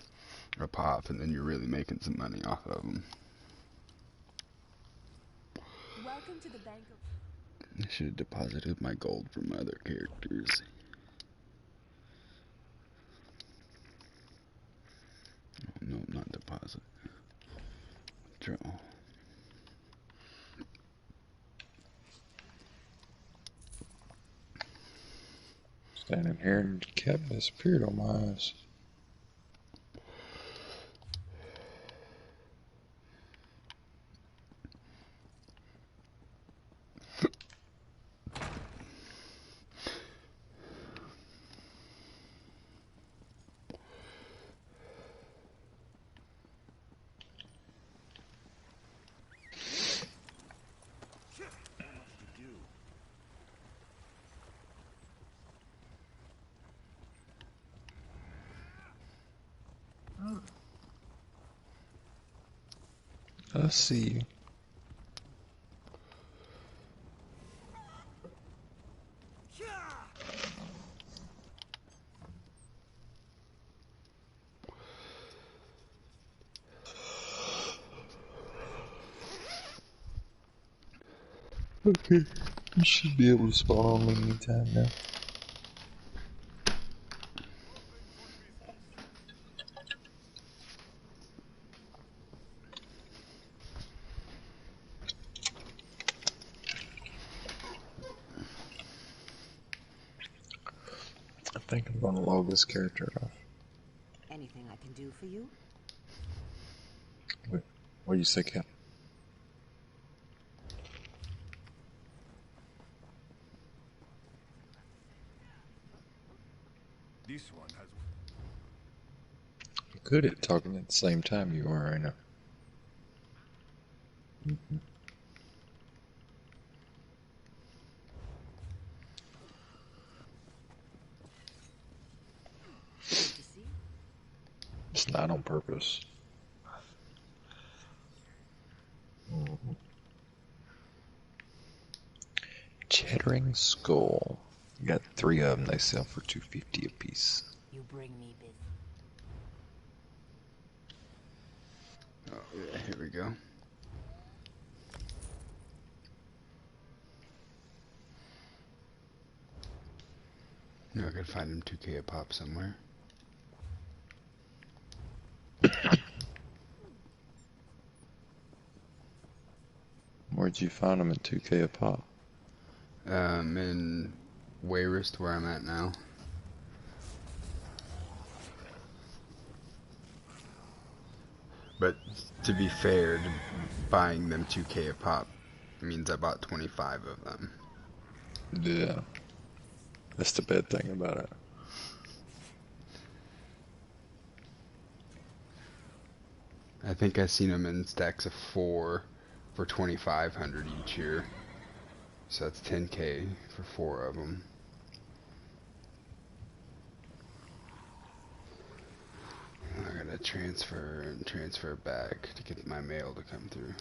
a pop, and then you're really making some money off of them. Welcome to the bank of... I should have deposited my gold from other characters. Oh, no, not deposit. Draw. Standing here and cat disappeared on my eyes. I see you. Okay, you should be able to spawn on me anytime now. I think I'm gonna log this character off. Anything I can do for you? Wait, what do you say, Cap? This one has. I'm good at talking at the same time you are right now. It's not on purpose. Chattering Skull. Got 3 of them. They sell for $2.50 a piece. You bring me business. Oh, yeah, here we go. No, I could find him 2k a pop somewhere. Where'd you find them at 2k a pop? In Wayrest, where I'm at now. But to be fair, buying them 2k a pop means I bought 25 of them. Yeah. That's the bad thing about it. I think I've seen them in stacks of 4 for 2,500 each year. So that's 10k for 4 of them. I gotta transfer and transfer back to get my mail to come through.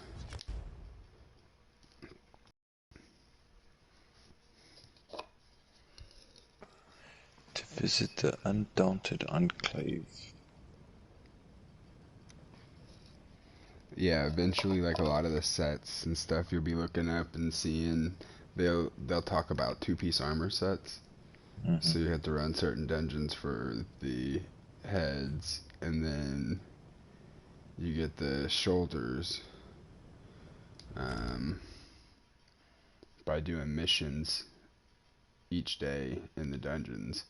To visit the Undaunted Enclave. Yeah, eventually, like a lot of the sets and stuff, you'll be looking up and seeing they'll talk about 2-piece armor sets. So you have to run certain dungeons for the heads, and then you get the shoulders by doing missions each day in the dungeons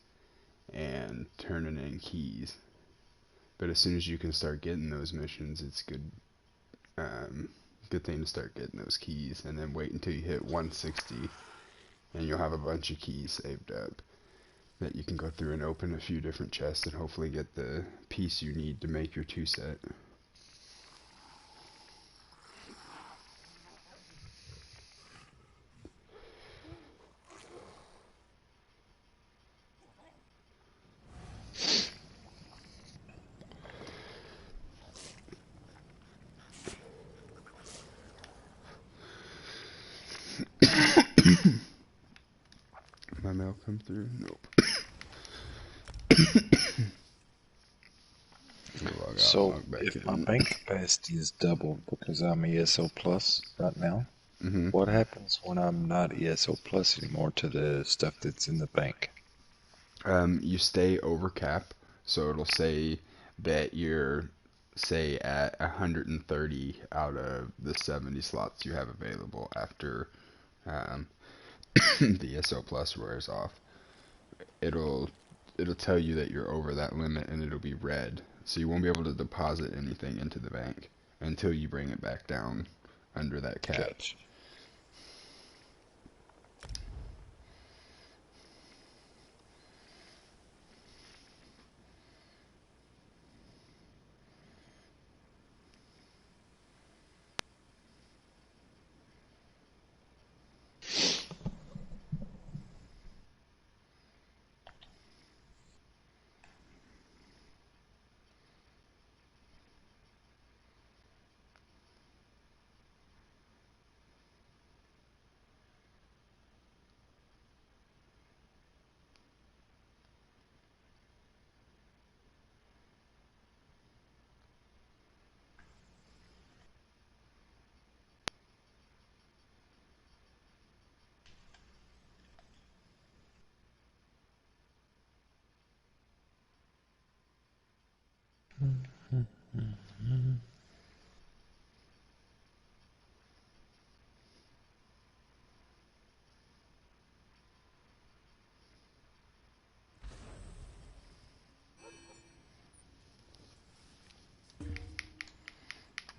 and turning in keys. But as soon as you can start getting those missions, it's good. Good thing to start getting those keys, and then wait until you hit 160, and you'll have a bunch of keys saved up that you can go through and open a few different chests and hopefully get the piece you need to make your 2 set. My mail come through? Nope. So, if my bank capacity is doubled because I'm ESO Plus right now, what happens when I'm not ESO Plus anymore to the stuff that's in the bank? You stay over cap, so it'll say that you're, say, at 130 out of the 70 slots you have available after the ESO Plus wears off. It'll tell you that you're over that limit, and it'll be red. So you won't be able to deposit anything into the bank until you bring it back down under that cap. Gotcha.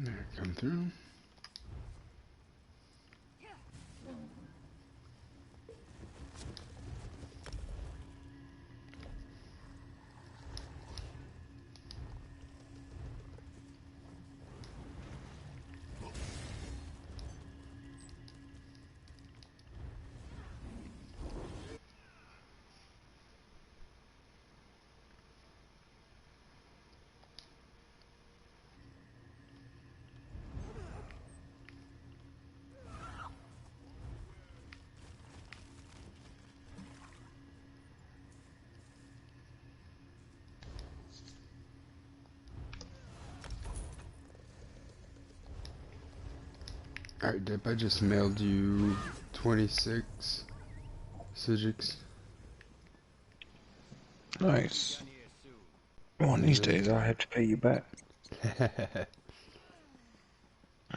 There, come through. Alright, Dip, I just mailed you 26 Sijiks. Nice. One of these days I'll have to pay you back.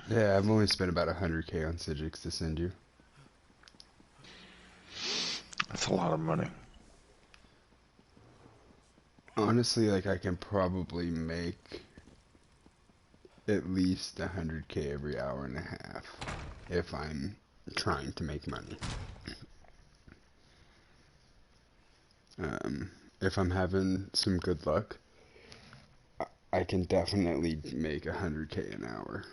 Yeah, I've only spent about 100k on Sijiks to send you. That's a lot of money. Honestly, like, I can probably make at least 100k every hour and a half if I'm trying to make money. If I'm having some good luck, I can definitely make 100k an hour.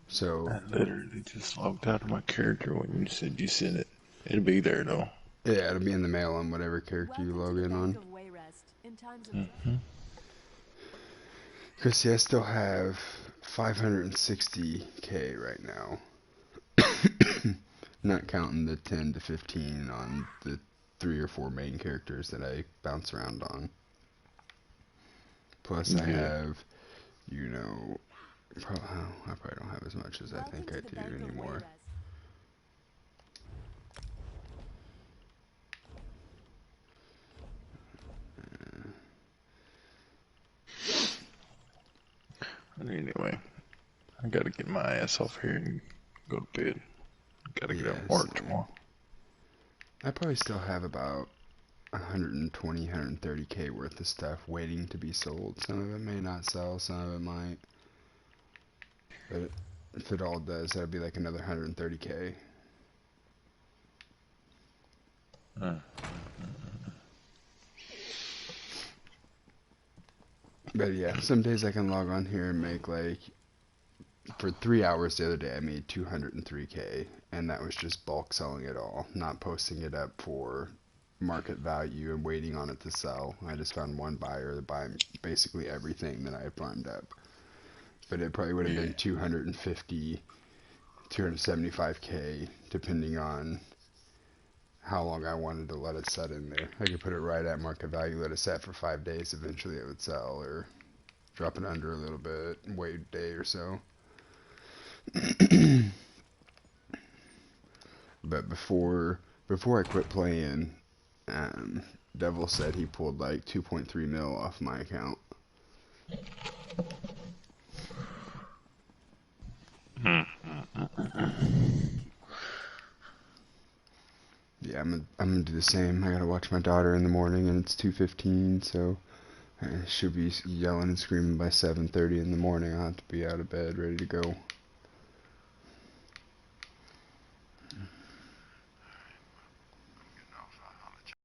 So I literally just logged out of my character when you said you sent it. It'll be there though. yeah, it'll be in the mail on whatever character you log in on. Because see, I still have 560k right now. Not counting the 10 to 15 on the 3 or 4 main characters that I bounce around on. Plus I have, you know, I probably don't have as much as I think I do anymore. Anyway, I gotta get my ass off here and go to bed. Gotta get out and Yes, work tomorrow. I probably still have about 120, 130k worth of stuff waiting to be sold. Some of it may not sell, some of it might. But if it all does, that'd be like another 130k. But yeah, some days I can log on here and make like, for 3 hours the other day I made 203k, and that was just bulk selling it all, not posting it up for market value and waiting on it to sell. I just found one buyer to buy basically everything that I farmed up. But it probably would have been 250, 275k, depending on how long I wanted to let it set in there. I could put it right at market value, let it set for 5 days, eventually it would sell, or drop it under a little bit, wait a day or so. But before I quit playing, Devil said he pulled like 2.3 mil off my account. Yeah, I'm gonna do the same. I gotta watch my daughter in the morning, and it's 2:15, so I should be yelling and screaming by 7:30 in the morning. I'll have to be out of bed, ready to go.